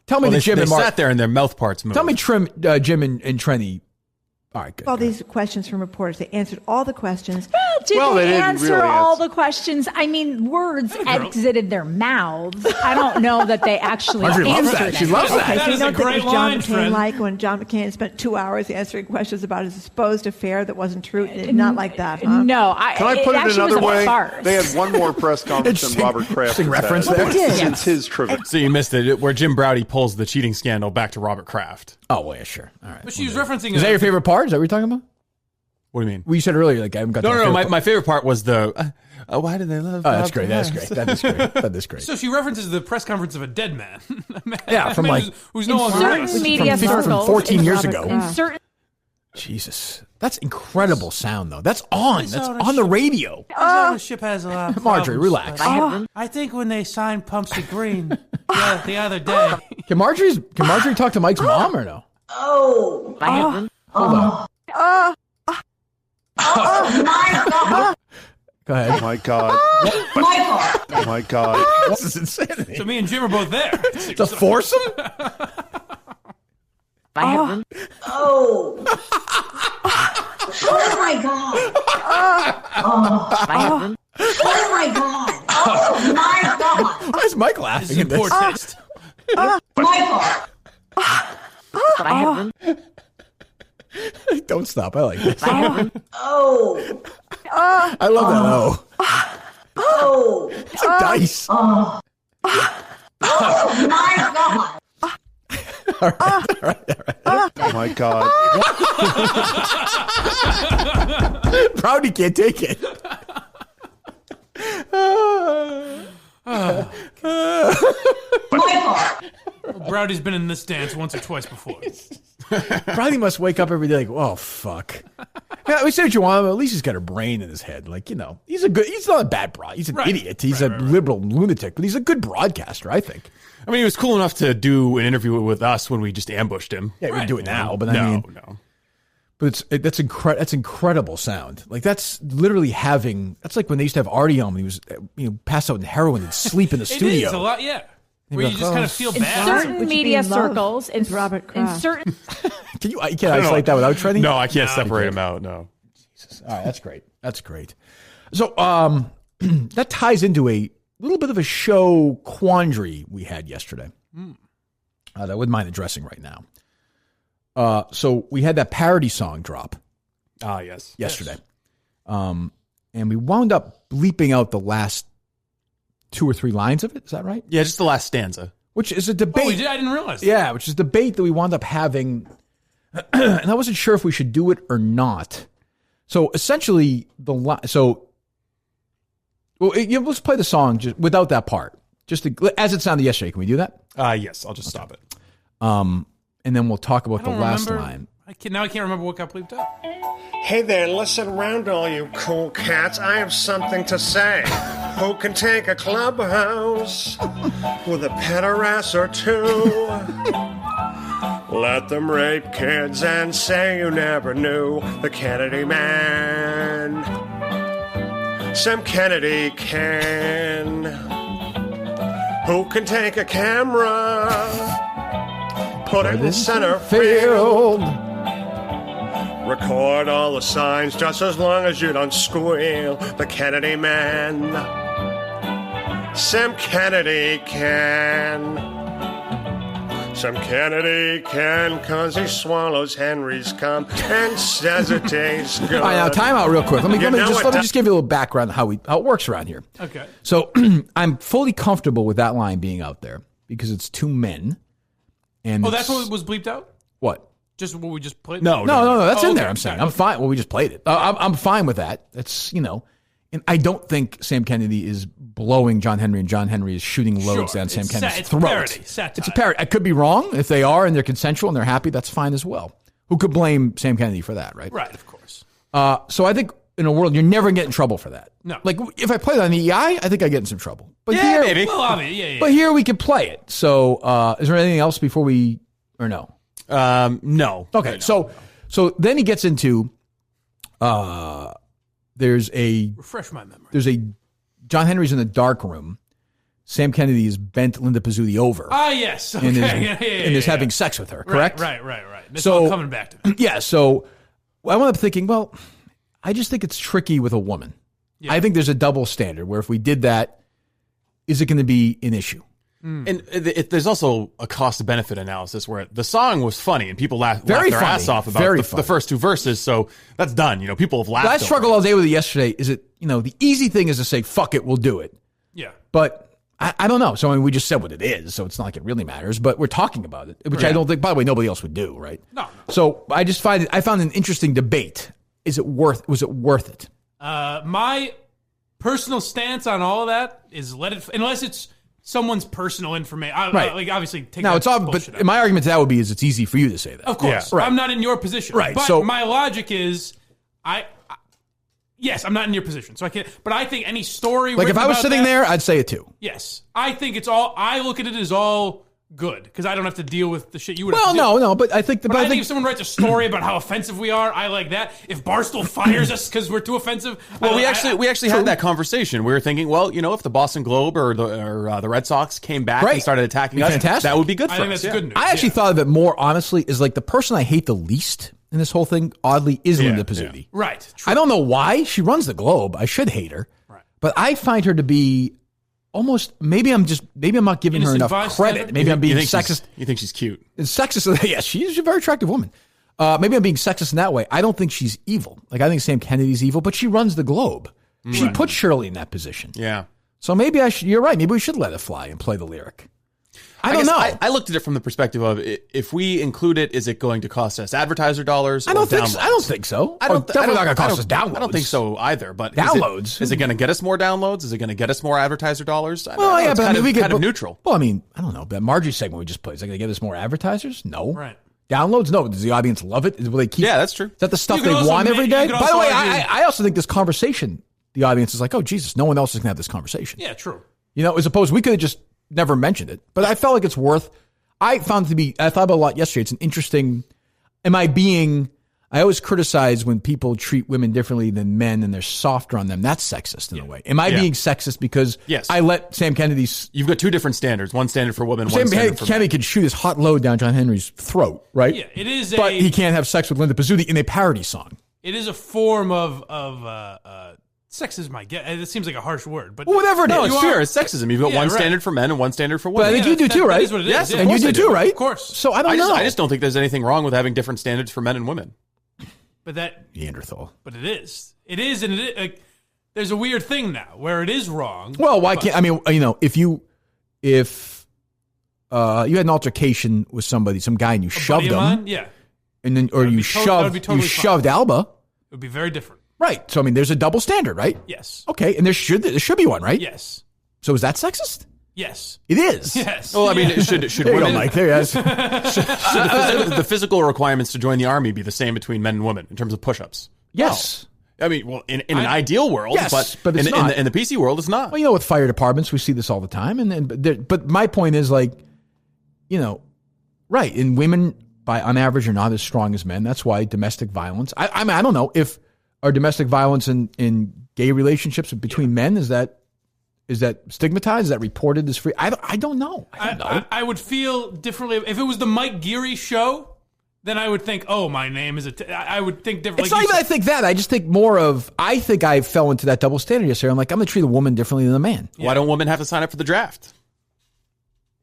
Speaker 1: Tell me
Speaker 3: they
Speaker 1: Jim and Mark
Speaker 3: sat there and their mouth parts moved.
Speaker 1: Tell me Jim and Trenny. All right, good.
Speaker 9: All these questions from reporters. They answered all the questions.
Speaker 11: Well, they didn't answer all the questions. I mean, words exited their mouths. I don't know that they actually answered them.
Speaker 1: She loves that.
Speaker 9: Okay, so you don't think it was John McCain
Speaker 2: friend.
Speaker 9: like when John McCain spent 2 hours answering questions about his supposed affair that wasn't true? Not like that, huh?
Speaker 11: No.
Speaker 10: Can I put it another way?
Speaker 11: Farce.
Speaker 10: They had one more press conference than Robert Kraft has
Speaker 1: reference
Speaker 10: had
Speaker 1: there.
Speaker 10: since his trivia.
Speaker 3: So you missed it, where Jim Browdy pulls the cheating scandal back to Robert Kraft.
Speaker 1: Oh, well, yeah, sure. All right.
Speaker 2: But she was referencing.
Speaker 1: Is that your favorite part? Is that what you're talking about?
Speaker 3: What do you mean?
Speaker 1: Well, you said earlier, like, I haven't got
Speaker 3: No. My favorite part was the, why do they love
Speaker 1: that's great. That is great.
Speaker 2: So she references the press conference of a dead man.
Speaker 1: Yeah, from like
Speaker 2: who's no longer
Speaker 11: certain media circles.
Speaker 1: From 14 years ago.
Speaker 11: In certain
Speaker 1: Jesus. That's incredible sound, though. That's on. That's on the radio.
Speaker 2: The ship has a lot of
Speaker 1: Margery,
Speaker 2: problems,
Speaker 1: relax.
Speaker 2: but I think when they signed Pumpsy Green the other day.
Speaker 1: Can Margery talk to Mike's mom or no?
Speaker 13: Oh.
Speaker 1: Hold on.
Speaker 13: My God.
Speaker 1: Go ahead.
Speaker 6: Oh, my God.
Speaker 13: Michael.
Speaker 6: Oh, my God.
Speaker 1: This is insanity.
Speaker 2: So me and Jim are both there.
Speaker 1: It's a foursome?
Speaker 13: Oh. Oh my God. Oh my God. Oh my God.
Speaker 1: Why is Mike laughing
Speaker 2: This is
Speaker 1: at this?
Speaker 2: poor taste.
Speaker 13: Michael.
Speaker 1: Don't stop. I like this.
Speaker 13: Oh.
Speaker 1: I love that. Oh.
Speaker 13: Oh.
Speaker 1: It's like dice.
Speaker 13: Oh my God.
Speaker 1: All right.
Speaker 6: Oh, my God.
Speaker 1: Brownie can't take it.
Speaker 2: Browdy's been in this dance once or twice before.
Speaker 1: Brownie must wake up every day like, oh, fuck. Yeah, we say what you want, but at least he's got a brain in his head. Like, he's not a bad broad. He's an idiot. He's a liberal lunatic, but he's a good broadcaster, I think.
Speaker 3: I mean, he was cool enough to do an interview with us when we just ambushed him.
Speaker 1: Yeah, we can do it now, but
Speaker 3: no.
Speaker 1: But that's incredible sound. Like that's literally that's like when they used to have Artie on when he was passed out in heroin and sleep in the studio.
Speaker 2: It is a lot, yeah. Where you just kind of feel
Speaker 11: in
Speaker 2: bad.
Speaker 11: Certain media circles, in
Speaker 9: Robert Kraft.
Speaker 11: in certain.
Speaker 1: Can you isolate that without trending?
Speaker 3: No, I can't separate him out. No.
Speaker 1: Jesus. All right, that's great. That's great. So that ties into a little bit of a show quandary we had yesterday that I wouldn't mind addressing right now. So we had that parody song drop.
Speaker 3: Yes.
Speaker 1: Yesterday. Yes. And we wound up bleeping out the last 2 or 3 lines of it. Is that right?
Speaker 3: Yeah, just the last stanza.
Speaker 1: Which is a debate.
Speaker 2: Oh, we did? I didn't realize that.
Speaker 1: Yeah, which is a debate that we wound up having. And I wasn't sure if we should do it or not. So essentially, let's play the song just without that part. Just as it sounded yesterday. Can we do that?
Speaker 3: Yes, I'll just stop it.
Speaker 1: And then we'll talk about the last line.
Speaker 2: I can't remember what got bleeped out.
Speaker 14: Hey there, listen around, all you cool cats. I have something to say. Who can take a clubhouse with a pederast or 2? Let them rape kids and say you never knew the Kennedy man. Sam Kennedy can. Who can take a camera, put it in center field, record all the signs just as long as you don't squeal. The Kennedy man. Sam Kennedy can. Sam Kennedy can, cause he swallows Henry's cum and says it tastes good.
Speaker 1: All right, now time out real quick. Let me just give you a little background on how it works around here.
Speaker 2: Okay.
Speaker 1: So I'm fully comfortable with that line being out there because it's 2 men. And
Speaker 2: that's what was bleeped out?
Speaker 1: What?
Speaker 2: Just what we just played?
Speaker 1: No. That's in there. I'm saying I'm fine. Well, we just played it. I'm fine with that. That's and I don't think Sam Kennedy is blowing John Henry and John Henry is shooting loads down Sam Kennedy's throat.
Speaker 2: Parody,
Speaker 1: it's a parody. I could be wrong. If they are and they're consensual and they're happy, that's fine as well. Who could blame Sam Kennedy for that, right?
Speaker 2: Right, of course.
Speaker 1: So I think in a world you're never going to get in trouble for that.
Speaker 2: No.
Speaker 1: Like if I play that on the EI, I think I get in some trouble. But
Speaker 2: yeah,
Speaker 1: here,
Speaker 2: maybe. Well, yeah.
Speaker 1: But here we can play it. So is there anything else before we or no?
Speaker 3: No.
Speaker 1: Okay. No. So then he gets into
Speaker 2: refresh my memory.
Speaker 1: There's a John Henry's in the dark room. Sam Kennedy has bent Linda Pizzuti over.
Speaker 2: Yes. Okay.
Speaker 1: And is having sex with her, correct?
Speaker 2: Right. That's all coming back to me.
Speaker 1: Yeah, so I wound up thinking, well, I just think it's tricky with a woman. Yeah. I think there's a double standard where if we did that, is it going to be an issue?
Speaker 3: And there's also a cost-benefit analysis where the song was funny and people laughed their ass off about the first 2 verses, so that's done. People have laughed.
Speaker 1: I struggled all day with it yesterday. Is it, the easy thing is to say, fuck it, we'll do it.
Speaker 2: Yeah.
Speaker 1: But I don't know. So, we just said what it is, so it's not like it really matters, but we're talking about it, which I don't think, by the way, nobody else would do, right?
Speaker 2: No.
Speaker 1: So I found an interesting debate. Was it worth it?
Speaker 2: My personal stance on all of that is unless it's someone's personal information.
Speaker 1: Right.
Speaker 2: Like obviously, take
Speaker 1: now
Speaker 2: that
Speaker 1: it's all.
Speaker 2: bullshit
Speaker 1: But
Speaker 2: out.
Speaker 1: my argument to that would be is it's easy for you to say that.
Speaker 2: Of course,
Speaker 1: Right.
Speaker 2: I'm not in your position.
Speaker 1: Right.
Speaker 2: But
Speaker 1: So
Speaker 2: my logic is, yes, I'm not in your position, so I can't. But I think any story,
Speaker 1: like if I was sitting there, I'd say it too.
Speaker 2: yes, I think it's all. I look at it as all good because I don't have to deal with the shit you would.
Speaker 1: Well,
Speaker 2: have to do.
Speaker 1: no, but I think.
Speaker 2: But I think if someone writes a story about how offensive we are, I like that. If Barstool fires us because we're too offensive,
Speaker 3: Well, we actually had that conversation. We were thinking, well, if the Boston Globe or the Red Sox came back and started attacking us,
Speaker 1: fantastic.
Speaker 3: that would be good for
Speaker 2: I think
Speaker 3: us.
Speaker 2: that's good news.
Speaker 1: I actually thought of it more honestly is like the person I hate the least in this whole thing, oddly, is Linda Pizzuti.
Speaker 2: Right.
Speaker 1: I don't know why. She runs the Globe. I should hate her.
Speaker 2: Right.
Speaker 1: But I find her to be almost, maybe I'm not giving her
Speaker 2: Innocent
Speaker 1: enough credit.
Speaker 2: bystander?
Speaker 1: Maybe I'm being
Speaker 3: You think
Speaker 1: sexist.
Speaker 3: You think she's cute?
Speaker 1: It's sexist. Yeah, she's a very attractive woman. Maybe I'm being sexist in that way. I don't think she's evil. Like, I think Sam Kennedy's evil, but she runs the Globe. She put Shirley in that position.
Speaker 3: Yeah.
Speaker 1: So maybe you're right. Maybe we should let it fly and play the lyric. I don't know.
Speaker 3: I looked at it from the perspective of if we include it, is it going to cost us advertiser dollars?
Speaker 1: I don't
Speaker 3: or
Speaker 1: think so.
Speaker 3: downloads?
Speaker 1: I don't think so. Definitely not going to cost us downloads.
Speaker 3: I don't think so either. But
Speaker 1: downloads.
Speaker 3: Is it going to get us more downloads? Is it going to get us more advertiser dollars?
Speaker 1: Well, yeah, but we
Speaker 3: kind of neutral.
Speaker 1: Well, I mean, I don't know. That Margery segment we just played, is that going to give us more advertisers? No.
Speaker 2: Right.
Speaker 1: Downloads? No. Does the audience love it? Will they keep?
Speaker 3: Yeah, that's true.
Speaker 1: Is that the stuff
Speaker 2: You
Speaker 1: they
Speaker 2: could also
Speaker 1: want every
Speaker 2: make-
Speaker 1: day?
Speaker 2: you could
Speaker 1: By the
Speaker 2: also
Speaker 1: way,
Speaker 2: argue-
Speaker 1: I also think this conversation, the audience is like, oh, Jesus, no one else is going to have this conversation.
Speaker 2: Yeah, true.
Speaker 1: As opposed, we could have just never mentioned it. But I felt like it's worth. I thought about a lot yesterday. It's an interesting. I always criticize when people treat women differently than men and they're softer on them. That's sexist in a way. Am I being sexist because I let Sam Kennedy's.
Speaker 3: You've got two different standards. One standard for women, one
Speaker 1: Sam
Speaker 3: standard for
Speaker 1: Kennedy could shoot his hot load down John Henry's throat, right?
Speaker 2: Yeah, it is.
Speaker 1: But he can't have sex with Linda Pizzuti in a parody song.
Speaker 2: It is a form of sexism. I guess it seems like a harsh word, but
Speaker 1: Well, whatever it is.
Speaker 3: No, it's fair. It's sexism. You've got one standard for men and one standard for
Speaker 1: But I
Speaker 3: women.
Speaker 1: think you do too, right?
Speaker 2: That is what it is.
Speaker 3: Yes,
Speaker 2: Yeah.
Speaker 3: of
Speaker 1: And you
Speaker 3: course
Speaker 1: do
Speaker 3: I
Speaker 1: too, right?
Speaker 2: Of course.
Speaker 1: So I don't know.
Speaker 3: I just don't think there's anything wrong with having different standards for men and women.
Speaker 2: But that
Speaker 1: Neanderthal.
Speaker 2: But it is, and it is. Like, there's a weird thing now where it is wrong.
Speaker 1: Well, why can't I mean? If you had an altercation with somebody, some guy, and you shoved
Speaker 2: buddy of
Speaker 1: him,
Speaker 2: mine? Yeah,
Speaker 1: and then or you
Speaker 2: that would be totally
Speaker 1: shoved
Speaker 2: fine.
Speaker 1: Alba,
Speaker 2: it would be very different.
Speaker 1: right? So I mean, there's a double standard, right?
Speaker 2: Yes.
Speaker 1: Okay, and there should be one, right?
Speaker 2: Yes.
Speaker 1: So is that sexist?
Speaker 2: Yes.
Speaker 1: It is.
Speaker 2: Yes.
Speaker 3: Well, I mean, should
Speaker 1: There you
Speaker 3: women
Speaker 1: go, Mike. There he is.
Speaker 3: should the physical requirements to join the army be the same between men and women in terms of push-ups?
Speaker 1: Yes.
Speaker 3: I mean, well, in an ideal world,
Speaker 1: Yes,
Speaker 3: but
Speaker 1: it's not.
Speaker 3: in the PC world, it's not.
Speaker 1: Well, with fire departments, we see this all the time, but my point is right? And women, on average, are not as strong as men. That's why domestic violence. I mean, I don't know if our domestic violence in gay relationships between men is that stigmatized? Is that reported as free? I don't know.
Speaker 2: I would feel differently if it was the Mike Geary show. Then I would think, oh, my name is I would think differently.
Speaker 1: It's not even I think that. I just think more of, I think I fell into that double standard yesterday. I'm like, I'm going to treat a woman differently than a man.
Speaker 3: Yeah. Why don't women have to sign up for the draft?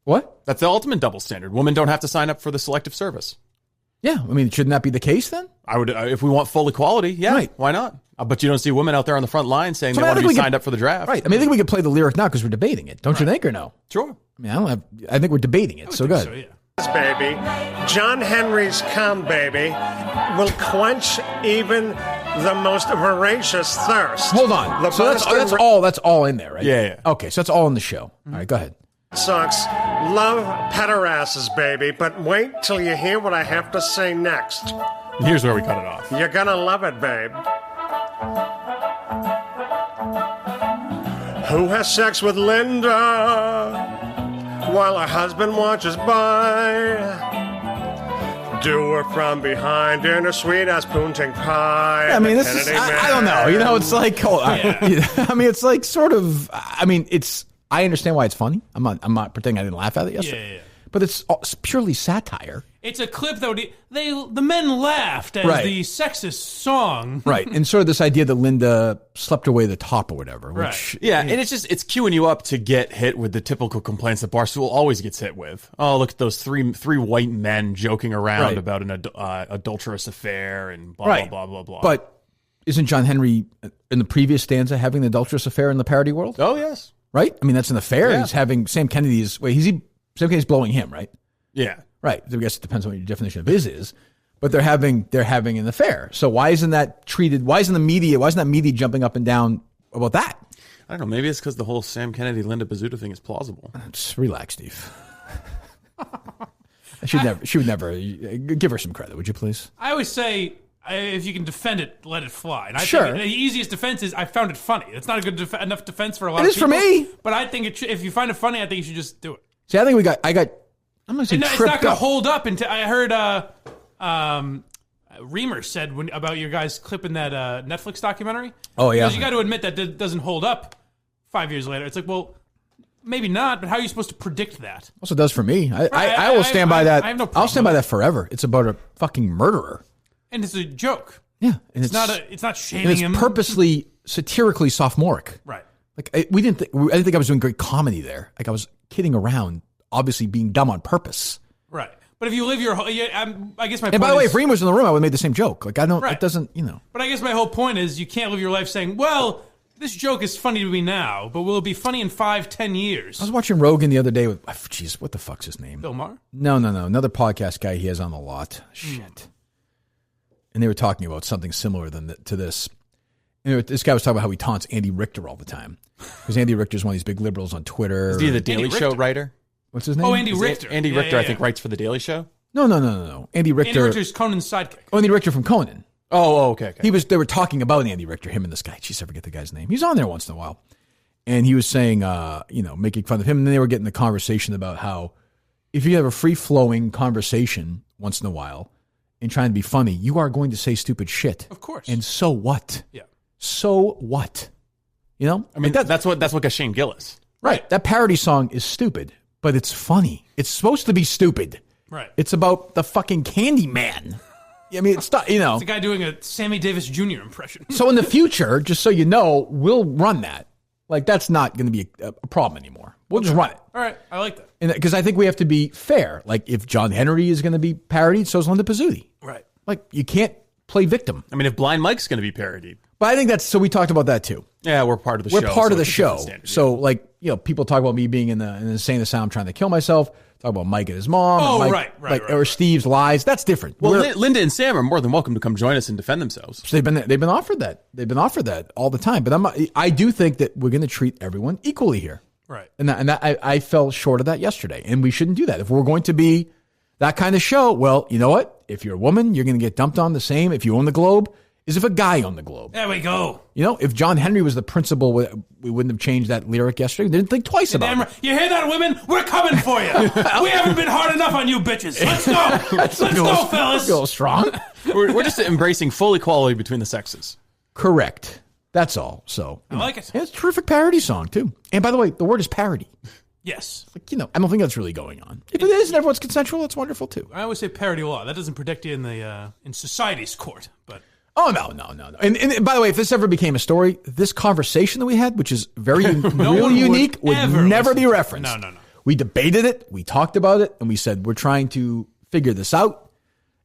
Speaker 1: What?
Speaker 3: That's the ultimate double standard. Women don't have to sign up for the selective service.
Speaker 1: Yeah. I mean, shouldn't that be the case then?
Speaker 3: I would, if we want full equality, yeah. Right. Why not? But you don't see women out there on the front line saying they want to be signed up for the draft.
Speaker 1: Right. I mean, I think we could play the lyric now because we're debating it. Don't you think, or no?
Speaker 3: Sure.
Speaker 1: I mean, I think we're debating it. So good.
Speaker 2: So, yeah.
Speaker 14: Baby, John Henry's "Come Baby" will quench even the most voracious thirst.
Speaker 1: Hold on. So that's all in there, right?
Speaker 3: Yeah.
Speaker 1: Okay, so that's all in the show. All right, go ahead.
Speaker 14: Sox love pederasses, baby, but wait till you hear what I have to say next.
Speaker 3: Here's where we cut it off.
Speaker 14: You're gonna love it, babe. Who has sex with Linda while her husband watches by? Do her from behind in a sweet-ass poontang pie.
Speaker 1: Yeah, I mean, this is, I don't know. It's like, I mean, it's like sort of, I mean, I understand why it's funny. I'm not pretending I didn't laugh at it yesterday.
Speaker 2: Yeah.
Speaker 1: But it's purely satire.
Speaker 2: It's a clip, though. The men laughed at the sexist song.
Speaker 1: Right. And sort of this idea that Linda slept away the top or whatever. Which,
Speaker 2: right.
Speaker 3: Yeah, and it's queuing you up to get hit with the typical complaints that Barstool always gets hit with. Oh, look at those three white men joking around about an adulterous affair and blah, blah, blah, blah.
Speaker 1: But isn't John Henry, in the previous stanza, having the adulterous affair in the parody world?
Speaker 3: Oh, yes.
Speaker 1: Right? I mean, that's an affair.
Speaker 3: Yeah.
Speaker 1: He's having Sam Kennedy's, Sam Kennedy's blowing him, right?
Speaker 3: Yeah.
Speaker 1: Right. I guess it depends on what your definition of is. But they're having an affair. So why isn't that treated? Why isn't that media jumping up and down about that?
Speaker 3: I don't know. Maybe it's because the whole Sam Kennedy, Linda Pizzuto thing is plausible.
Speaker 1: Just relax, Steve. She would never give her some credit, would you please?
Speaker 2: I always say, if you can defend it, let it fly. And I
Speaker 1: Sure.
Speaker 2: think the easiest defense is I found it funny. It's not a good enough defense for a lot
Speaker 1: It
Speaker 2: of people.
Speaker 1: is for me.
Speaker 2: But I think if you find it funny, I think you should just do it.
Speaker 1: See, I think I'm going to say
Speaker 2: It's
Speaker 1: tripped
Speaker 2: not going
Speaker 1: up.
Speaker 2: to hold up until I heard Reamer said about your guys clipping that Netflix documentary.
Speaker 1: Oh, yeah.
Speaker 2: Because you got to admit that doesn't hold up 5 years later. It's like, well, maybe not, but how are you supposed to predict that?
Speaker 1: Also does for me. I will stand by that.
Speaker 2: I have no
Speaker 1: I'll
Speaker 2: problem
Speaker 1: stand by
Speaker 2: with
Speaker 1: that forever. It's about a fucking murderer.
Speaker 2: And it's a joke.
Speaker 1: Yeah, and
Speaker 2: It's not shaming
Speaker 1: and it's
Speaker 2: him.
Speaker 1: purposely satirically sophomoric.
Speaker 2: Right.
Speaker 1: Like I didn't think I was doing great comedy there. Like I was kidding around, obviously being dumb on purpose.
Speaker 2: Right. But if you live your whole, I guess my point
Speaker 1: And by the way,
Speaker 2: is,
Speaker 1: if Reem was in the room, I would have made the same joke. Like I don't.
Speaker 2: Right.
Speaker 1: It doesn't. You know.
Speaker 2: But I guess my whole point is you can't live your life saying, well, this joke is funny to me now, but will it be funny in 5-10 years?
Speaker 1: I was watching Rogan the other day with, jeez, what the fuck's his name?
Speaker 2: Bill Maher?
Speaker 1: No. Another podcast guy he has on a lot. Shit. And they were talking about something similar to this. And this guy was talking about how he taunts Andy Richter all the time. Because Andy Richter's one of these big liberals on Twitter.
Speaker 3: Is he the Daily Show writer?
Speaker 1: What's his name?
Speaker 2: Oh, Andy Richter.
Speaker 3: Andy Richter, I think, writes for the Daily Show.
Speaker 1: No. Andy Richter.
Speaker 2: Andy Richter's Conan's sidekick.
Speaker 1: Oh, Andy Richter from Conan.
Speaker 3: Oh, okay.
Speaker 1: They were talking about Andy Richter, him and this guy. Jeez, I forget the guy's name. He's on there once in a while. And he was saying, making fun of him. And then they were getting the conversation about how if you have a free-flowing conversation once in a while and trying to be funny, you are going to say stupid shit.
Speaker 2: Of course.
Speaker 1: And so what?
Speaker 2: Yeah.
Speaker 1: So what? You know?
Speaker 3: I mean, that's what got Shane Gillis.
Speaker 1: Right. That parody song is stupid, but it's funny. It's supposed to be stupid.
Speaker 2: Right.
Speaker 1: It's about the fucking Candyman. I mean, it's not, you know.
Speaker 2: It's a guy doing a Sammy Davis Jr. impression.
Speaker 1: So in the future, just so you know, we'll run that. Like, that's not going to be a problem anymore. We'll just run it.
Speaker 2: All right. I like that.
Speaker 1: Because I think we have to be fair. Like, if John Henry is going to be parodied, so is Linda Pizzuti.
Speaker 2: Right.
Speaker 1: Like, you can't play victim.
Speaker 3: I mean, if Blind Mike's going to be parodied.
Speaker 1: But I think so we talked about that too.
Speaker 3: Yeah, we're part of the show.
Speaker 1: We're part of the
Speaker 3: it's a
Speaker 1: show.
Speaker 3: different standard,
Speaker 1: So, like, you know, people talk about me being in the insane asylum trying to kill myself. Talk about Mike and his mom.
Speaker 2: Oh,
Speaker 1: and
Speaker 2: right.
Speaker 1: Or Steve's lies. That's different.
Speaker 3: Well, Linda and Sam are more than welcome to come join us and defend themselves.
Speaker 1: So they've been offered that. They've been offered that all the time. But I do think that we're going to treat everyone equally here.
Speaker 2: Right.
Speaker 1: And I fell short of that yesterday. And we shouldn't do that. If we're going to be that kind of show, well, you know what? If you're a woman, you're going to get dumped on the same. If you own the Globe, as if a guy owned the Globe.
Speaker 2: There we go.
Speaker 1: You know, if John Henry was the principal, we wouldn't have changed that lyric yesterday. We didn't think twice about it.
Speaker 2: You hear that, women? We're coming for you. We haven't been hard enough on you bitches. Let's go. Let's go, fellas.
Speaker 1: Feel strong.
Speaker 3: We're just embracing full equality between the sexes.
Speaker 1: Correct. That's all. So
Speaker 2: I like it.
Speaker 1: Yeah, it's a terrific parody song too. And by the way, the word is parody.
Speaker 2: Yes.
Speaker 1: Like, you know, I don't think that's really going on. If it is and everyone's consensual, it's wonderful too.
Speaker 2: I always say parody law. That doesn't protect you in society's court, but.
Speaker 1: Oh, no. And by the way, if this ever became a story, this conversation that we had, which is really unique, would never be referenced.
Speaker 2: No.
Speaker 1: We debated it, we talked about it, and we said, we're trying to figure this out.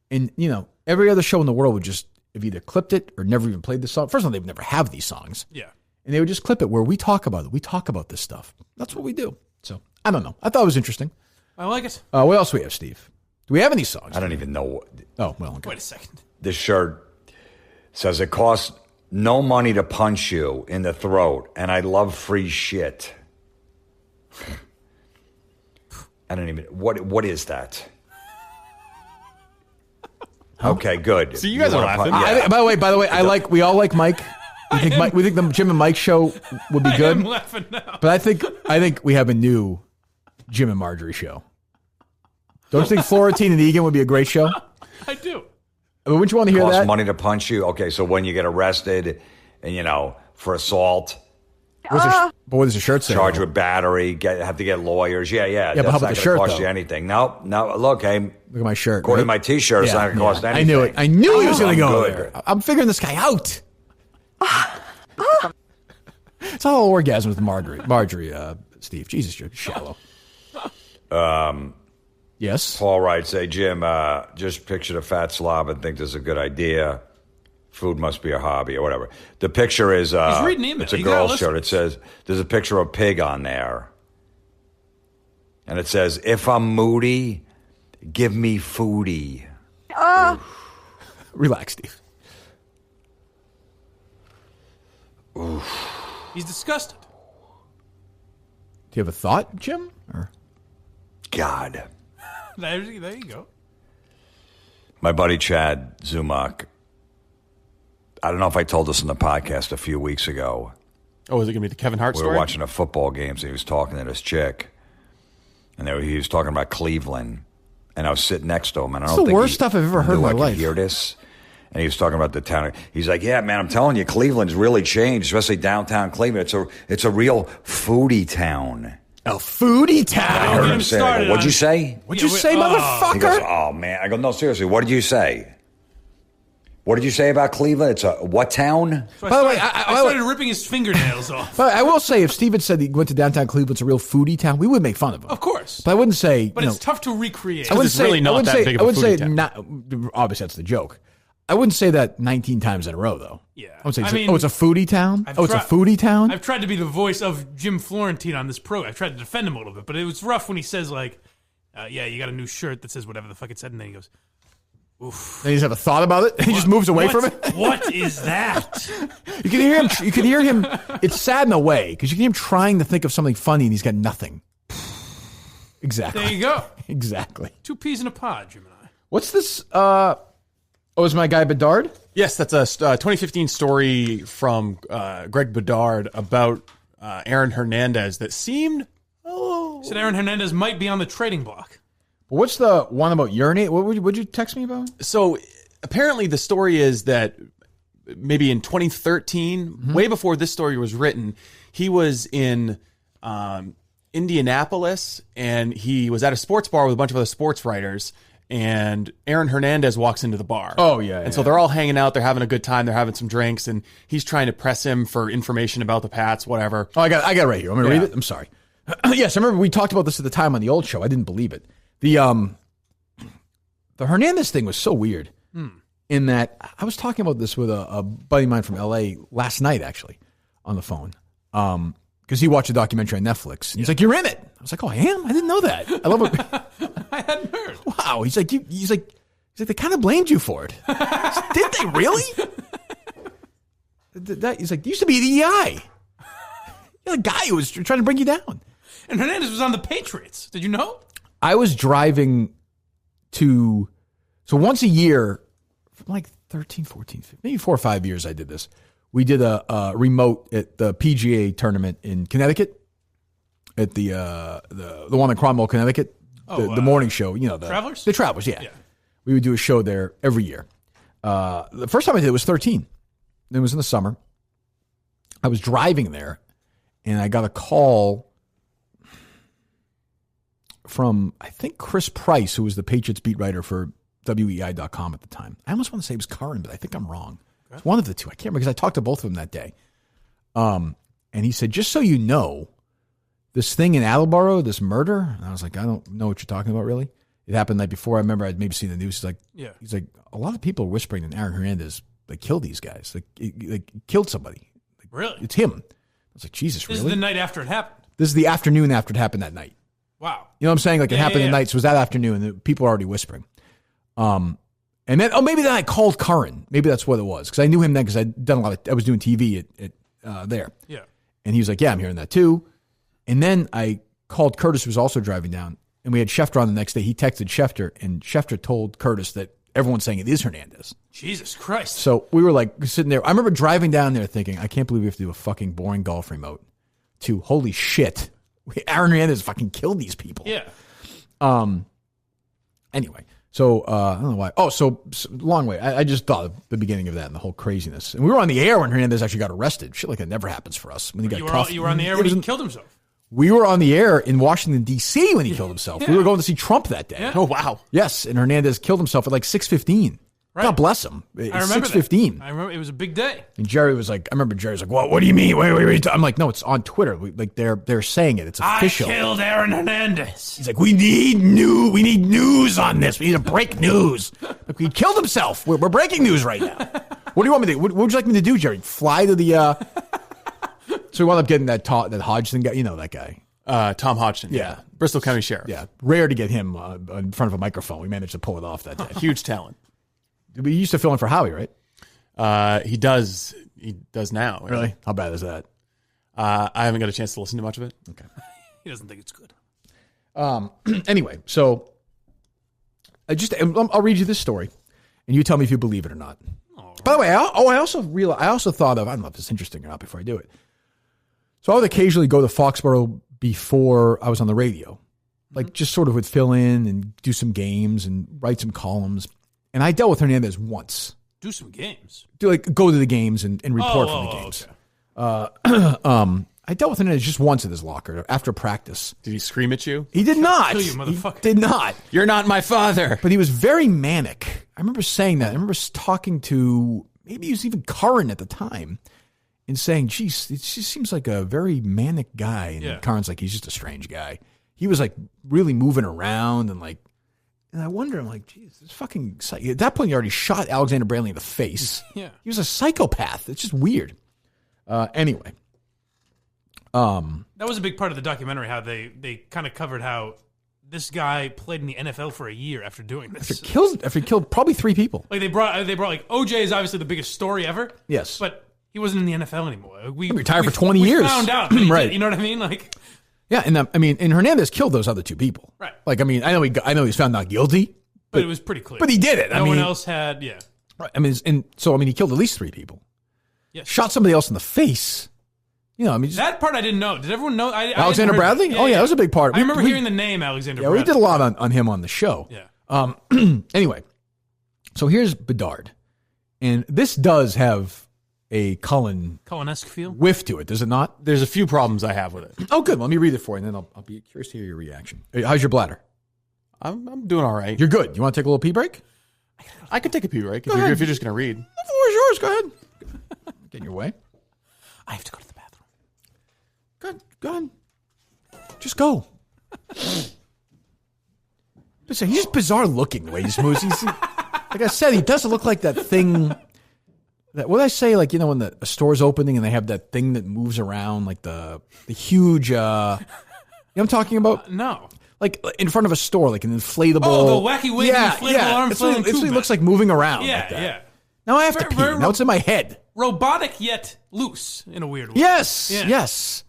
Speaker 1: And, you know, every other show in the world would just have either clipped it or never even played the song. First of all, they would never have these songs.
Speaker 2: Yeah.
Speaker 1: And they would just clip it where we talk about it. We talk about this stuff. That's what we do. So, I don't know. I thought it was interesting.
Speaker 2: I like it.
Speaker 1: What else do we have, Steve? Do we have any songs?
Speaker 4: I don't even know.
Speaker 1: Oh, well, okay.
Speaker 2: Wait a second.
Speaker 4: This shirt says it costs no money to punch you in the throat, and I love free shit. I don't even. What is that? Okay, good.
Speaker 3: So you guys are laughing.
Speaker 1: By the way, we all like Mike. We think the Jim and Mike show would be good.
Speaker 2: I'm laughing now.
Speaker 1: But I think we have a new Jim and Margery show. Don't you think Florentine and Eagan would be a great show?
Speaker 2: I do.
Speaker 1: I mean, wouldn't you want to hear
Speaker 4: Costs
Speaker 1: that?
Speaker 4: money to punch you. Okay, so when you get arrested, and for assault,
Speaker 1: but what does the shirt say?
Speaker 4: charged with battery, have to get lawyers. Yeah.
Speaker 1: Yeah, but
Speaker 4: that's
Speaker 1: how about
Speaker 4: not
Speaker 1: the
Speaker 4: gonna
Speaker 1: shirt,
Speaker 4: cost
Speaker 1: though?
Speaker 4: you anything. No. Look, hey,
Speaker 1: Look at my shirt.
Speaker 4: according to
Speaker 1: right?
Speaker 4: my T-shirt, it's not going to cost anything.
Speaker 1: I knew it. I knew he was going to go
Speaker 4: good.
Speaker 1: there. I'm figuring this guy out. It's all orgasm with Margery, Steve. Jesus, you're shallow. Yes.
Speaker 4: Paul writes, "Hey Jim, just pictured a fat slob and think this is a good idea. Food must be a hobby or whatever." The picture is
Speaker 2: He's reading email.
Speaker 4: It's a
Speaker 2: You gotta
Speaker 4: girl's
Speaker 2: listen.
Speaker 4: shirt. It says there's a picture of a pig on there, and it says, "If I'm moody, give me foodie."
Speaker 1: Relax, Steve.
Speaker 2: He's disgusted.
Speaker 1: Do you have a thought, Jim? Or
Speaker 4: God.
Speaker 2: There you go.
Speaker 4: My buddy Chad Zumock, I don't know if I told this in the podcast a few weeks ago.
Speaker 3: Oh, is it going to be the Kevin Hart story?
Speaker 4: We were watching a football game, and he was talking to this chick, and he was talking about Cleveland, and I was sitting next to him, and I don't think
Speaker 1: the worst stuff I've ever heard in my life.
Speaker 4: Hear this? And he was talking about the town. He's like, "Yeah, man, I'm telling you, Cleveland's really changed, especially downtown Cleveland. It's a real foodie town."
Speaker 1: A foodie town.
Speaker 4: I heard him say, "What'd you say?
Speaker 1: What'd you say, motherfucker?"
Speaker 4: He goes, "Oh man." I go, "No, seriously, what did you say? What did you say about Cleveland? It's a what town?"
Speaker 2: So by the way, I started ripping his fingernails off.
Speaker 1: But I will say, if Steven said he went to downtown Cleveland, it's a real foodie town, we would make fun of him.
Speaker 2: Of course.
Speaker 1: But I wouldn't say.
Speaker 2: But it's tough to recreate.
Speaker 1: I wouldn't
Speaker 3: it's
Speaker 1: say
Speaker 3: really not that big of a foodie town.
Speaker 1: Not, obviously, that's the joke. I wouldn't say that 19 times in a row, though.
Speaker 2: Yeah.
Speaker 1: I would say, it's a foodie town? It's a foodie town?
Speaker 2: I've tried to be the voice of Jim Florentine on this program. I've tried to defend him a little bit, but it was rough when he says, like, yeah, you got a new shirt that says whatever the fuck it said, and then he goes, oof.
Speaker 1: And he doesn't have a thought about it? He just moves away from it?
Speaker 2: What is that?
Speaker 1: You can hear him. It's sad in a way, because you can hear him trying to think of something funny, and he's got nothing. Exactly.
Speaker 2: There you go.
Speaker 1: Exactly.
Speaker 2: 2 peas in a pod, Jim and I.
Speaker 1: What's this? Is my guy Bedard?
Speaker 3: Yes, that's a 2015 story from Greg Bedard about Aaron Hernandez that seemed.
Speaker 2: Said Aaron Hernandez might be on the trading block.
Speaker 1: What's the one about urinate? What would you text me about?
Speaker 3: So apparently the story is that maybe in 2013, way before this story was written, he was in Indianapolis and he was at a sports bar with a bunch of other sports writers. And Aaron Hernandez walks into the bar.
Speaker 1: Oh, yeah.
Speaker 3: And so they're all hanging out. They're having a good time. They're having some drinks. And he's trying to press him for information about the Pats, whatever.
Speaker 1: Oh, I got it right here. I'm going to read it. I'm sorry. Yes, I remember we talked about this at the time on the old show. I didn't believe it. The Hernandez thing was so weird in that I was talking about this with a buddy of mine from L.A. last night, actually, on the phone. Because he watched a documentary on Netflix. And he's like, "You're in it." I was like, "Oh, I am? I didn't know that." I love it.
Speaker 2: I hadn't heard.
Speaker 1: Wow. He's like, they kind of blamed you for it. Did they really? He's like, you used to be the EI. You're the guy who was trying to bring you down.
Speaker 2: And Hernandez was on the Patriots. Did you know?
Speaker 1: I was driving so once a year, from like 13, 14, 15, maybe 4 or 5 years I did this. We did a remote at the PGA tournament in Connecticut, at the one in Cromwell, Connecticut, the morning show. You know,
Speaker 2: Travelers?
Speaker 1: The Travelers, yeah. We would do a show there every year. The first time I did it was 13. It was in the summer. I was driving there, and I got a call from, I think, Chris Price, who was the Patriots beat writer for WEI.com at the time. I almost want to say it was Curran, but I think I'm wrong. It's one of the two. I can't remember because I talked to both of them that day. And he said, "Just so you know, this thing in Attleboro, this murder," and I was like, "I don't know what you're talking about, really." It happened the night before. I remember I'd maybe seen the news. He's like, a lot of people are whispering that Aaron Hernandez killed these guys, like killed somebody.
Speaker 2: Really?
Speaker 1: It's him. I was like, Jesus, really?
Speaker 2: This is the night after it happened.
Speaker 1: This is the afternoon after it happened that night.
Speaker 2: Wow.
Speaker 1: You know what I'm saying? Like it happened at night, so it was that afternoon, and people were already whispering. And then, maybe then I called Curran. Maybe that's what it was. Because I knew him then because I was doing TV at there.
Speaker 2: Yeah.
Speaker 1: And he was like, "Yeah, I'm hearing that too." And then I called Curtis, who was also driving down. And we had Schefter on the next day. He texted Schefter, and Schefter told Curtis that everyone's saying it is Hernandez.
Speaker 2: Jesus Christ.
Speaker 1: So we were like sitting there. I remember driving down there thinking, I can't believe we have to do a fucking boring golf remote. To, holy shit, Aaron Hernandez fucking killed these people.
Speaker 2: Yeah.
Speaker 1: Anyway. So, I don't know why. Oh, so long way. I just thought of the beginning of that and the whole craziness. And we were on the air when Hernandez actually got arrested. Shit like that never happens for us. When he got cuffed.
Speaker 2: You were on the air when he killed himself.
Speaker 1: We were on the air in Washington, D.C. when he killed himself. Yeah. We were going to see Trump that day.
Speaker 2: Yeah.
Speaker 3: Oh, wow.
Speaker 1: Yes, and Hernandez killed himself at like 6:15. Right. God bless him.
Speaker 2: I remember
Speaker 1: 6:15.
Speaker 2: I remember it was a big day.
Speaker 1: And Jerry was like, I remember Jerry's like, what do you mean? Wait. I'm like, no, it's on Twitter. They're saying it. It's official.
Speaker 2: I killed Aaron Hernandez.
Speaker 1: He's like, we need news on this. We need to break news. Like, he killed himself. We're breaking news right now. What do you want me to do? What would you like me to do, Jerry? Fly to the So we wound up getting that Hodgson guy. You know that guy.
Speaker 3: Tom Hodgson. Yeah. Bristol County Sheriff.
Speaker 1: Yeah. Rare to get him in front of a microphone. We managed to pull it off that day.
Speaker 3: Huge talent.
Speaker 1: We used to fill in for Howie, right?
Speaker 3: He does now.
Speaker 1: Really? How bad is that?
Speaker 3: I haven't got a chance to listen to much of it.
Speaker 1: Okay.
Speaker 2: He doesn't think it's good.
Speaker 1: Anyway, so I'll read you this story, and you tell me if you believe it or not. By the way, I also thought of, I don't know if it's interesting or not before I do it. So I would occasionally go to Foxborough before I was on the radio, like just sort of would fill in and do some games and write some columns. And I dealt with Hernandez once.
Speaker 2: Do some games.
Speaker 1: Go to the games and report from the games. Okay. I dealt with Hernandez just once at his locker after practice.
Speaker 3: Did he scream at you?
Speaker 1: He did not.
Speaker 2: Kill you, motherfucker.
Speaker 1: He did not.
Speaker 3: You're not my father.
Speaker 1: But he was very manic. I remember saying that. I remember talking to, maybe he was even Curran at the time, and saying, geez, it just seems like a very manic guy. And Curran's like, he's just a strange guy. He was like really moving around and like, and I wonder, I'm like, geez, this fucking, at that point, he already shot Alexander Brantley in the face.
Speaker 2: Yeah.
Speaker 1: He was a psychopath. It's just weird. Anyway.
Speaker 2: That was a big part of the documentary, how they kind of covered how this guy played in the NFL for a year after doing this.
Speaker 1: After he killed probably 3 people.
Speaker 2: Like they brought like OJ is obviously the biggest story ever.
Speaker 1: Yes.
Speaker 2: But he wasn't in the NFL anymore.
Speaker 1: He retired for 20 years.
Speaker 2: We found out.
Speaker 1: Right.
Speaker 2: You know what I mean? Like,
Speaker 1: yeah, and and Hernandez killed those other 2 people.
Speaker 2: Right.
Speaker 1: Like, I mean, I know he's found not guilty,
Speaker 2: but it was pretty clear.
Speaker 1: But he did it.
Speaker 2: No one else had. Yeah.
Speaker 1: Right. I mean, he killed at least 3 people.
Speaker 2: Yes.
Speaker 1: Shot somebody else in the face. You know, I mean,
Speaker 2: that part I didn't know. Did everyone know?
Speaker 1: Alexander Bradley? Yeah, that was a big part.
Speaker 2: I remember hearing the name Alexander Bradley.
Speaker 1: Yeah, we did a lot on him on the show.
Speaker 2: Yeah.
Speaker 1: Anyway, so here's Bedard. And this does have a
Speaker 2: Cullen-esque feel?
Speaker 1: Whiff to it, does it not?
Speaker 3: There's a few problems I have with it.
Speaker 1: Oh, good. Let me read it for you, and then I'll be curious to hear your reaction. How's your bladder?
Speaker 3: I'm doing all right.
Speaker 1: You're good. You want to take a little pee break?
Speaker 3: I could take a pee break if you're just going to read.
Speaker 1: The floor is yours. Go ahead. Get in your way.
Speaker 2: I have to go to the bathroom.
Speaker 1: Go ahead. Just go. He's just bizarre looking the way he moves. Like I said, he doesn't look like that thing. What did I say? Like, you know, when a store's opening and they have that thing that moves around, like the huge. You know what I'm talking about?
Speaker 2: No.
Speaker 1: Like in front of a store, like an inflatable.
Speaker 2: Oh, the wacky wig, inflatable arm flailing
Speaker 1: It looks like moving around.
Speaker 2: Yeah,
Speaker 1: like that.
Speaker 2: yeah.
Speaker 1: Now I have to pee. Now it's in my head.
Speaker 2: Robotic yet loose in a weird way.
Speaker 1: Yes. Yeah. Yes.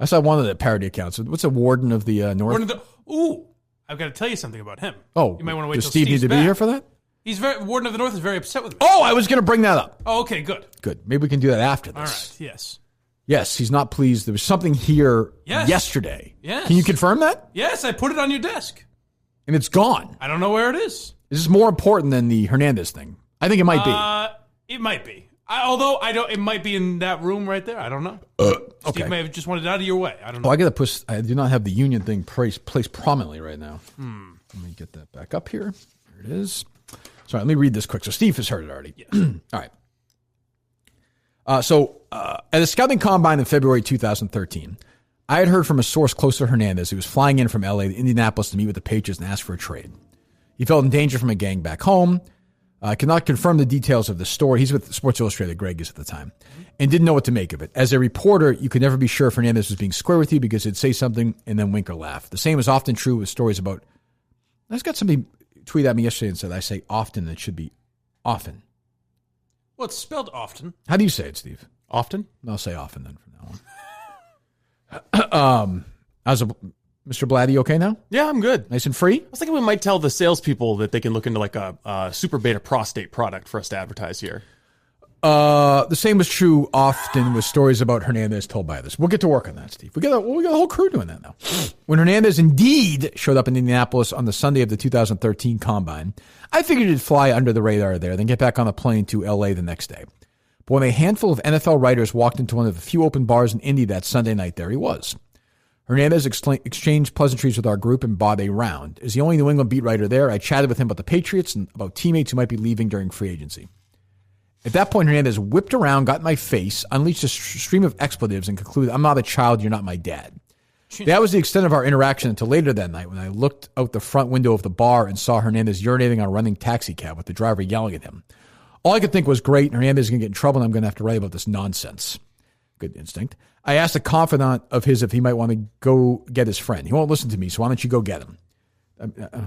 Speaker 1: I saw one of the parody accounts. What's a warden of the North?
Speaker 2: Ooh, I've got to tell you something about him.
Speaker 1: Oh,
Speaker 2: you might want to wait
Speaker 1: does
Speaker 2: till
Speaker 1: Steve
Speaker 2: Steve's
Speaker 1: need to
Speaker 2: back.
Speaker 1: be here for that?
Speaker 2: Warden of the North is very upset with me.
Speaker 1: Oh, I was going to bring that up.
Speaker 2: Oh, okay, good.
Speaker 1: Good. Maybe we can do that after this.
Speaker 2: All right. Yes.
Speaker 1: Yes, he's not pleased. There was something here yesterday.
Speaker 2: Yes.
Speaker 1: Can you confirm that?
Speaker 2: Yes, I put it on your desk.
Speaker 1: And it's gone.
Speaker 2: I don't know where it is.
Speaker 1: Is this more important than the Hernandez thing? I think it might be.
Speaker 2: It might be. Although it might be in that room right there. I don't know. Steve may have just wanted it out of your way. I don't know.
Speaker 1: Oh, I got to push. I do not have the union thing placed prominently right now. Let me get that back up here. There it is. Sorry, let me read this quick. So Steve has heard it already.
Speaker 2: Yes.
Speaker 1: All right. At a scouting combine in February 2013, I had heard from a source close to Hernandez who was flying in from LA to Indianapolis to meet with the Patriots and ask for a trade. He felt in danger from a gang back home. I cannot confirm the details of the story. He's with Sports Illustrated, Greg is at the time, and didn't know what to make of it. As a reporter, you could never be sure if Hernandez was being square with you because he'd say something and then wink or laugh. The same is often true with stories about... I just got somebody tweet at me yesterday and said, I say often, it should be often.
Speaker 2: Well, it's spelled often.
Speaker 1: How do you say it, Steve?
Speaker 3: Often?
Speaker 1: I'll say often then from now on. Mr. Blatty, you okay now?
Speaker 3: Yeah, I'm good.
Speaker 1: Nice and free?
Speaker 3: I was thinking we might tell the salespeople that they can look into like a super beta prostate product for us to advertise here.
Speaker 1: The same was true often with stories about Hernandez told by others. We'll get to work on that, Steve. We got a whole crew doing that now. When Hernandez indeed showed up in Indianapolis on the Sunday of the 2013 Combine, I figured he'd fly under the radar there, then get back on a plane to L.A. the next day. But when a handful of NFL writers walked into one of the few open bars in Indy that Sunday night, there he was. Hernandez exchanged pleasantries with our group and bought a round. As the only New England beat writer there, I chatted with him about the Patriots and about teammates who might be leaving during free agency. At that point, Hernandez whipped around, got in my face, unleashed a stream of expletives, and concluded, I'm not a child, you're not my dad. That was the extent of our interaction until later that night when I looked out the front window of the bar and saw Hernandez urinating on a running taxi cab with the driver yelling at him. All I could think was, great, Hernandez is going to get in trouble and I'm going to have to write about this nonsense. Good instinct. I asked a confidant of his if he might want to go get his friend. He won't listen to me, so why don't you go get him?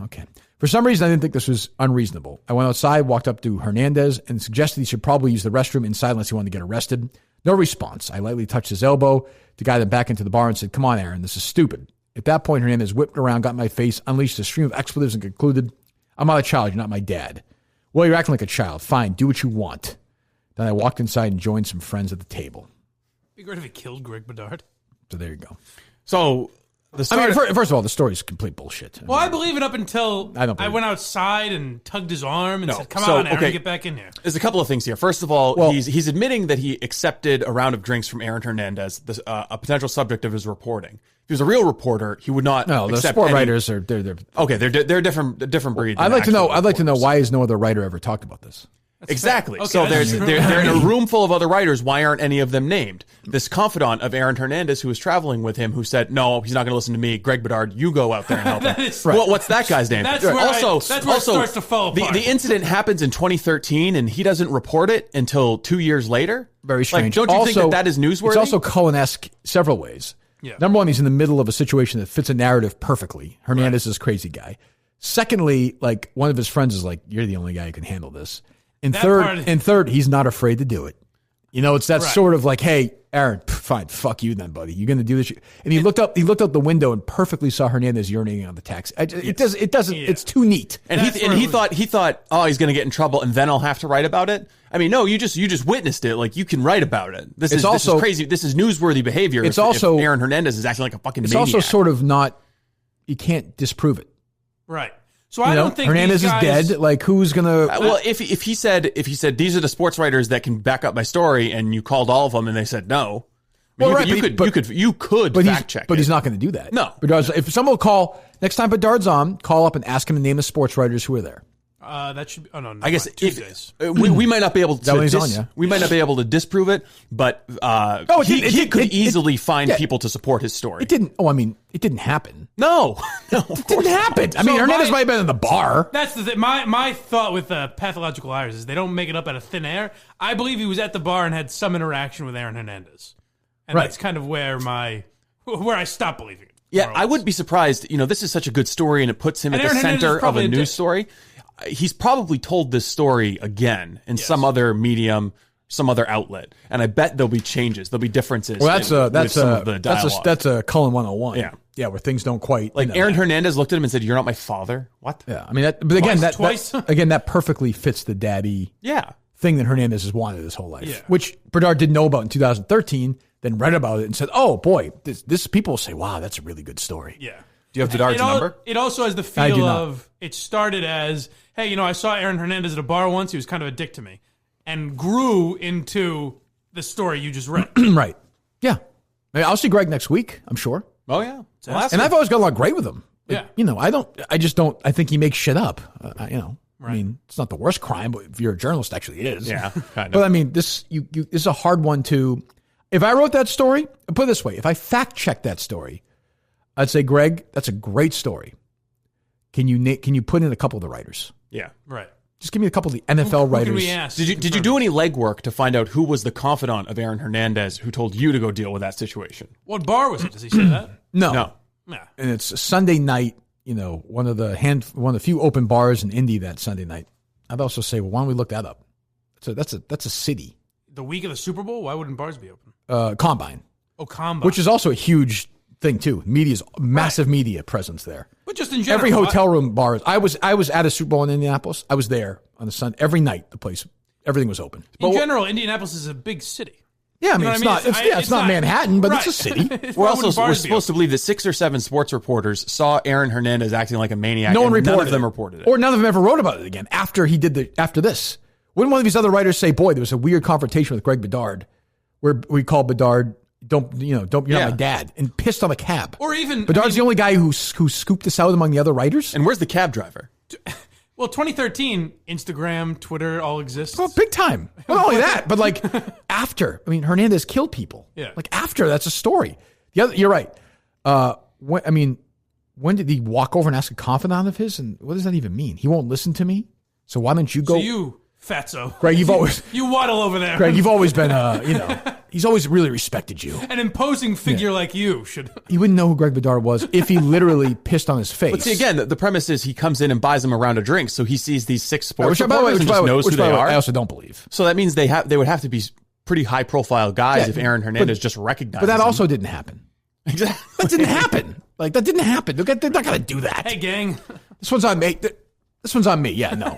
Speaker 1: Okay. For some reason, I didn't think this was unreasonable. I went outside, walked up to Hernandez, and suggested he should probably use the restroom inside unless he wanted to get arrested. No response. I lightly touched his elbow to guide him back into the bar and said, come on, Aaron, this is stupid. At that point, Hernandez whipped around, got in my face, unleashed a stream of expletives, and concluded, I'm not a child. You're not my dad. Well, you're acting like a child. Fine. Do what you want. Then I walked inside and joined some friends at the table.
Speaker 2: Be great if he killed Greg Bedard.
Speaker 1: So there you go.
Speaker 3: So,
Speaker 1: first of all, the story is complete bullshit.
Speaker 2: Well, I believe it up until I went outside and tugged his arm and said, come on, Aaron, get back in here.
Speaker 3: There's a couple of things here. First of all, he's admitting that he accepted a round of drinks from Aaron Hernandez, a potential subject of his reporting. If he was a real reporter, he would not.
Speaker 1: No, the
Speaker 3: accept
Speaker 1: sport writers are they're
Speaker 3: okay. They're different breed.
Speaker 1: I'd like to know why has no other writer ever talked about this.
Speaker 3: Exactly. Okay, so they're in a room full of other writers. Why aren't any of them named? This confidant of Aaron Hernandez, who was traveling with him, who said, "No, he's not going to listen to me. Greg Bedard, you go out there and help him."
Speaker 2: Right.
Speaker 3: What's that guy's name?
Speaker 2: That's where it starts to fall apart.
Speaker 3: The incident happens in 2013, and he doesn't report it until 2 years later.
Speaker 1: Very strange.
Speaker 3: Don't you think that is newsworthy?
Speaker 1: It's also Cohen-esque several ways.
Speaker 2: Yeah.
Speaker 1: Number one, he's in the middle of a situation that fits a narrative perfectly. Hernandez is a crazy guy. Secondly, one of his friends is like, "You're the only guy who can handle this." And third, he's not afraid to do it. It's that sort of like, hey, Aaron, fine, fuck you then, buddy. You're going to do this. And he looked out the window and perfectly saw Hernandez urinating on the taxi. It doesn't. It's too neat.
Speaker 3: And he thought, oh, he's going to get in trouble, and then I'll have to write about it. I mean, no, you just witnessed it. Like, you can write about it. This is crazy. This is newsworthy behavior. If Aaron Hernandez is acting like a fucking maniac.
Speaker 1: It's also sort of not. You can't disprove it.
Speaker 2: Right. So I don't think
Speaker 1: Hernandez
Speaker 2: is
Speaker 1: dead. Like, who's gonna?
Speaker 3: Well, if he said these are the sports writers that can back up my story, and you called all of them, and they said no, you could fact check.
Speaker 1: But he's not going to do that.
Speaker 3: No.
Speaker 1: Bedard's, if someone will call next time Bedard's on, call up and ask him to name the sports writers who are there.
Speaker 2: That should be. Oh no!
Speaker 3: I guess
Speaker 2: Tuesdays.
Speaker 3: We might not be able to. We might not be able to disprove it, but he could easily find people to support his story.
Speaker 1: It didn't. Oh, I mean, it didn't happen.
Speaker 3: No,
Speaker 1: it didn't happen. I mean, Hernandez might have been in the bar.
Speaker 2: That's the thing. My thought with pathological liars is they don't make it up out of thin air. I believe he was at the bar and had some interaction with Aaron Hernandez, and that's kind of where I stopped believing it.
Speaker 3: Yeah, I would be surprised. This is such a good story, and it puts him at the center of a news story. He's probably told this story again in some other medium, some other outlet, and I bet there'll be changes, there'll be differences.
Speaker 1: Well, that's a Cullen 101. Yeah, where things don't quite
Speaker 3: Aaron Hernandez looked at him and said, "You're not my father." What?
Speaker 1: Yeah, I mean, that perfectly fits the daddy thing that Hernandez has wanted his whole life, which Bedard didn't know about in 2013. Then read about it and said, "Oh boy, this people say, wow, that's a really good story."
Speaker 2: Yeah.
Speaker 3: Do you have Bedard's number?
Speaker 2: It also has the feel of it started as, hey, I saw Aaron Hernandez at a bar once. He was kind of a dick to me, and grew into the story you just read.
Speaker 1: Right. Yeah. I'll see Greg next week, I'm sure.
Speaker 3: Oh yeah.
Speaker 1: And I've always got along great with him.
Speaker 2: Yeah.
Speaker 1: I think he makes shit up. Right. I mean, it's not the worst crime, but if you're a journalist, actually it is.
Speaker 3: Yeah. Kind of.
Speaker 1: But I mean, this is a hard one to. If I wrote that story, put it this way: if I fact checked that story, I'd say, Greg, that's a great story. Can you put in a couple of the writers?
Speaker 3: Yeah,
Speaker 2: right.
Speaker 1: Just give me a couple of the NFL writers.
Speaker 2: Who can we ask?
Speaker 3: Did you do any legwork to find out who was the confidant of Aaron Hernandez who told you to go deal with that situation?
Speaker 2: What bar was it? Does he say that?
Speaker 1: No.
Speaker 2: Yeah.
Speaker 1: And it's a Sunday night. One of the few open bars in Indy that Sunday night. I'd also say, well, why don't we look that up? That's a city.
Speaker 2: The week of the Super Bowl, why wouldn't bars be open?
Speaker 1: Combine.
Speaker 2: Oh, Combine.
Speaker 1: Which is also a huge thing too. Media's massive media presence there.
Speaker 2: But just in general,
Speaker 1: every hotel room, bars. I was at a Super Bowl in Indianapolis. I was there on the Sunday every night. The place, everything was open.
Speaker 2: In general, Indianapolis is a big city.
Speaker 1: Yeah, I mean, it's not Manhattan, but it's a city.
Speaker 3: We're supposed to believe that 6 or 7 sports reporters saw Aaron Hernandez acting like a maniac.
Speaker 1: None of
Speaker 3: them reported it,
Speaker 1: or none of them ever wrote about it again after he did after this. Wouldn't one of these other writers say, "Boy, there was a weird confrontation with Greg Bedard, where we called Bedard, you're not my dad," and pissed on the cab."
Speaker 2: Or even
Speaker 1: Bedard's the only guy who scooped this out among the other writers.
Speaker 3: And where's the cab driver?
Speaker 2: Well, 2013, Instagram, Twitter all exists.
Speaker 1: Well, big time. Not only that, but after. I mean, Hernandez killed people.
Speaker 2: Yeah.
Speaker 1: After, that's a story. You're right. When did he walk over and ask a confidant of his? And what does that even mean? He won't listen to me. So why don't you go?
Speaker 2: So you, fatso.
Speaker 1: Greg, you've always...
Speaker 2: You waddle over there.
Speaker 1: Greg, you've always been, he's always really respected you.
Speaker 2: An imposing figure like you should...
Speaker 1: He wouldn't know who Greg Bedard was if he literally pissed on his face.
Speaker 3: But see, again, the premise is he comes in and buys him a round of drinks, so he sees these 6 sports reporters and just knows who they are.
Speaker 1: I also don't believe.
Speaker 3: So that means they would have to be pretty high-profile guys if Aaron Hernandez just recognizes
Speaker 1: But that also didn't happen.
Speaker 3: Exactly.
Speaker 1: That didn't happen. Like, that didn't happen. They're not going to do that.
Speaker 2: Hey, gang.
Speaker 1: This one's on me. This one's on me. Yeah, no.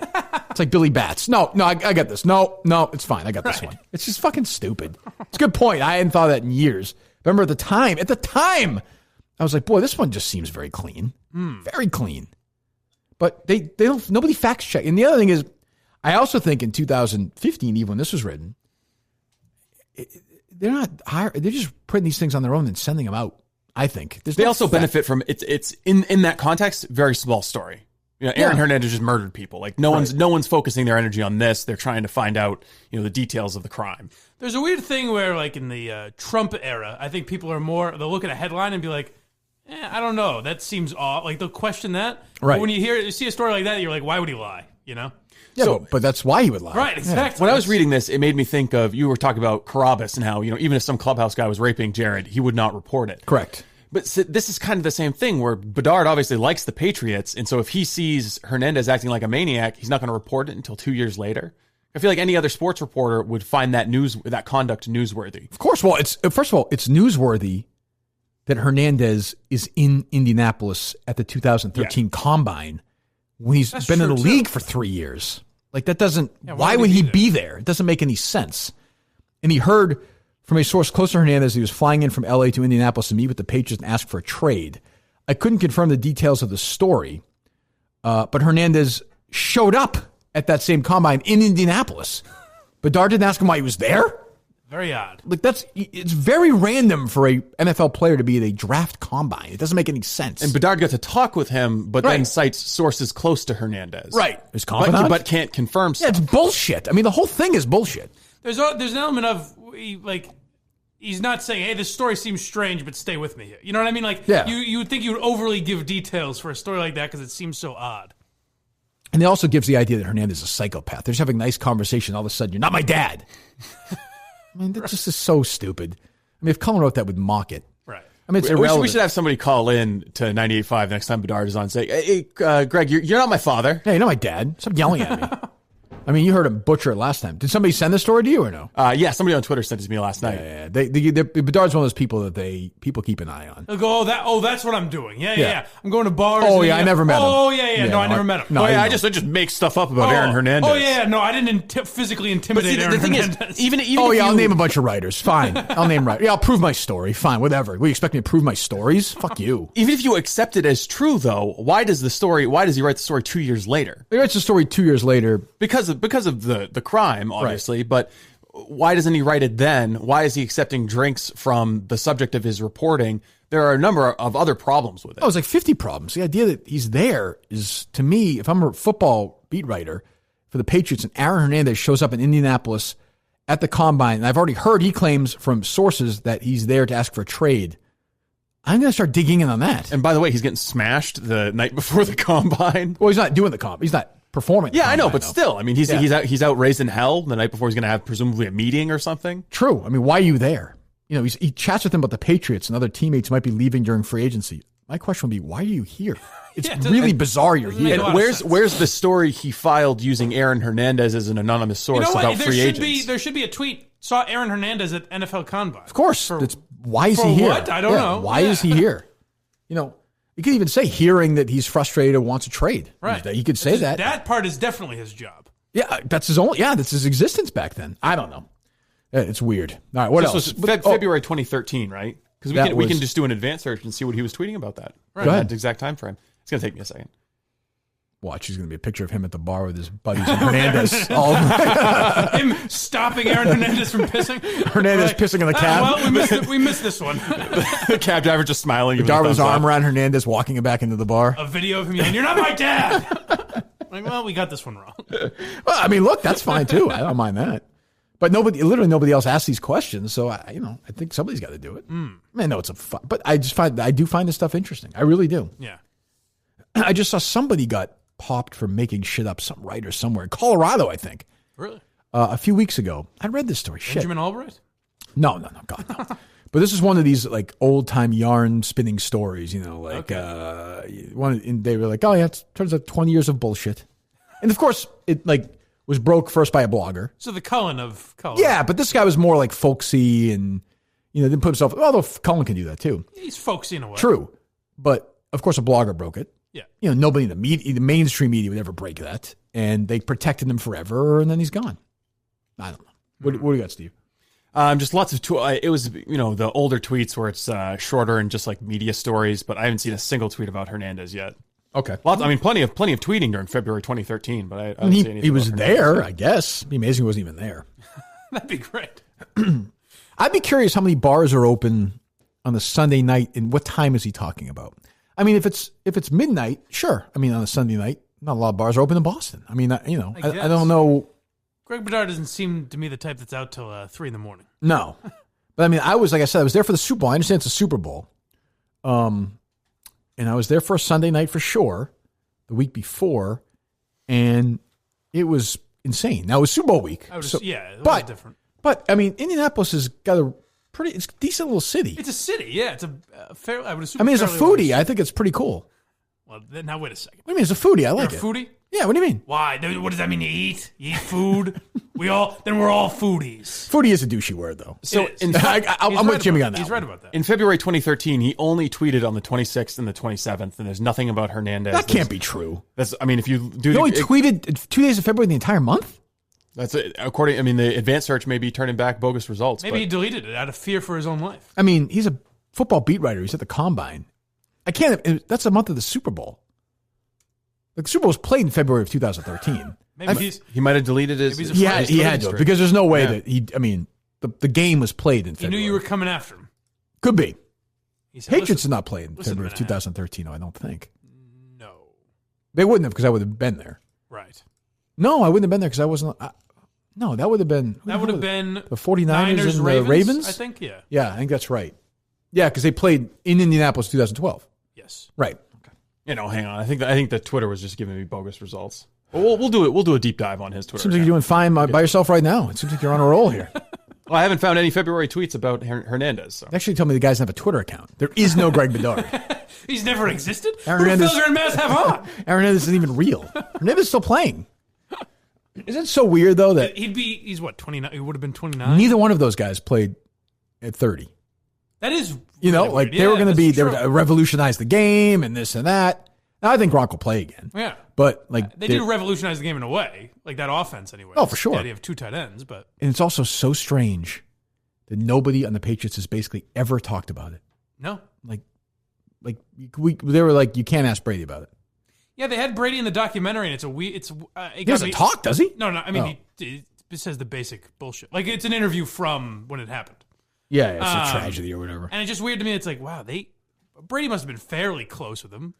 Speaker 1: It's like Billy Bats. No, I got this. No, it's fine. I got this one. It's just fucking stupid. It's a good point. I hadn't thought of that in years. Remember at the time, I was like, boy, this one just seems very clean. Very clean. But they don't, nobody fact check. And the other thing is, I also think in 2015, even when this was written, they're not hiring. They're just putting these things on their own and sending them out. I think
Speaker 3: they also benefit from it's in that context, very small story. Aaron Hernandez just murdered people. Like no one's focusing their energy on this. They're trying to find out, the details of the crime.
Speaker 2: There's a weird thing where, like in the Trump era, I think people are they'll look at a headline and be like, I don't know, that seems off. Like they'll question that.
Speaker 1: Right.
Speaker 2: But when you see a story like that, you're like, why would he lie?
Speaker 1: Yeah, but that's why he would lie.
Speaker 2: Right, exactly.
Speaker 3: Yeah. When I was reading this, it made me think of, you were talking about Carabas and how, even if some clubhouse guy was raping Jared, he would not report it.
Speaker 1: Correct.
Speaker 3: But this is kind of the same thing where Bedard obviously likes the Patriots. And so if he sees Hernandez acting like a maniac, he's not going to report it until 2 years later. I feel like any other sports reporter would find that conduct newsworthy.
Speaker 1: Of course. Well, first of all, it's newsworthy that Hernandez is in Indianapolis at the 2013 Combine when he's been in the league for 3 years. Like that doesn't, why would he be there? It doesn't make any sense. And he heard from a source close to Hernandez, he was flying in from LA to Indianapolis to meet with the Patriots and ask for a trade. I couldn't confirm the details of the story, but Hernandez showed up at that same Combine in Indianapolis. Bedard didn't ask him why he was there.
Speaker 2: Very odd.
Speaker 1: Like it's very random for a NFL player to be at a draft combine. It doesn't make any sense.
Speaker 3: And Bedard got to talk with him, but then cites sources close to Hernandez.
Speaker 1: Right. His confidant.
Speaker 3: But can't confirm stuff.
Speaker 1: Yeah, it's bullshit. I mean, the whole thing is bullshit.
Speaker 2: There's an element of he's not saying, hey, this story seems strange, but stay with me here. You know what I mean? Like you would think you would overly give details for a story like that because it seems so odd.
Speaker 1: And it also gives the idea that Hernandez is a psychopath. They're just having a nice conversation. All of a sudden, you're not my dad. I mean, that just is so stupid. I mean, if Cullen wrote that, would mock it.
Speaker 2: Right.
Speaker 1: I mean, it's irrelevant.
Speaker 3: We should have somebody call in to 98.5 next time Bedard is on and say, hey, Greg, you're not my father.
Speaker 1: Hey, you're not my dad. Stop yelling at me. I mean, you heard him butcher it last time. Did somebody send this story to you or no?
Speaker 3: Yeah, somebody on Twitter sent it to me last night.
Speaker 1: Yeah. Bedard's one of those people that people keep an eye on.
Speaker 2: They'll go, that's what I'm doing. Yeah. I'm going to bars.
Speaker 1: Oh, yeah, I never met him.
Speaker 2: Oh, yeah. No, I never met him.
Speaker 3: No, I just make stuff up about Aaron Hernandez.
Speaker 2: Oh, yeah. No, I didn't physically intimidate Aaron Hernandez.
Speaker 1: I'll name a bunch of writers. Fine. I'll name writers. Yeah, I'll prove my story. Fine, whatever. What, you expect me to prove my stories? Fuck you.
Speaker 3: Even if you accept it as true, though, why does he write the story 2 years later?
Speaker 1: He writes the story 2 years later.
Speaker 3: Because of the crime, obviously, right. But why doesn't he write it then? Why is he accepting drinks from the subject of his reporting? There are a number of other problems with it.
Speaker 1: Oh, it's like 50 problems. The idea that he's there is, to me, if I'm a football beat writer for the Patriots and Aaron Hernandez shows up in Indianapolis at the Combine, and I've already heard he claims from sources that he's there to ask for a trade, I'm going to start digging in on that.
Speaker 3: And by the way, he's getting smashed the night before the Combine.
Speaker 1: Well, he's not doing the Combine. He's not performing.
Speaker 3: Yeah, I know, but still, I mean, he's out raised in hell the night before he's going to have presumably a meeting or something.
Speaker 1: True. I mean, why are you there? He chats with him about the Patriots and other teammates might be leaving during free agency. My question would be, why are you here? It's really bizarre you're here.
Speaker 3: And where's the story he filed using Aaron Hernandez as an anonymous source about free agents?
Speaker 2: There should be a tweet. Saw Aaron Hernandez at NFL Combine.
Speaker 1: Of course. Why is he here?
Speaker 2: What? I don't know.
Speaker 1: Why is he here? You could even say hearing that he's frustrated or wants a trade.
Speaker 2: Right.
Speaker 1: You could say that.
Speaker 2: That part is definitely his job.
Speaker 1: Yeah, that's his existence back then. I don't know. It's weird. All right, what else?
Speaker 3: This was February 2013, right? Because we can just do an advanced search and see what he was tweeting about that.
Speaker 1: Right. Go ahead.
Speaker 3: That exact time frame. It's going to take me a second.
Speaker 1: Watch, he's going to be a picture of him at the bar with his buddies and Hernandez.
Speaker 2: Him stopping Aaron Hernandez from pissing.
Speaker 1: Hernandez pissing in the cab.
Speaker 2: Well, we missed this one.
Speaker 3: The cab driver just smiling.
Speaker 1: Bedard with his arm around Hernandez walking him back into the bar.
Speaker 2: A video of him yelling, "You're not my dad!" Well, we got this one wrong.
Speaker 1: Well, I mean, look, that's fine too. I don't mind that. But literally nobody else asks these questions, so I think somebody's got to do it. I know it's but I do find this stuff interesting. I really do.
Speaker 2: Yeah.
Speaker 1: I just saw somebody got popped for making shit up, some writer somewhere in Colorado, I think.
Speaker 2: Really?
Speaker 1: A few weeks ago. I read this story.
Speaker 2: Benjamin Albright?
Speaker 1: No, God, no. But this is one of these like old time yarn spinning stories, they were like, oh yeah, it turns out 20 years of bullshit. And of course, it was broke first by a blogger.
Speaker 2: So the Cullen of Colorado.
Speaker 1: Yeah, but this guy was more like folksy and, didn't put himself, although Cullen can do that too.
Speaker 2: He's folksy in a way.
Speaker 1: True. But of course, a blogger broke it.
Speaker 2: Yeah.
Speaker 1: Nobody in the mainstream media would ever break that, and they protected him forever, and then he's gone. I don't know. What do you got, Steve?
Speaker 3: Just lots of it was the older tweets where it's shorter and just like media stories, but I haven't seen a single tweet about Hernandez yet.
Speaker 1: Okay,
Speaker 3: plenty of tweeting during February 2013, but I didn't see anything.
Speaker 1: He was there, I guess. It'd be amazing he wasn't even there.
Speaker 2: That'd be great.
Speaker 1: I'd be curious how many bars are open on the Sunday night, and what time is he talking about? I mean, if it's midnight, sure. I mean, on a Sunday night, not a lot of bars are open in Boston. I mean, I don't know.
Speaker 2: Greg Bedard doesn't seem to me the type that's out till 3 in the morning.
Speaker 1: No, but I mean, I was there for the Super Bowl. I understand it's a Super Bowl, and I was there for a Sunday night for sure, the week before, and it was insane. Now it was Super Bowl week,
Speaker 2: it was different.
Speaker 1: But I mean, Indianapolis has got it's a decent little city.
Speaker 2: It's a city, yeah. It's a fair. I would assume.
Speaker 1: I mean, as a foodie, I think it's pretty cool.
Speaker 2: Well, now wait a second.
Speaker 1: What do you mean, as a foodie, I like
Speaker 2: You're
Speaker 1: it.
Speaker 2: A foodie?
Speaker 1: Yeah. What do you mean?
Speaker 2: Why? What does that mean? You eat? You eat food? We're all foodies.
Speaker 1: Foodie is a douchey word, though.
Speaker 3: So
Speaker 1: I'm with Jimmy on that.
Speaker 2: He's right about that.
Speaker 3: In February 2013, he only tweeted on the 26th and the 27th, and there's nothing about Hernandez.
Speaker 1: That can't be true.
Speaker 3: If you do,
Speaker 1: he only tweeted 2 days of February the entire month.
Speaker 3: That's it. The advanced search may be turning back bogus results.
Speaker 2: Maybe he deleted it out of fear for his own life.
Speaker 1: I mean, he's a football beat writer. He's at the Combine. That's the month of the Super Bowl. The Super Bowl was played in February of 2013.
Speaker 2: Maybe
Speaker 3: he might have deleted his.
Speaker 1: He had to, because there's no way that he. I mean, the game was played in February.
Speaker 2: He knew you were coming after him.
Speaker 1: Could be.
Speaker 2: He said,
Speaker 1: Patriots did not play in February of 2013. I don't think.
Speaker 2: No,
Speaker 1: they wouldn't have, because I would have been there.
Speaker 2: Right.
Speaker 1: No, I wouldn't have been there because I wasn't. No, that would have been.
Speaker 2: That would have been
Speaker 1: the 49ers and
Speaker 2: Ravens,
Speaker 1: the Ravens.
Speaker 2: I think. Yeah.
Speaker 1: Yeah, I think that's right. Yeah, because they played in Indianapolis 2012.
Speaker 2: Yes.
Speaker 1: Right.
Speaker 3: Hang on. I think that Twitter was just giving me bogus results. We'll do it. We'll do a deep dive on his Twitter.
Speaker 1: Seems like you're doing fine by yourself right now. It seems like you're on a roll here.
Speaker 3: Well, I haven't found any February tweets about Hernandez. So.
Speaker 1: They actually told me the guy doesn't have a Twitter account. There is no Greg Bedard.
Speaker 2: He's never existed.
Speaker 1: Aaron Hernandez,
Speaker 2: who the hell does have on?
Speaker 1: Aaron Hernandez isn't even real. Hernandez is still playing. Isn't it so weird though that
Speaker 2: he's what, 29? He would have been 29.
Speaker 1: Neither one of those guys played at 30.
Speaker 2: That is,
Speaker 1: really weird. They were going to be they were revolutionize the game and this and that. Now I think Gronk will play again.
Speaker 2: Yeah,
Speaker 1: but
Speaker 2: they do revolutionize the game in a way, like that offense anyway.
Speaker 1: Oh, for sure.
Speaker 2: Yeah, you have 2 tight ends, but
Speaker 1: and it's also so strange that nobody on the Patriots has basically ever talked about it.
Speaker 2: No,
Speaker 1: they were like, you can't ask Brady about it.
Speaker 2: Yeah, they had Brady in the documentary, and
Speaker 1: he doesn't talk, does he?
Speaker 2: No. I mean, he says the basic bullshit. Like, it's an interview from when it happened.
Speaker 1: Yeah, it's a tragedy or whatever.
Speaker 2: And it's just weird to me. It's like, wow, Brady must have been fairly close with him.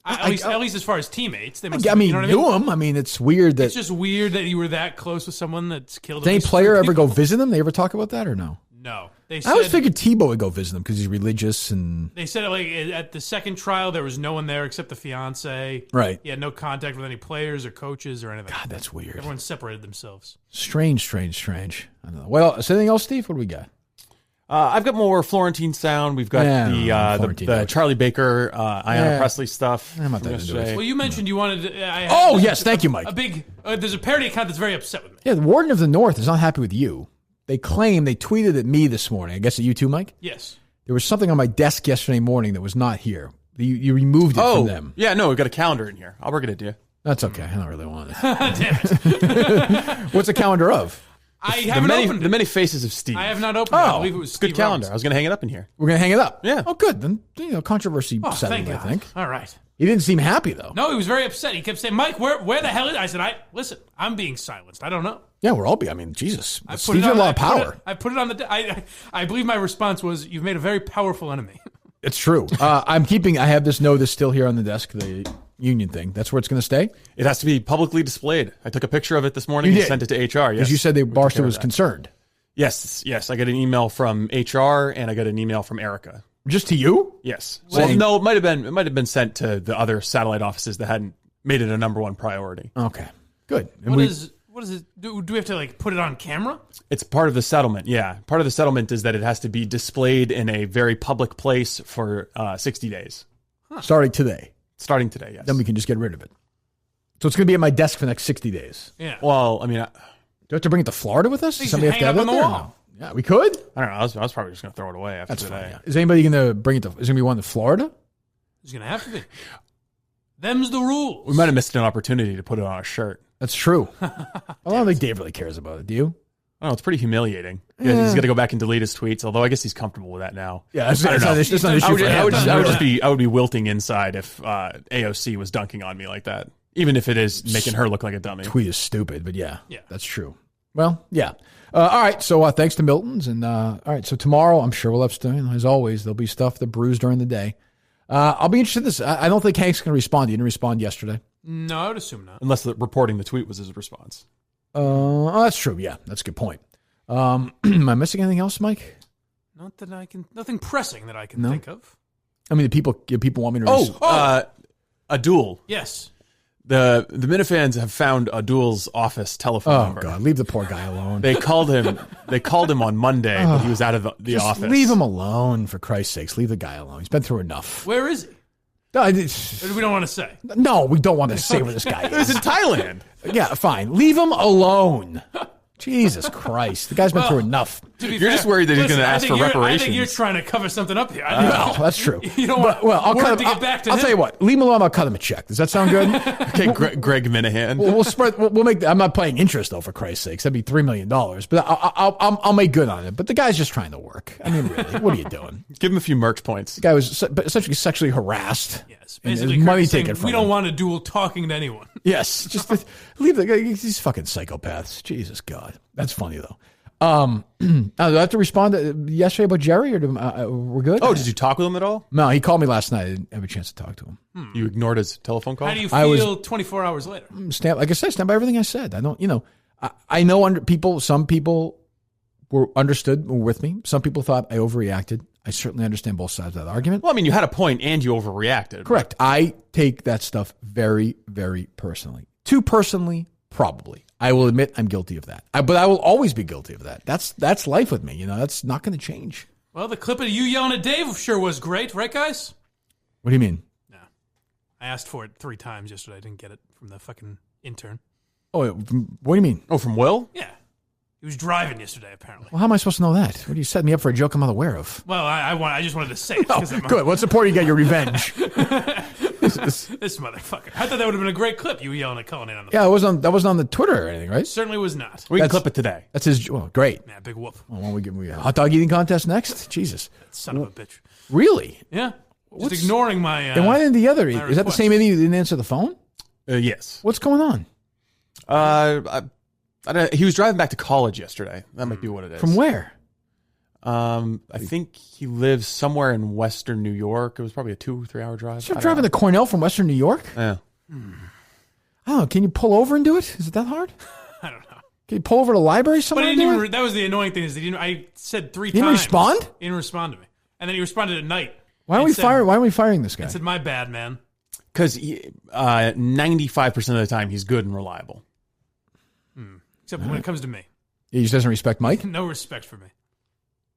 Speaker 2: At least as far as teammates, they must.
Speaker 1: I mean, knew him. I mean, it's weird that
Speaker 2: it's just weird that you were that close with someone that's killed.
Speaker 1: Did any player ever go visit him? They ever talk about that or no?
Speaker 2: No.
Speaker 1: I always figured Tebow would go visit him because he's religious and.
Speaker 2: They said like at the second trial there was no one there except the fiance.
Speaker 1: Right.
Speaker 2: He had no contact with any players or coaches or anything.
Speaker 1: God, that's weird.
Speaker 2: Everyone separated themselves.
Speaker 1: Strange. I don't know. Well, is there anything else, Steve? What do we got?
Speaker 3: I've got more Florentine sound. We've got the Charlie Baker, Ayanna Presley stuff.
Speaker 1: I'm not that into it.
Speaker 2: Well, you mentioned you wanted.
Speaker 1: Yes, thank you, Mike.
Speaker 2: A big. There's a parody account that's very upset with me.
Speaker 1: Yeah, the Warden of the North is not happy with you. They tweeted at me this morning. I guess at you too, Mike?
Speaker 2: Yes. There
Speaker 1: was something on my desk yesterday morning that was not here. You removed it from them.
Speaker 3: Yeah, no, we've got a calendar in here. I'll work it to you.
Speaker 1: That's okay. I don't really want it.
Speaker 2: Damn it.
Speaker 1: What's a calendar of?
Speaker 2: I haven't opened it.
Speaker 3: The many faces of Steve.
Speaker 2: I have not opened it. I believe it was Steve
Speaker 3: good calendar.
Speaker 2: Roberts.
Speaker 3: I was going to hang it up in here.
Speaker 1: We're going to hang it up?
Speaker 3: Yeah.
Speaker 1: Oh, good. Then, controversy settled, I think.
Speaker 2: All right.
Speaker 1: He didn't seem happy, though.
Speaker 2: No, he was very upset. He kept saying, Mike, where the hell is... I said, listen, I'm being silenced. I don't know.
Speaker 1: Yeah, we're all being... I mean, Jesus. Steve's got a lot of power.
Speaker 2: I put it on the... I believe my response was, you've made a very powerful enemy.
Speaker 1: It's true. I have this notice still here on the desk, the union thing. That's where it's going to stay?
Speaker 3: It has to be publicly displayed. I took a picture of it this morning and sent it to HR.
Speaker 1: Because you said Barstool was concerned.
Speaker 3: Yes. I got an email from HR and I got an email from Erica.
Speaker 1: Just to you?
Speaker 3: Yes. Well, no, it might have been sent to the other satellite offices that hadn't made it a number one priority.
Speaker 1: Okay. Good.
Speaker 2: And what is it? Do we have to put it on camera?
Speaker 3: It's part of the settlement. Yeah. Part of the settlement is that it has to be displayed in a very public place for 60 days.
Speaker 1: Huh. Starting today,
Speaker 3: yes.
Speaker 1: Then we can just get rid of it. So it's going to be at my desk for the next 60 days.
Speaker 2: Yeah.
Speaker 3: Well, I mean,
Speaker 1: do I have to bring it to Florida with us?
Speaker 2: Does somebody have to have it on the wall?
Speaker 1: Yeah, we could.
Speaker 3: I don't know. I was probably just going to throw it away after today.
Speaker 1: Fine, yeah. Is anybody going to bring it to? Is going to be one to Florida?
Speaker 2: It's going to have to be. Them's the rules.
Speaker 3: We might have missed an opportunity to put it on a shirt.
Speaker 1: That's true. I don't think Dave really cares about it. Do you?
Speaker 3: I don't know. It's pretty humiliating. Yeah, he's going to go back and delete his tweets. Although I guess he's comfortable with that now.
Speaker 1: Yeah, it's not an issue for him.
Speaker 3: I would be wilting inside if AOC was dunking on me like that. Even if it is making her look like a dummy.
Speaker 1: Tweet is stupid, but yeah, that's true. Well, yeah. All right, so thanks to Milton's. And all right, so tomorrow I'm sure we'll have, as always, there'll be stuff that brews during the day. I'll be interested in this. I don't think Hank's going to respond. He didn't respond yesterday.
Speaker 2: No, I would assume not.
Speaker 3: Unless reporting the tweet was his response.
Speaker 1: That's true. Yeah, that's a good point. Am I missing anything else, Mike?
Speaker 2: Not that I can. Nothing pressing that I can think of.
Speaker 1: I mean, people want me to.
Speaker 3: A duel.
Speaker 2: Yes.
Speaker 3: The Minifans have found Adul's office telephone number.
Speaker 1: Oh God, leave the poor guy alone.
Speaker 3: They called him on Monday, but he was out of the office.
Speaker 1: Leave him alone, for Christ's sakes. Leave the guy alone. He's been through enough.
Speaker 2: Where is he? We don't want to say.
Speaker 1: No, we don't want to say where this guy is.
Speaker 3: He's in Thailand.
Speaker 1: Yeah, fine. Leave him alone. Jesus Christ. The guy's been through enough.
Speaker 3: You're just worried that he's going to ask for reparations.
Speaker 2: I think you're trying to cover something up here.
Speaker 1: Well, that's true.
Speaker 2: You don't want
Speaker 1: I'll
Speaker 2: get back to him.
Speaker 1: I'll tell you what. Leave him alone. I'll cut him a check. Does that sound good?
Speaker 3: Okay, Greg Minahan.
Speaker 1: We'll spread. We'll make. I'm not paying interest though, for Christ's sakes. That'd be $3 million. But I'll make good on it. But the guy's just trying to work. I mean, really, what are you doing?
Speaker 3: Give him a few merch points.
Speaker 1: The guy was essentially sexually harassed.
Speaker 2: Yes,
Speaker 1: and
Speaker 2: basically
Speaker 1: his money taken from
Speaker 2: we
Speaker 1: him.
Speaker 2: don't want a duel talking to anyone.
Speaker 1: Yes, just leave the guy. These fucking psychopaths. Jesus God, that's funny though. Do I have to respond to yesterday about Jerry, or we're good?
Speaker 3: Oh, did you talk with him at all?
Speaker 1: No, he called me last night. I didn't have a chance to talk to him.
Speaker 3: You ignored his telephone call?
Speaker 2: How do you feel 24 hours later?
Speaker 1: Like I said, stand by everything I said. I don't, I know some people were understood, were with me. Some people thought I overreacted. I certainly understand both sides of that argument.
Speaker 3: Well, I mean, you had a point and you overreacted.
Speaker 1: Correct. I take that stuff very, very personally. Too personally, probably. I will admit I'm guilty of that. But I will always be guilty of that. That's life with me. That's not going to change.
Speaker 2: Well, the clip of you yelling at Dave sure was great, right, guys?
Speaker 1: What do you mean?
Speaker 2: No. I asked for it 3 times yesterday. I didn't get it from the fucking intern.
Speaker 1: Oh, what do you mean?
Speaker 3: Oh, from Will?
Speaker 2: Yeah. He was driving yesterday, apparently.
Speaker 1: Well, how am I supposed to know that? What are you setting me up for a joke I'm unaware of?
Speaker 2: Well, I just wanted to say it.
Speaker 1: Good. What's the point? You get your revenge.
Speaker 2: This motherfucker. I thought that would have been a great clip. You yelling at Cullinane on the
Speaker 1: phone. That wasn't on the Twitter or anything, right?
Speaker 2: Certainly was not.
Speaker 3: We can clip it today.
Speaker 1: That's his. Well, great.
Speaker 2: Yeah, big whoop.
Speaker 1: Well, why don't we give him a hot dog eating contest next? Jesus.
Speaker 2: Son of a bitch.
Speaker 1: Really?
Speaker 2: Yeah. Just ignoring my.
Speaker 1: And why didn't the other? Is that the same idiot who didn't answer the phone?
Speaker 3: Yes.
Speaker 1: What's going on?
Speaker 3: He was driving back to college yesterday. That might be what it is.
Speaker 1: From where?
Speaker 3: I think he lives somewhere in Western New York. It was probably a 2-3 hour drive.
Speaker 1: You're driving to Cornell from Western New York?
Speaker 3: Yeah.
Speaker 1: I don't know. Can you pull over and do it? Is it that hard?
Speaker 2: I don't know.
Speaker 1: Can you pull over to the library somewhere?
Speaker 2: But that was the annoying thing is I said 3 times.
Speaker 1: He didn't respond?
Speaker 2: He didn't respond to me. And then he responded at night.
Speaker 1: Why are we firing this guy?
Speaker 2: I said, my bad, man.
Speaker 3: Because 95% of the time he's good and reliable.
Speaker 2: Except when it comes to me.
Speaker 1: He just doesn't respect Mike?
Speaker 2: No respect for me.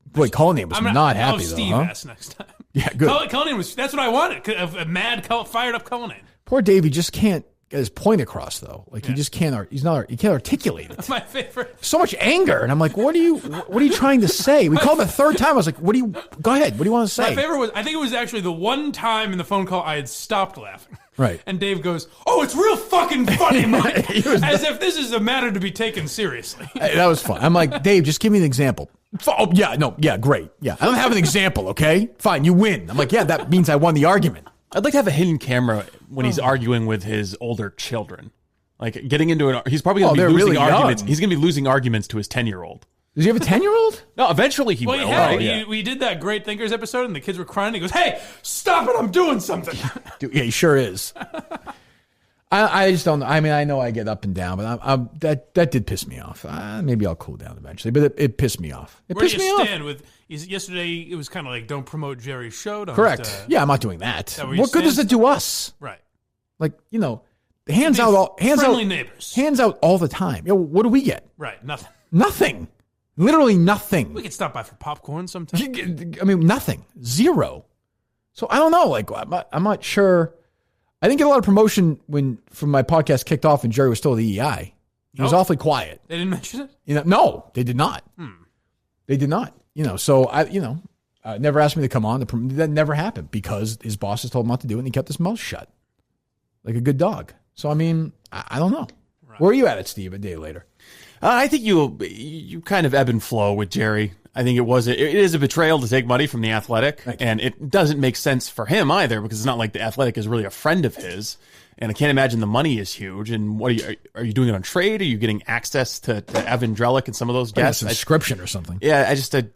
Speaker 1: Boy, Cullinane was not happy, though,
Speaker 2: Steve asked next time.
Speaker 1: Yeah, good.
Speaker 2: Cullinane was, that's what I wanted. A mad, fired up Cullinane.
Speaker 1: Poor Dave, he just can't get his point across, though. Like, he just can't, he can't articulate it.
Speaker 2: My favorite.
Speaker 1: So much anger. And I'm like, what are you trying to say? We called him a 3rd time. I was like, go ahead. What do you want to say?
Speaker 2: My favorite was, I think it was actually the one time in the phone call I had stopped laughing.
Speaker 1: Right.
Speaker 2: And Dave goes, "Oh, it's real fucking funny, Mike." As if this is a matter to be taken seriously.
Speaker 1: That was fun. I'm like, Dave, just give me an example. Oh, yeah, great. Yeah, I don't have an example, okay? Fine, you win. I'm like, yeah, that means I won the argument.
Speaker 3: I'd like to have a hidden camera when he's arguing with his older children. Like, getting into an... He's probably going to be losing arguments. He's going to be losing arguments to his 10-year-old.
Speaker 1: Does he have a 10-year-old?
Speaker 3: No, eventually he will.
Speaker 2: We did that Great Thinkers episode, and the kids were crying. He goes, "Hey, stop it! I'm doing something."
Speaker 1: Dude, yeah, he sure is. I just don't. I mean, I know I get up and down, but that did piss me off. Maybe I'll cool down eventually, but it pissed me off.
Speaker 2: Where do you stand with? Yesterday, it was kind of like, don't promote Jerry's show.
Speaker 1: Correct. Yeah, I'm not doing that. What good does it do us?
Speaker 2: Right.
Speaker 1: Like, hands out
Speaker 2: neighbors.
Speaker 1: Hands out all the time. What do we get?
Speaker 2: Right. Nothing.
Speaker 1: Nothing. Literally nothing.
Speaker 2: We could stop by for popcorn sometime.
Speaker 1: I mean, nothing. Zero. So I don't know. Like, I'm not sure. I didn't get a lot of promotion from my podcast kicked off and Jerry was still at the EI. He was awfully quiet.
Speaker 2: They didn't mention it?
Speaker 1: No, they did not. They did not. So never asked me to come on. That never happened because his bosses told him not to do it, and he kept his mouth shut like a good dog. So, I mean, I don't know. Right. Where are you at it, Steve, a day later?
Speaker 3: I think you kind of ebb and flow with Jerry. I think it is a betrayal to take money from the Athletic, and it doesn't make sense for him either because it's not like the Athletic is really a friend of his. And I can't imagine the money is huge. And what are you doing it on trade? Are you getting access to Evan Drellick and some of those guests?
Speaker 1: A subscription or something.
Speaker 3: Yeah,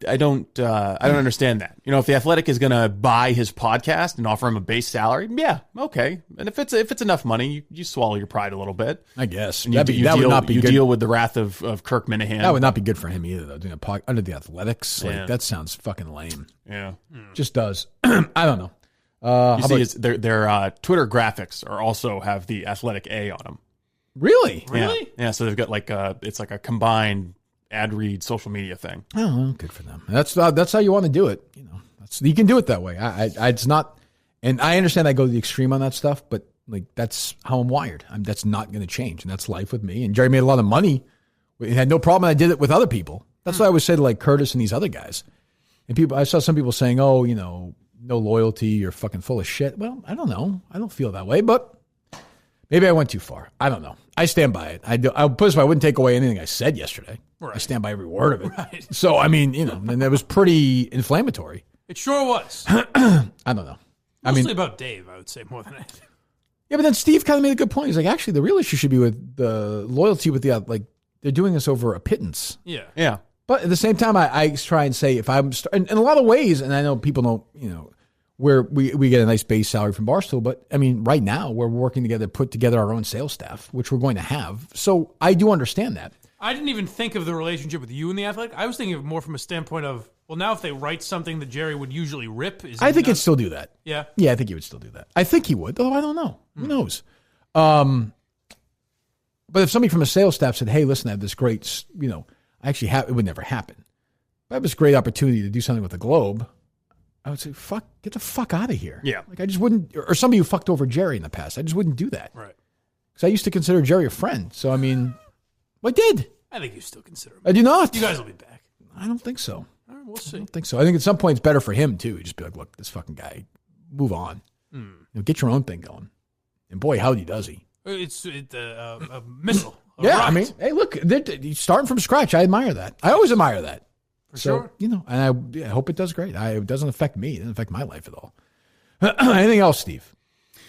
Speaker 3: I don't understand that. If the Athletic is going to buy his podcast and offer him a base salary, yeah, okay. And if it's enough money, you swallow your pride a little bit.
Speaker 1: I guess
Speaker 3: and that would not be good. Deal with the wrath of Kirk Minahan.
Speaker 1: That would not be good for him either, though. Doing a podcast under the Athletics, that sounds fucking lame.
Speaker 3: Yeah,
Speaker 1: just does. I don't know.
Speaker 3: Their Twitter graphics also have the Athletic A on them.
Speaker 1: Really?
Speaker 3: Yeah. So they've got it's like a combined ad read social media thing.
Speaker 1: Oh, well, good for them. That's how you want to do it. You can do it that way. It's not, and I understand I go to the extreme on that stuff, but that's how I'm wired. That's not going to change, and that's life with me. And Jerry made a lot of money. He had no problem. I did it with other people. That's what I always say to Curtis and these other guys. And I saw some people saying, "Oh, no loyalty, you're fucking full of shit." Well, I don't know. I don't feel that way, but maybe I went too far. I don't know. I stand by it. I wouldn't take away anything I said yesterday. Right. I stand by every word of it.
Speaker 2: Right.
Speaker 1: So, I mean, and that was pretty inflammatory.
Speaker 2: It sure was.
Speaker 1: I don't know.
Speaker 2: Mostly about Dave, I would say, more than anything.
Speaker 1: Yeah, but then Steve kind of made a good point. He's like, actually, the real issue should be with the loyalty with the, they're doing this over a pittance.
Speaker 2: Yeah.
Speaker 3: Yeah.
Speaker 1: But at the same time, I try and say if I'm in a lot of ways, and I know people don't, where we get a nice base salary from Barstool, but I mean, right now we're working together to put together our own sales staff, which we're going to have. So I do understand that.
Speaker 2: I didn't even think of the relationship with you and the Athletic. I was thinking of more from a standpoint of, well, now if they write something that Jerry would usually rip,
Speaker 1: I think he'd still do that.
Speaker 2: Yeah.
Speaker 1: Yeah, I think he would still do that. I think he would, though I don't know. Who knows? But if somebody from a sales staff said, "Hey, listen, I have this great, it would never happen. But I have this great opportunity to do something with the Globe," I would say, get the fuck out of here.
Speaker 3: Yeah.
Speaker 1: I just wouldn't, or somebody who fucked over Jerry in the past, I just wouldn't do that.
Speaker 2: Right.
Speaker 1: Because I used to consider Jerry a friend. So, I mean, I did.
Speaker 2: I think you still consider him.
Speaker 1: I do not.
Speaker 2: You guys will be back.
Speaker 1: I don't think so.
Speaker 2: All right, we'll see.
Speaker 1: I don't think so. I think at some point it's better for him, too. Just be like, look, this fucking guy, move on. Get your own thing going. And boy, howdy does he.
Speaker 2: It's a missile.
Speaker 1: Yeah,
Speaker 2: rocket.
Speaker 1: I mean, hey, look, he's starting from scratch. I admire that. I always admire that.
Speaker 2: For sure.
Speaker 1: And I hope it does great. It doesn't affect me. It doesn't affect my life at all. Anything else, Steve?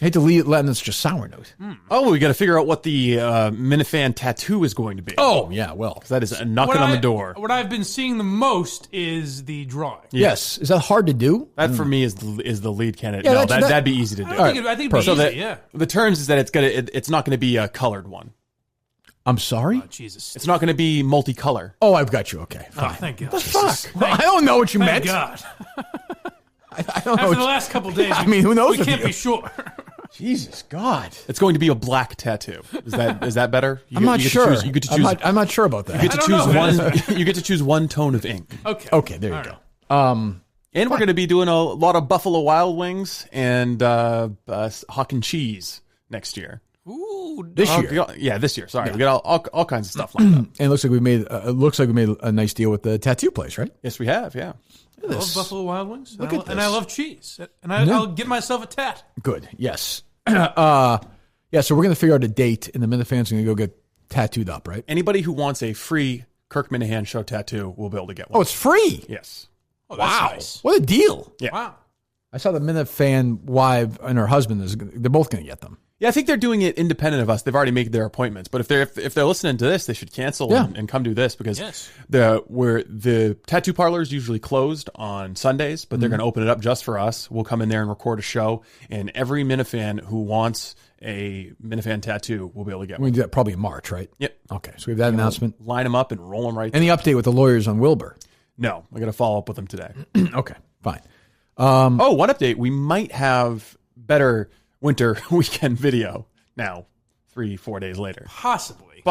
Speaker 1: I hate to let this just sour note.
Speaker 3: Oh, we got to figure out what the Minifan tattoo is going to be.
Speaker 1: Oh, yeah, well.
Speaker 3: Because that is a knocking on the door.
Speaker 2: What I've been seeing the most is the drawing.
Speaker 1: Yes. Is that hard to do?
Speaker 3: That, for me, is the lead candidate.
Speaker 1: Yeah,
Speaker 3: no, that'd be easy to do.
Speaker 2: I think it'd be easy, yeah.
Speaker 3: The terms is that it's not going to be a colored one.
Speaker 1: I'm sorry?
Speaker 2: Oh, Jesus.
Speaker 3: It's not going to be multicolor.
Speaker 1: Oh, I've got you. Okay, fine.
Speaker 2: Oh, thank God.
Speaker 1: The fuck? I don't know what you meant.
Speaker 2: God.
Speaker 1: I don't know.
Speaker 2: After the last couple of days,
Speaker 1: who knows?
Speaker 2: We can't be sure.
Speaker 1: Jesus God.
Speaker 3: It's going to be a black tattoo. Is that better?
Speaker 1: I'm not sure.
Speaker 3: You get to choose.
Speaker 1: I'm not sure about that.
Speaker 3: You get to choose one. You get to choose one tone of ink.
Speaker 2: Okay.
Speaker 1: There you go.
Speaker 3: And we're going to be doing a lot of Buffalo Wild Wings and Hawk and Cheese next year.
Speaker 2: Ooh,
Speaker 1: this year.
Speaker 3: Yeah, this year. Sorry, we got all kinds of stuff like that.
Speaker 1: And it looks like we made a nice deal with the tattoo place, right?
Speaker 3: Yes, we have. Yeah.
Speaker 2: I love Buffalo Wild Wings.
Speaker 1: Look at this.
Speaker 2: And I love cheese. And I'll get myself a tat.
Speaker 1: Good. Yes. So we're going to figure out a date, and the Minifans are going to go get tattooed up, right?
Speaker 3: Anybody who wants a free Kirk Minahan show tattoo will be able to get one.
Speaker 1: Oh, it's free?
Speaker 3: Yes.
Speaker 2: Oh, that's nice.
Speaker 1: What a deal.
Speaker 3: Yeah.
Speaker 2: Wow.
Speaker 1: I saw the Minifan wife and her husband, they're both going to get them.
Speaker 3: Yeah, I think they're doing it independent of us. They've already made their appointments. But if they're listening to this, they should cancel and come do this because the tattoo parlor is usually closed on Sundays, but they're going to open it up just for us. We'll come in there and record a show, and every Minifan who wants a Minifan tattoo will be able to get one.
Speaker 1: We do that probably in March, right?
Speaker 3: Yep.
Speaker 1: Okay, so we have that announcement.
Speaker 3: Line them up and roll them right.
Speaker 1: Any update with the lawyers on Wilbur?
Speaker 3: No, I got to follow up with them today.
Speaker 1: Okay, fine.
Speaker 3: One update. We might have better winter weekend video now, 3-4 days later.
Speaker 2: Possibly.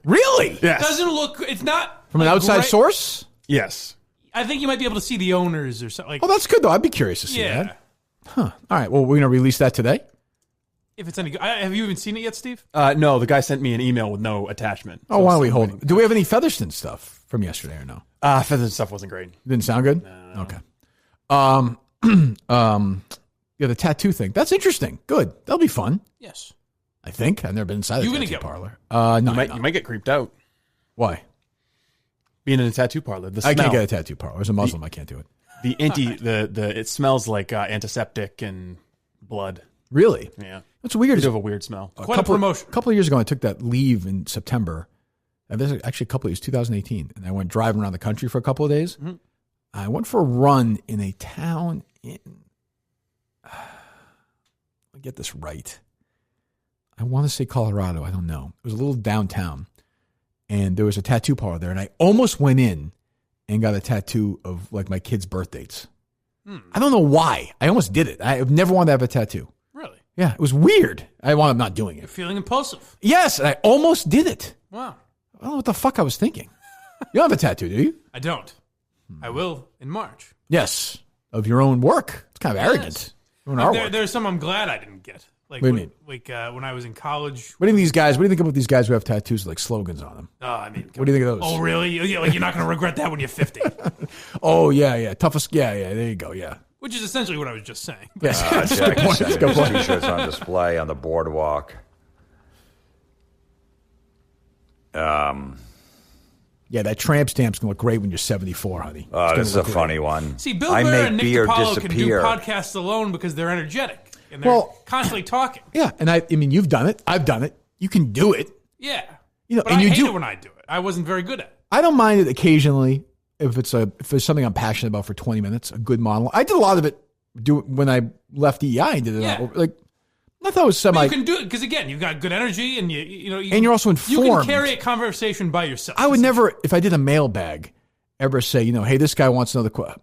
Speaker 1: Really?
Speaker 3: Yes.
Speaker 2: It doesn't look, it's not.
Speaker 1: From an outside source?
Speaker 3: Yes.
Speaker 2: I think you might be able to see the owners or something.
Speaker 1: Oh, that's good, though. I'd be curious to see that. Huh. All right. Well, we're going to release that today?
Speaker 2: If it's any good. Have you even seen it yet, Steve?
Speaker 3: No, the guy sent me an email with no attachment.
Speaker 1: Oh, why don't we hold it? Do we have any Featherston stuff from yesterday or no?
Speaker 3: Feathers and stuff wasn't great.
Speaker 1: Didn't sound good?
Speaker 3: No.
Speaker 1: Okay. Yeah, the tattoo thing. That's interesting. Good. That'll be fun.
Speaker 2: Yes.
Speaker 1: I think. I've never been inside a tattoo
Speaker 2: get
Speaker 1: parlor. No,
Speaker 3: you might get creeped out.
Speaker 1: Why?
Speaker 3: Being in a tattoo parlor. The
Speaker 1: I
Speaker 3: smell.
Speaker 1: can't get a tattoo parlor. As a Muslim, I can't do it.
Speaker 3: It smells like antiseptic and blood.
Speaker 1: Really?
Speaker 3: Yeah.
Speaker 1: What's weird
Speaker 3: You have a weird smell.
Speaker 2: Quite a promotion.
Speaker 1: A couple of years ago, I took that leave in September. And this is actually a couple of years, 2018. And I went driving around the country for a couple of days.
Speaker 2: Mm-hmm.
Speaker 1: I went for a run in a town in... I'll get this right. I want to say Colorado. I don't know. It was a little downtown. And there was a tattoo parlor there. And I almost went in and got a tattoo of like my kids' birth dates. I don't know why. I almost did it. I've never wanted to have a tattoo.
Speaker 2: Really?
Speaker 1: Yeah, it was weird. I wound up not doing
Speaker 2: You're
Speaker 1: it.
Speaker 2: feeling impulsive.
Speaker 1: Yes, and I almost did it.
Speaker 2: Wow.
Speaker 1: I don't know what the fuck I was thinking. You don't have a tattoo, do you?
Speaker 2: I don't. I will in March.
Speaker 1: Yes, of your own work. It's kind of arrogant. Doing our work.
Speaker 2: There's some I'm glad I didn't get. Like,
Speaker 1: What do you mean?
Speaker 2: Like when I was in college.
Speaker 1: What do you think these guys? What do you think about these guys who have tattoos with like slogans on them?
Speaker 2: Oh, I mean,
Speaker 1: What do you think of those?
Speaker 2: Oh, really? Yeah, like you're not going to regret that when you're 50.
Speaker 1: Oh yeah. Toughest. Yeah. There you go. Yeah.
Speaker 2: Which is essentially what I was just saying.
Speaker 1: Yes. That's a
Speaker 4: Jack
Speaker 1: good point.
Speaker 4: is
Speaker 1: That's a good
Speaker 4: sending
Speaker 1: point.
Speaker 4: T-shirts on display on the boardwalk.
Speaker 1: Yeah, that tramp stamp's gonna look great when you're 74, honey.
Speaker 4: Oh, this is a funny one.
Speaker 2: See, Bill
Speaker 4: I
Speaker 2: Burr
Speaker 4: make
Speaker 2: and Nick
Speaker 4: beer
Speaker 2: DiPaolo can do
Speaker 4: disappear.
Speaker 2: podcasts alone because they're energetic and they're constantly talking.
Speaker 1: Yeah, and I mean, you've done it. I've done it. You can do it.
Speaker 2: Yeah.
Speaker 1: You know,
Speaker 2: But
Speaker 1: and
Speaker 2: I
Speaker 1: you
Speaker 2: hate
Speaker 1: do
Speaker 2: it when I do it. I wasn't very good at it.
Speaker 1: I don't mind it occasionally if there's something I'm passionate about for 20 minutes, a good monologue. I did a lot of it when I left EI and did it.
Speaker 2: Yeah.
Speaker 1: Like I thought it was
Speaker 2: But you can do it because again, you've got good energy and
Speaker 1: and you're also
Speaker 2: You can
Speaker 1: informed.
Speaker 2: carry a conversation by yourself.
Speaker 1: I would never, if I did a mailbag, ever say, hey, this guy wants another quote.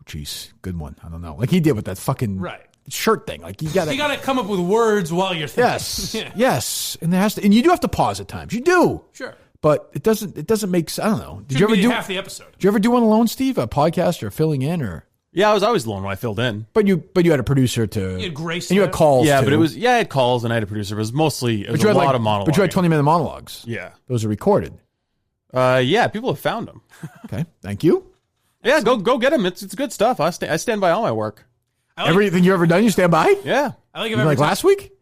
Speaker 1: Jeez, good one. I don't know. Like he did with that fucking shirt thing. Like you got
Speaker 2: to come up with words while you're thinking.
Speaker 1: Yes,
Speaker 2: Yeah.
Speaker 1: yes, and and you do have to pause at times. You do,
Speaker 2: Sure.
Speaker 1: but it doesn't make. I don't know. Did
Speaker 2: Should
Speaker 1: you ever
Speaker 2: be
Speaker 1: do
Speaker 2: half the episode?
Speaker 1: Did you ever do one alone, Steve? A podcast or filling in or?
Speaker 3: Yeah, I was always alone when I filled in.
Speaker 1: But you had a producer to.
Speaker 2: You had Grace
Speaker 1: and you had
Speaker 2: there.
Speaker 1: calls.
Speaker 3: Yeah,
Speaker 1: too.
Speaker 3: but I had calls and I had a producer. It was mostly a
Speaker 1: you had
Speaker 3: lot of monologues.
Speaker 1: But you had 20-minute monologues.
Speaker 3: Yeah.
Speaker 1: Those are recorded.
Speaker 3: Yeah, people have found them.
Speaker 1: Okay, thank you.
Speaker 3: Yeah, go get them. It's good stuff. I stand by all my work.
Speaker 1: Everything you ever done, you stand by.
Speaker 3: Yeah,
Speaker 2: I like it
Speaker 1: You
Speaker 2: every
Speaker 1: like
Speaker 2: time.
Speaker 1: last week.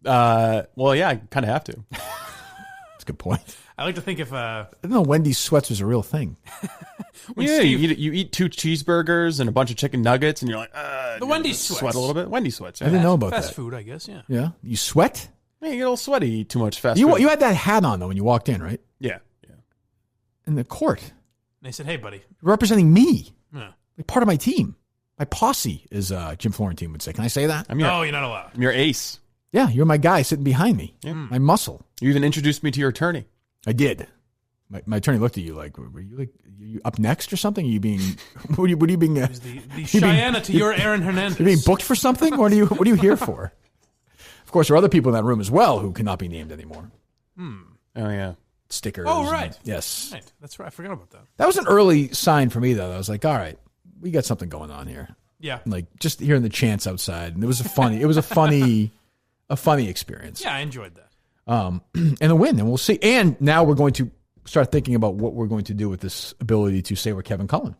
Speaker 3: Well, yeah, I kind of have to.
Speaker 1: That's a good point.
Speaker 2: I like to think if
Speaker 1: I didn't know Wendy's sweats was a real thing.
Speaker 3: Yeah, you eat 2 cheeseburgers and a bunch of chicken nuggets, and you're like,
Speaker 2: the Wendy's sweats.
Speaker 3: sweat a little bit. Wendy's sweats.
Speaker 1: I didn't know about
Speaker 2: fast
Speaker 1: that.
Speaker 2: food, I guess. Yeah.
Speaker 1: Yeah, you sweat.
Speaker 3: Yeah, you get a little sweaty. Eat too much fast
Speaker 1: You
Speaker 3: food.
Speaker 1: had that hat on though when you walked in, right?
Speaker 3: Yeah.
Speaker 1: In the court,
Speaker 2: They said, "Hey, buddy."
Speaker 1: representing me,
Speaker 2: Yeah.
Speaker 1: like part of my team, my posse, as Jim Florentine would say. Can I say that?
Speaker 2: No, you're not allowed.
Speaker 3: I'm your ace.
Speaker 1: Yeah, you're my guy sitting behind me, my muscle.
Speaker 3: You even introduced me to your attorney.
Speaker 1: I did. My attorney looked at you like, were you up next or something? Are you being, what are you being?
Speaker 2: The Cheyenne to your Aaron Hernandez.
Speaker 1: You're being booked for something? What are you here for? Of course, there are other people in that room as well who cannot be named anymore.
Speaker 3: Oh yeah.
Speaker 1: Stickers.
Speaker 2: Oh, right.
Speaker 1: Yes.
Speaker 2: Right. That's right. I forgot about that.
Speaker 1: That was an early sign for me, though. I was like, all right, we got something going on here.
Speaker 2: Yeah.
Speaker 1: Like just hearing the chants outside, and it was a funny experience.
Speaker 2: Yeah, I enjoyed that.
Speaker 1: And a win, and we'll see. And now we're going to start thinking about what we're going to do with this ability to say we're Kevin Cullen.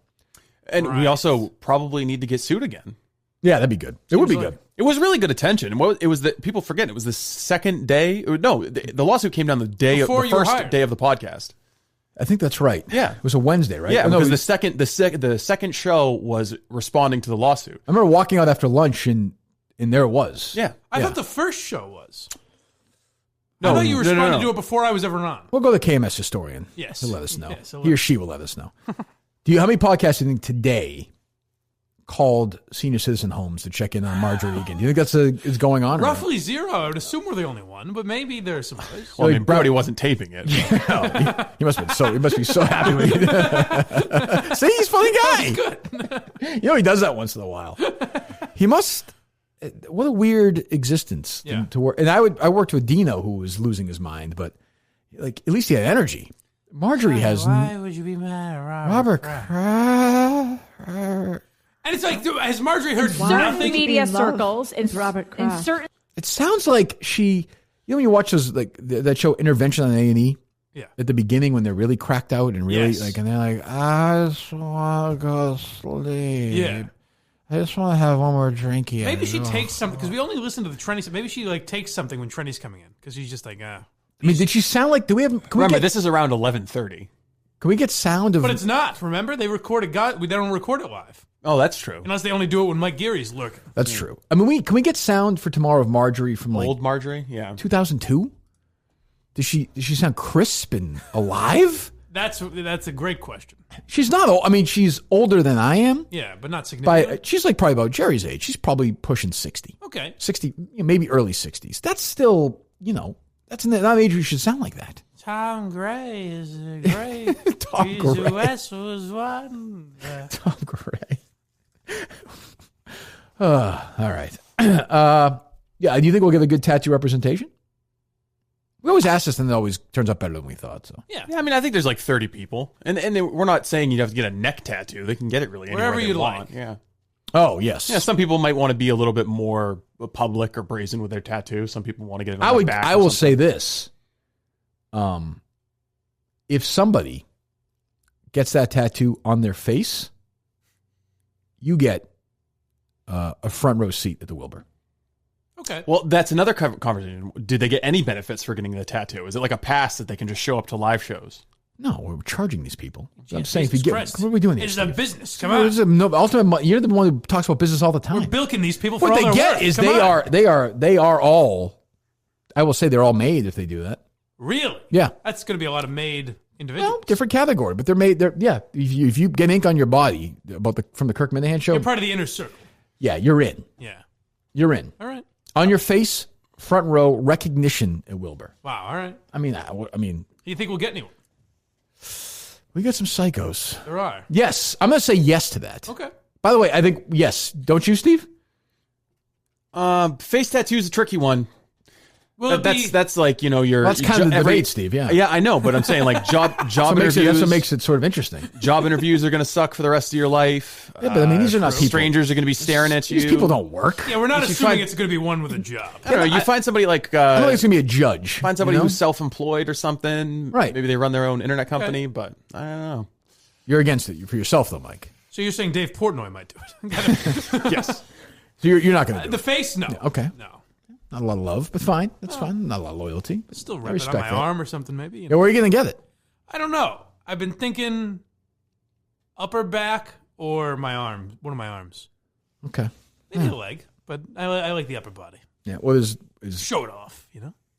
Speaker 3: And we also probably need to get sued again.
Speaker 1: Yeah, that'd be good. It would be good.
Speaker 3: It was really good attention. It was that people forget. It was the second day. No, the lawsuit came down the day of
Speaker 2: Before
Speaker 3: the
Speaker 2: you were
Speaker 3: first
Speaker 2: hired.
Speaker 3: day of the podcast.
Speaker 1: I think that's right.
Speaker 3: Yeah.
Speaker 1: It was a Wednesday, right?
Speaker 3: Yeah,
Speaker 1: Oh, no,
Speaker 3: because
Speaker 1: we-
Speaker 3: the second show was responding to the lawsuit.
Speaker 1: I remember walking out after lunch, and there it was.
Speaker 3: Yeah.
Speaker 2: I thought the first show was.
Speaker 3: No,
Speaker 2: I thought you responded
Speaker 3: no.
Speaker 2: to it before I was ever on.
Speaker 1: We'll go to the KMS historian.
Speaker 2: Yes.
Speaker 1: He'll let us know.
Speaker 2: Yes, he'll
Speaker 1: He or
Speaker 2: let-
Speaker 1: she will let us know. How many podcasts do you think today called senior citizen homes to check in on Margery Eagan? Do you think that's is going on? or not?
Speaker 2: Roughly 0. I would assume we're the only one, but maybe there's some others.
Speaker 3: Well, I mean, Brody wasn't taping it.
Speaker 1: He must be so happy when he See, he's a funny guy.
Speaker 2: Good.
Speaker 1: He does that once in a while. He must. What a weird existence to work. And I worked with Dino, who was losing his mind, but like at least he had energy. Margery has.
Speaker 2: Why would you be mad at
Speaker 1: Robert
Speaker 2: Kraft? And it's like, has Margery heard
Speaker 11: certain
Speaker 2: nothing?
Speaker 11: media
Speaker 9: in love
Speaker 11: circles, in
Speaker 9: Robert
Speaker 11: in
Speaker 9: Kraft.
Speaker 11: certain
Speaker 1: It sounds like she. When you watch those like that show Intervention on A&E,
Speaker 2: Yeah.
Speaker 1: At the beginning when they're really cracked out and really
Speaker 2: Yes.
Speaker 1: like, and they're like, I just want to go sleep.
Speaker 2: Yeah.
Speaker 1: I just want to have one more drink here.
Speaker 2: Maybe she takes something because we only listen to the Trenny. Maybe she like takes something when Trenny's coming in because she's just like,
Speaker 1: I mean, did she sound like? Do we have?
Speaker 3: Remember, this is around 11:30.
Speaker 1: Can we get sound of?
Speaker 2: But it's not. Remember, they recorded. They don't record it live.
Speaker 3: Oh, that's true.
Speaker 2: Unless they only do it when Mike Geary's lurking.
Speaker 1: That's true. I mean, can we get sound for tomorrow of Margery from like
Speaker 3: old Margery? Yeah,
Speaker 1: 2002. Does she sound crisp and alive?
Speaker 2: That's a great question.
Speaker 1: She's not old. I mean, she's older than I am.
Speaker 2: Yeah, but not significantly.
Speaker 1: She's like probably about Jerry's age. She's probably pushing 60.
Speaker 2: Okay.
Speaker 1: 60, maybe early 60s. That's still, that's not age you should sound like that.
Speaker 2: Tom Gray is great.
Speaker 1: Tom Gray.
Speaker 2: West was one.
Speaker 1: Tom Gray. All right. Yeah, do you think we'll get a good tattoo representation? We always ask this, and it always turns out better than we thought. So
Speaker 3: yeah. I mean, I think there's like 30 people, and we're not saying you have to get a neck tattoo. They can get it really anywhere
Speaker 2: wherever
Speaker 3: they
Speaker 2: you
Speaker 3: want.
Speaker 2: like.
Speaker 3: Yeah.
Speaker 1: Oh yes.
Speaker 3: Yeah. Some people might want to be a little bit more public or brazen with their tattoo. Some people want to get it on their back.
Speaker 1: I will say this: if somebody gets that tattoo on their face, you get a front row seat at the Wilbur.
Speaker 2: Okay.
Speaker 3: Well, that's another conversation. Did they get any benefits for getting the tattoo? Is it like a pass that they can just show up to live shows?
Speaker 1: No, we're charging these people.
Speaker 2: Yeah,
Speaker 1: I'm saying if you get, what are we doing here?
Speaker 2: It's a business. Come
Speaker 1: on.
Speaker 2: on.
Speaker 1: Ultimate, you're the one who talks about business all the time.
Speaker 2: We're bilking these people for
Speaker 1: what
Speaker 2: all
Speaker 1: they
Speaker 2: their
Speaker 1: get
Speaker 2: work.
Speaker 1: is
Speaker 2: Come on.
Speaker 1: they are all. I will say they're all made if they do that.
Speaker 2: Really?
Speaker 1: Yeah.
Speaker 2: That's going to be a lot of made individuals.
Speaker 1: Well, different category, but they're made. Yeah. If you get ink on your body from the Kirk Minahan show,
Speaker 2: You're part of the inner circle.
Speaker 1: Yeah, you're in.
Speaker 2: Yeah.
Speaker 1: You're in.
Speaker 2: All right.
Speaker 1: On your face, front row recognition at Wilbur.
Speaker 2: Wow. All right.
Speaker 1: I mean.
Speaker 2: Do you think we'll get anyone?
Speaker 1: We got some psychos.
Speaker 2: There are.
Speaker 1: Yes, I'm going to say yes to that.
Speaker 2: Okay.
Speaker 1: By the way, I think yes. Don't you, Steve?
Speaker 3: Face tattoo is a tricky one.
Speaker 2: Well,
Speaker 3: that's like your.
Speaker 1: That's kind of the debate, Steve. Yeah.
Speaker 3: Yeah, I know, but I'm saying like job interviews.
Speaker 1: That's what makes it sort of interesting.
Speaker 3: Job interviews are going to suck for the rest of your life.
Speaker 1: Yeah, but I mean, these are not people.
Speaker 3: Strangers are going to be staring at you.
Speaker 1: These people don't work.
Speaker 2: Yeah, we're not assuming it's going to be one with a job.
Speaker 3: I don't know. You find somebody like.
Speaker 1: I don't think it's going to be a judge.
Speaker 3: Find somebody who's self-employed or something.
Speaker 1: Right.
Speaker 3: Maybe they run their own internet company, but I don't know.
Speaker 1: You're against it for yourself, though, Mike.
Speaker 2: So you're saying Dave Portnoy might do it?
Speaker 3: Yes.
Speaker 1: So you're not going to do
Speaker 2: the face? No.
Speaker 1: Yeah, okay.
Speaker 2: No.
Speaker 1: Not a lot of love, but fine. That's fine. Not a lot of loyalty.
Speaker 2: But still rub it on my arm or something, maybe.
Speaker 1: Yeah, where are you going to get it?
Speaker 2: I don't know. I've been thinking upper back or my arm. One of my arms.
Speaker 1: Okay.
Speaker 2: Maybe a leg, but I like the upper body.
Speaker 1: Yeah. What is
Speaker 2: show it off?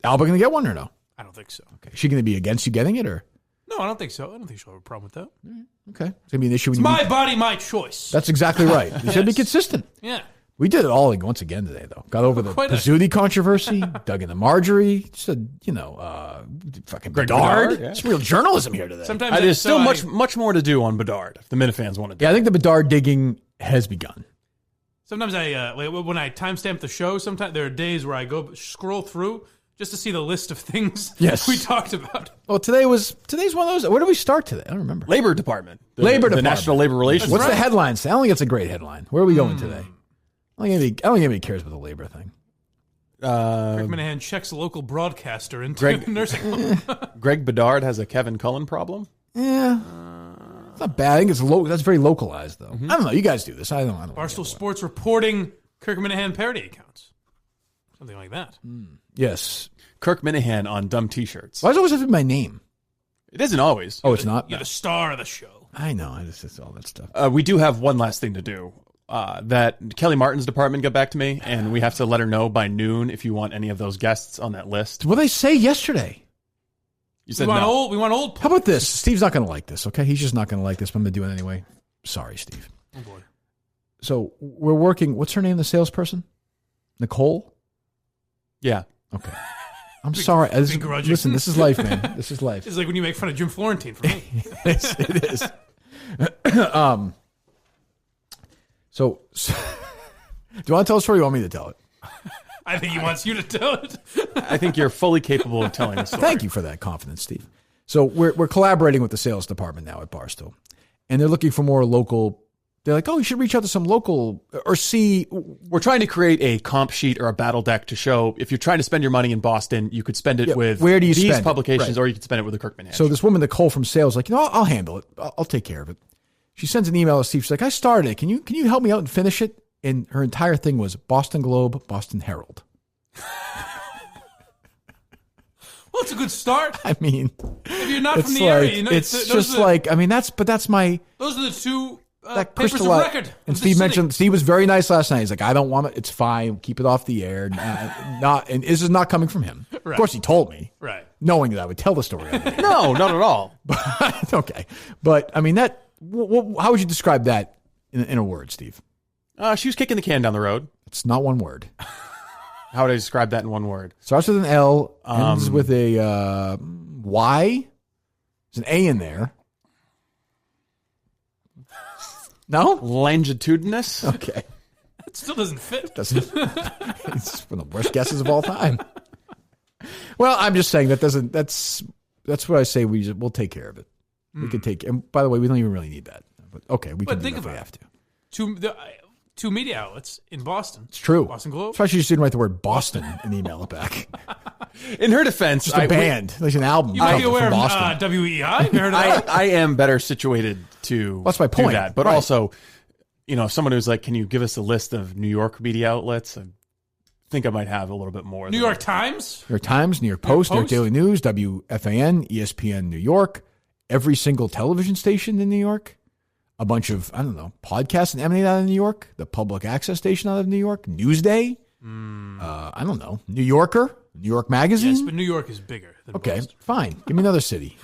Speaker 1: Alba going to get one or no?
Speaker 2: I don't think so.
Speaker 1: Okay. Is she going to be against you getting it or?
Speaker 2: No, I don't think so. I don't think she'll have a problem with that.
Speaker 1: Okay. It's going to be an issue when
Speaker 2: it's my body, my choice.
Speaker 1: That's exactly right. You should be consistent.
Speaker 2: Yeah.
Speaker 1: We did it all once again today, though. Got over the Pizzuti controversy, dug into Margery, said, fucking Bedard.
Speaker 3: Yeah.
Speaker 1: It's real journalism here today.
Speaker 2: Sometimes
Speaker 3: there's still much more to do on Bedard if the Minifans want to do
Speaker 1: it. Yeah, I think the Bedard digging has begun.
Speaker 2: Sometimes when I timestamp the show, sometimes there are days where I go scroll through just to see the list of things we talked about.
Speaker 1: Well, today's one of those. Where do we start today? I don't remember.
Speaker 3: Labor Department.
Speaker 1: The
Speaker 3: National Labor Relations.
Speaker 1: What's the headline say? I don't think it's a great headline. Where are we going today? I don't think anybody cares about the labor thing.
Speaker 2: Rick Minahan checks local broadcaster into nursing home.
Speaker 3: Greg Bedard has a Kevin Cullen problem?
Speaker 1: Yeah. It's not bad. I think it's that's very localized, though. I don't know. You guys do this. I don't
Speaker 2: Barstool Sports reporting Kirk Minahan parody accounts. Something like that.
Speaker 1: Yes.
Speaker 3: Kirk Minahan on dumb T-shirts.
Speaker 1: Why does it always have to be my name?
Speaker 3: It isn't always.
Speaker 1: Oh, it's not?
Speaker 2: You're the star of the show.
Speaker 1: I know. It's all that stuff.
Speaker 3: We do have one last thing to do. That Kelly Martin's department got back to me, and we have to let her know by noon if you want any of those guests on that list.
Speaker 1: What did they say yesterday?
Speaker 3: You said
Speaker 2: we want old.
Speaker 1: How about this? Steve's not going to like this, okay? He's just not going to like this, but I'm going to do it anyway. Sorry, Steve.
Speaker 2: Oh, boy.
Speaker 1: So we're working. What's her name, the salesperson? Nicole?
Speaker 3: Yeah.
Speaker 1: Okay. I'm sorry. Listen, this is life, man. This is life.
Speaker 2: It's like when you make fun of Jim Florentine for me.
Speaker 1: It is. So, do you want to tell a story or you want me to tell it?
Speaker 2: I think he wants you to tell it.
Speaker 3: I think you're fully capable of telling the story.
Speaker 1: Thank you for that confidence, Steve. So we're collaborating with the sales department now at Barstool, and they're looking for more local they're like, oh, you should reach out to some local or see.
Speaker 3: We're trying to create a comp sheet or a battle deck to show if you're trying to spend your money in Boston, you could spend it with
Speaker 1: where do you
Speaker 3: these
Speaker 1: spend
Speaker 3: publications
Speaker 1: it? Right.
Speaker 3: or you could spend it with the Kirkman.
Speaker 1: So this woman, Nicole from sales, like, I'll handle it. I'll take care of it. She sends an email to Steve. She's like, I started it. Can you help me out and finish it? And her entire thing was Boston Globe, Boston Herald.
Speaker 2: Well, it's a good start.
Speaker 1: I mean,
Speaker 2: if you're not from the area,
Speaker 1: it's just like, I mean, that's my.
Speaker 2: Those are the two
Speaker 1: that
Speaker 2: papers of record.
Speaker 1: And Steve mentioned, Steve was very nice last night. He's like, I don't want it. It's fine. Keep it off the air. And this is not coming from him. Right. Of course, he told me,
Speaker 2: right,
Speaker 1: knowing that I would tell the story.
Speaker 3: No, not at all.
Speaker 1: Okay, but I mean, how would you describe that in a word, Steve?
Speaker 3: She was kicking the can down the road.
Speaker 1: It's not one word.
Speaker 3: How would I describe that in one word?
Speaker 1: Starts with an L, ends with a Y. There's an A in there. No?
Speaker 3: Longitudinous?
Speaker 1: Okay.
Speaker 2: That still doesn't fit.
Speaker 1: Doesn't. It's one of the worst guesses of all time. Well, I'm just saying that's what I say. We'll take care of it. We can take. And by the way, we don't even really need that. But okay, we can. But think about it. We have to.
Speaker 2: Two media outlets in Boston.
Speaker 1: It's true.
Speaker 2: Boston Globe.
Speaker 1: Especially you didn't write the word Boston and email it back.
Speaker 3: In her defense,
Speaker 1: just a band, like an album.
Speaker 2: You might be aware of WEI.
Speaker 3: I am better situated to.
Speaker 1: That's my point.
Speaker 3: Do that, but also, someone who's like, "Can you give us a list of New York media outlets?" I think I might have a little bit more.
Speaker 2: New York Times,
Speaker 1: New York Times, New York Post, New York Daily News, WFAN, ESPN, New York, every single television station in New York. A bunch of, I don't know, podcasts and emanate out of New York, the public access station out of New York, Newsday, I don't know, New Yorker, New York Magazine.
Speaker 2: Yes, but New York is bigger than Boston.
Speaker 1: Fine. Give me another city.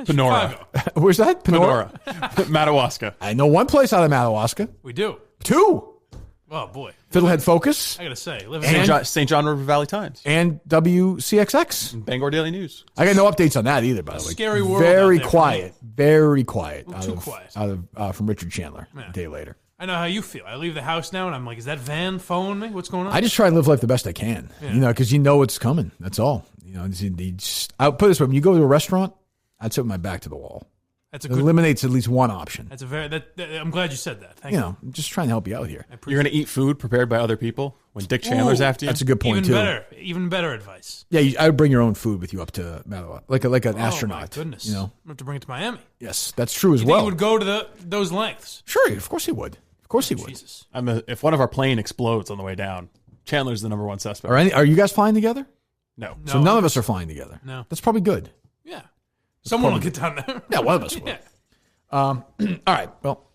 Speaker 3: Penora.
Speaker 1: Where's that?
Speaker 3: Penora. Madawaska.
Speaker 1: I know one place out of Madawaska.
Speaker 2: We do.
Speaker 1: 2.
Speaker 2: Oh, boy.
Speaker 1: Fiddlehead Focus.
Speaker 2: I got to say.
Speaker 3: St. John River Valley Times.
Speaker 1: And WCXX.
Speaker 3: And Bangor Daily News.
Speaker 1: I got no updates on that either, by the way.
Speaker 2: Scary world.
Speaker 1: Very quiet. Very quiet.
Speaker 2: Too quiet.
Speaker 1: From Richard Chandler a day later.
Speaker 2: I know how you feel. I leave the house now and I'm like, is that van following me? What's going on?
Speaker 1: I just try and live life the best I can, because you know it's coming. That's all. I'll put it this way. When you go to a restaurant, I'd sit with my back to the wall. It eliminates at least one option.
Speaker 2: That's I'm glad you said that. Thank you.
Speaker 1: I'm just trying to help you out here.
Speaker 3: You're going to eat food prepared by other people when Dick Chandler's after you?
Speaker 1: That's a good point,
Speaker 2: Even better advice.
Speaker 1: Yeah, I would bring your own food with you up to Madawaska, like an astronaut.
Speaker 2: Oh, my goodness. I have to bring it to Miami.
Speaker 1: Yes, that's true as
Speaker 2: well.
Speaker 1: He
Speaker 2: would go to those lengths?
Speaker 1: Sure, of course he would. Of course he would.
Speaker 2: Jesus.
Speaker 3: If one of our plane explodes on the way down, Chandler's the number one suspect.
Speaker 1: Are you guys flying together?
Speaker 3: No.
Speaker 1: So none of us are flying together.
Speaker 2: No.
Speaker 1: That's probably good.
Speaker 2: Yeah. Someone will get down there.
Speaker 1: Yeah, one of us will. All right. Well,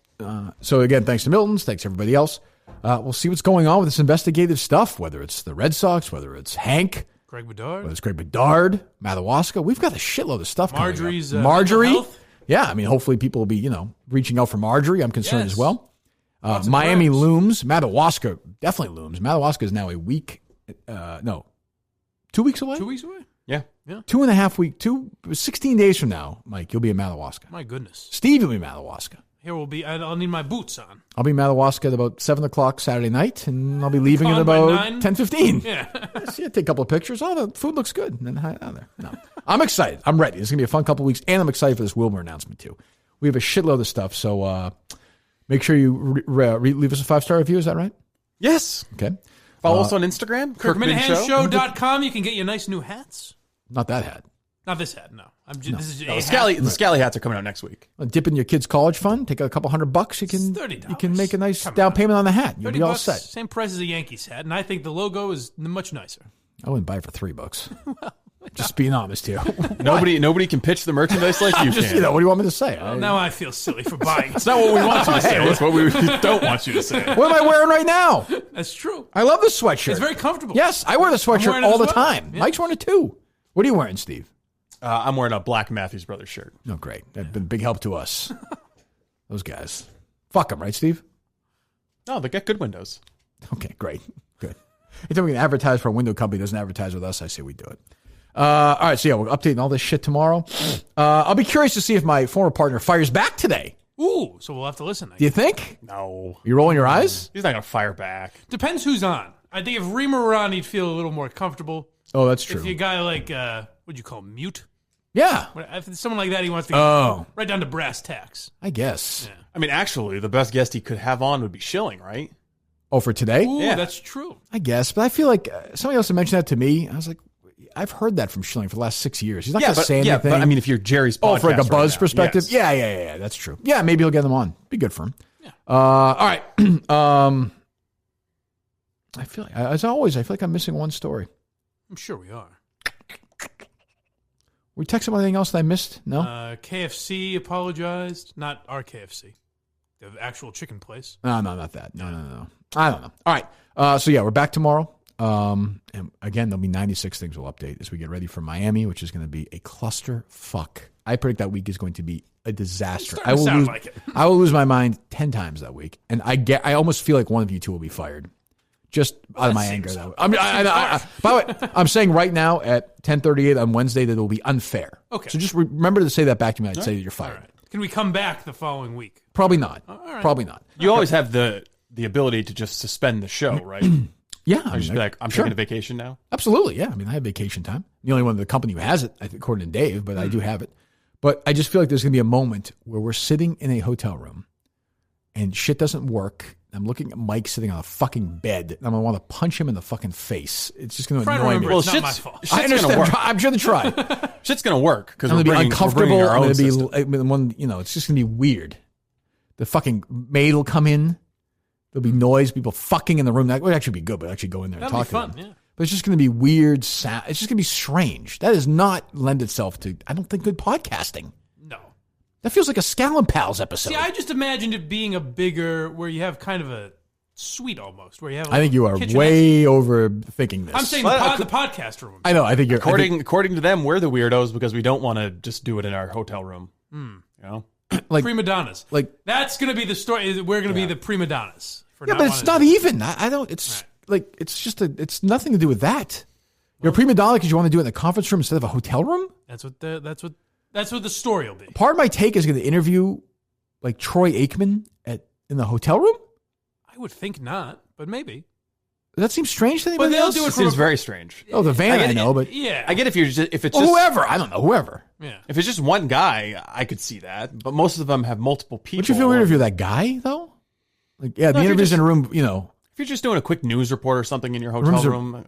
Speaker 1: so again, thanks to Milton's. Thanks to everybody else. We'll see what's going on with this investigative stuff, whether it's the Red Sox, whether it's Hank,
Speaker 2: Greg Bedard,
Speaker 1: whether it's Greg Bedard, Madawaska. We've got a shitload of stuff
Speaker 2: Margery's
Speaker 1: coming up. Margery. Yeah, I mean, hopefully people will be, reaching out for Margery. I'm concerned as well. Miami looms. Madawaska definitely looms. Madawaska is now 2 weeks away?
Speaker 2: 2 weeks away?
Speaker 3: Yeah.
Speaker 1: 2.5 weeks, 16 days from now, Mike, you'll be in Madawaska.
Speaker 2: My goodness.
Speaker 1: Steve will be in Madawaska.
Speaker 2: Here will be, I'll need my boots on.
Speaker 1: I'll be in Madawaska at about 7 o'clock Saturday night, and I'll be leaving at about 10:15.
Speaker 2: Yeah.
Speaker 1: See, I take a couple of pictures. Oh, the food looks good. And then hide out there. No. I'm excited. I'm ready. It's going to be a fun couple of weeks, and I'm excited for this Wilbur announcement, too. We have a shitload of stuff, so make sure you leave us a 5-star review. Is that right?
Speaker 3: Yes.
Speaker 1: Okay.
Speaker 3: Follow us on Instagram,
Speaker 2: KirkmanHandshow.com. You can get your nice new hats.
Speaker 1: Not that hat.
Speaker 2: Not this hat, no.
Speaker 3: The Scally hats are coming out next week.
Speaker 1: Dip in your kid's college fund, take a couple $100. You can make a nice down payment on the hat. You'll be all set.
Speaker 2: Same price as a Yankees hat, and I think the logo is much nicer.
Speaker 1: I wouldn't buy it for $3. Well, just being honest here.
Speaker 3: Nobody can pitch the merchandise like you can.
Speaker 1: What do you want me to say?
Speaker 2: Well, now I feel silly for buying.
Speaker 3: It's not what we want you to say. It's what we don't want you to say.
Speaker 1: What am I wearing right now?
Speaker 2: That's true.
Speaker 1: I love this sweatshirt.
Speaker 2: It's very comfortable.
Speaker 1: Yes, I wear the sweatshirt all the time. Yeah. Mike's wearing it too. What are you wearing, Steve?
Speaker 3: I'm wearing a black Matthews Brothers shirt.
Speaker 1: Oh, great. That's been a big help to us. Those guys. Fuck them, right, Steve?
Speaker 3: No, they got good windows.
Speaker 1: Okay, great. Good. Anytime we can advertise for a window company doesn't advertise with us, I say we do it. All right, so yeah, we're updating all this shit tomorrow. I'll be curious to see if my former partner fires back today.
Speaker 2: Ooh, so we'll have to listen.
Speaker 1: Do you think?
Speaker 3: No.
Speaker 1: You rolling your eyes?
Speaker 3: He's not going to fire back.
Speaker 2: Depends who's on. I think if Reema were on, he'd feel a little more comfortable.
Speaker 1: Oh, that's true.
Speaker 2: If you a guy like, what'd you call him, Mute?
Speaker 1: Yeah.
Speaker 2: If it's someone like that, he wants to go right down to brass tacks.
Speaker 1: I guess.
Speaker 2: Yeah.
Speaker 3: I mean, actually, the best guest he could have on would be Schilling, right?
Speaker 1: Oh, for today?
Speaker 2: Ooh, that's true.
Speaker 1: I guess, but I feel like somebody else had mentioned that to me. I was like, I've heard that from Schilling for the last 6 years. He's not going to say anything.
Speaker 3: But I mean, if you're Jerry's podcast
Speaker 1: for like a buzz
Speaker 3: right
Speaker 1: perspective,
Speaker 3: yes.
Speaker 1: yeah, that's true. Yeah, maybe he'll get them on. Be good for him. Yeah. All right. I feel like, as always, I feel like I'm missing one story.
Speaker 2: I'm sure we are.
Speaker 1: We text about anything else that I missed? No?
Speaker 2: KFC apologized. Not our KFC. The actual chicken place.
Speaker 1: No, not that. No. I don't know. All right. So, yeah, we're back tomorrow. And again, there'll be 96 things we'll update as we get ready for Miami, which is going to be a cluster fuck. I predict that week is going to be a disaster. I will lose my mind 10 times that week. And I almost feel like one of you two will be fired. Just out of my anger. I mean, by the way, I'm saying right now at 10:38 on Wednesday that it will be unfair.
Speaker 2: Okay.
Speaker 1: So just remember to say that back to me. I'd say that you're fired.
Speaker 2: Right. Can we come back the following week?
Speaker 1: Probably not.
Speaker 2: Right.
Speaker 1: Probably not.
Speaker 3: You always have the ability to just suspend the show, right?
Speaker 1: Yeah.
Speaker 3: I'm just be like, I'm taking a vacation now.
Speaker 1: Absolutely. Yeah. I mean, I have vacation time. The only one in the company who has it, I think, according to Dave, but I do have it. But I just feel like there's going to be a moment where we're sitting in a hotel room and shit doesn't work. I'm looking at Mike sitting on a fucking bed, and I'm going to want to punch him in the fucking face. It's just going to annoy me.
Speaker 2: Well, it's not my fault.
Speaker 1: I understand.
Speaker 3: Gonna work.
Speaker 1: I'm sure they try.
Speaker 3: Shit's going to work because
Speaker 1: I'm
Speaker 3: we're
Speaker 1: going to be uncomfortable.
Speaker 3: Our own
Speaker 1: it's just going to be weird. The fucking maid will come in. There'll be noise, people fucking in the room. That would actually be good, but actually go in there and talk to them.
Speaker 2: Yeah.
Speaker 1: But it's just going to be weird sound. It's just going to be strange. That does not lend itself to, I don't think, good podcasting.
Speaker 2: No.
Speaker 1: That feels like a Scallon Pals episode.
Speaker 2: See, I just imagined it being a bigger, where you have kind of a suite almost, where you have.
Speaker 1: I think you are way overthinking this.
Speaker 2: I'm saying the podcast room.
Speaker 1: I know. I think you're.
Speaker 3: According to them, we're the weirdos because we don't want to just do it in our hotel room. You know,
Speaker 1: like
Speaker 2: prima donnas. Like that's going to be the story. We're going to be the prima donnas.
Speaker 1: Yeah, but it's not even. I don't. It's like it's just it's nothing to do with that. You're a prima donna because you want to do it in the conference room instead of a hotel room.
Speaker 2: That's what the story will be.
Speaker 1: Part of my take is going to interview like Troy Aikman in the hotel room.
Speaker 2: I would think not, but maybe.
Speaker 1: That seems strange to anybody else.
Speaker 3: It seems very strange.
Speaker 1: Oh, the van I know, but
Speaker 2: yeah,
Speaker 3: I get if it's just
Speaker 1: whoever. I don't know, whoever.
Speaker 2: Yeah,
Speaker 3: if it's just one guy, I could see that. But most of them have multiple people.
Speaker 1: Would you feel weird if you're that guy though? Like, yeah, the interview's in a room. You know,
Speaker 3: if you're just doing a quick news report or something in your hotel room.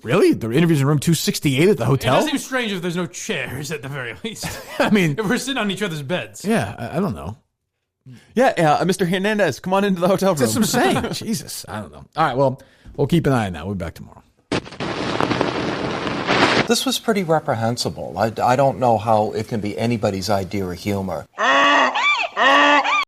Speaker 1: Really, the interview's in room 268 at the hotel.
Speaker 2: It does seem strange if there's no chairs at the very least.
Speaker 1: I mean,
Speaker 2: if we're sitting on each other's beds.
Speaker 1: Yeah, I don't know.
Speaker 3: Yeah, Mr. Hernandez, come on into the hotel room.
Speaker 1: That's what I'm saying. Jesus, I don't know. All right, well, we'll keep an eye on that. We'll be back tomorrow.
Speaker 15: This was pretty reprehensible. I don't know how it can be anybody's idea of humor.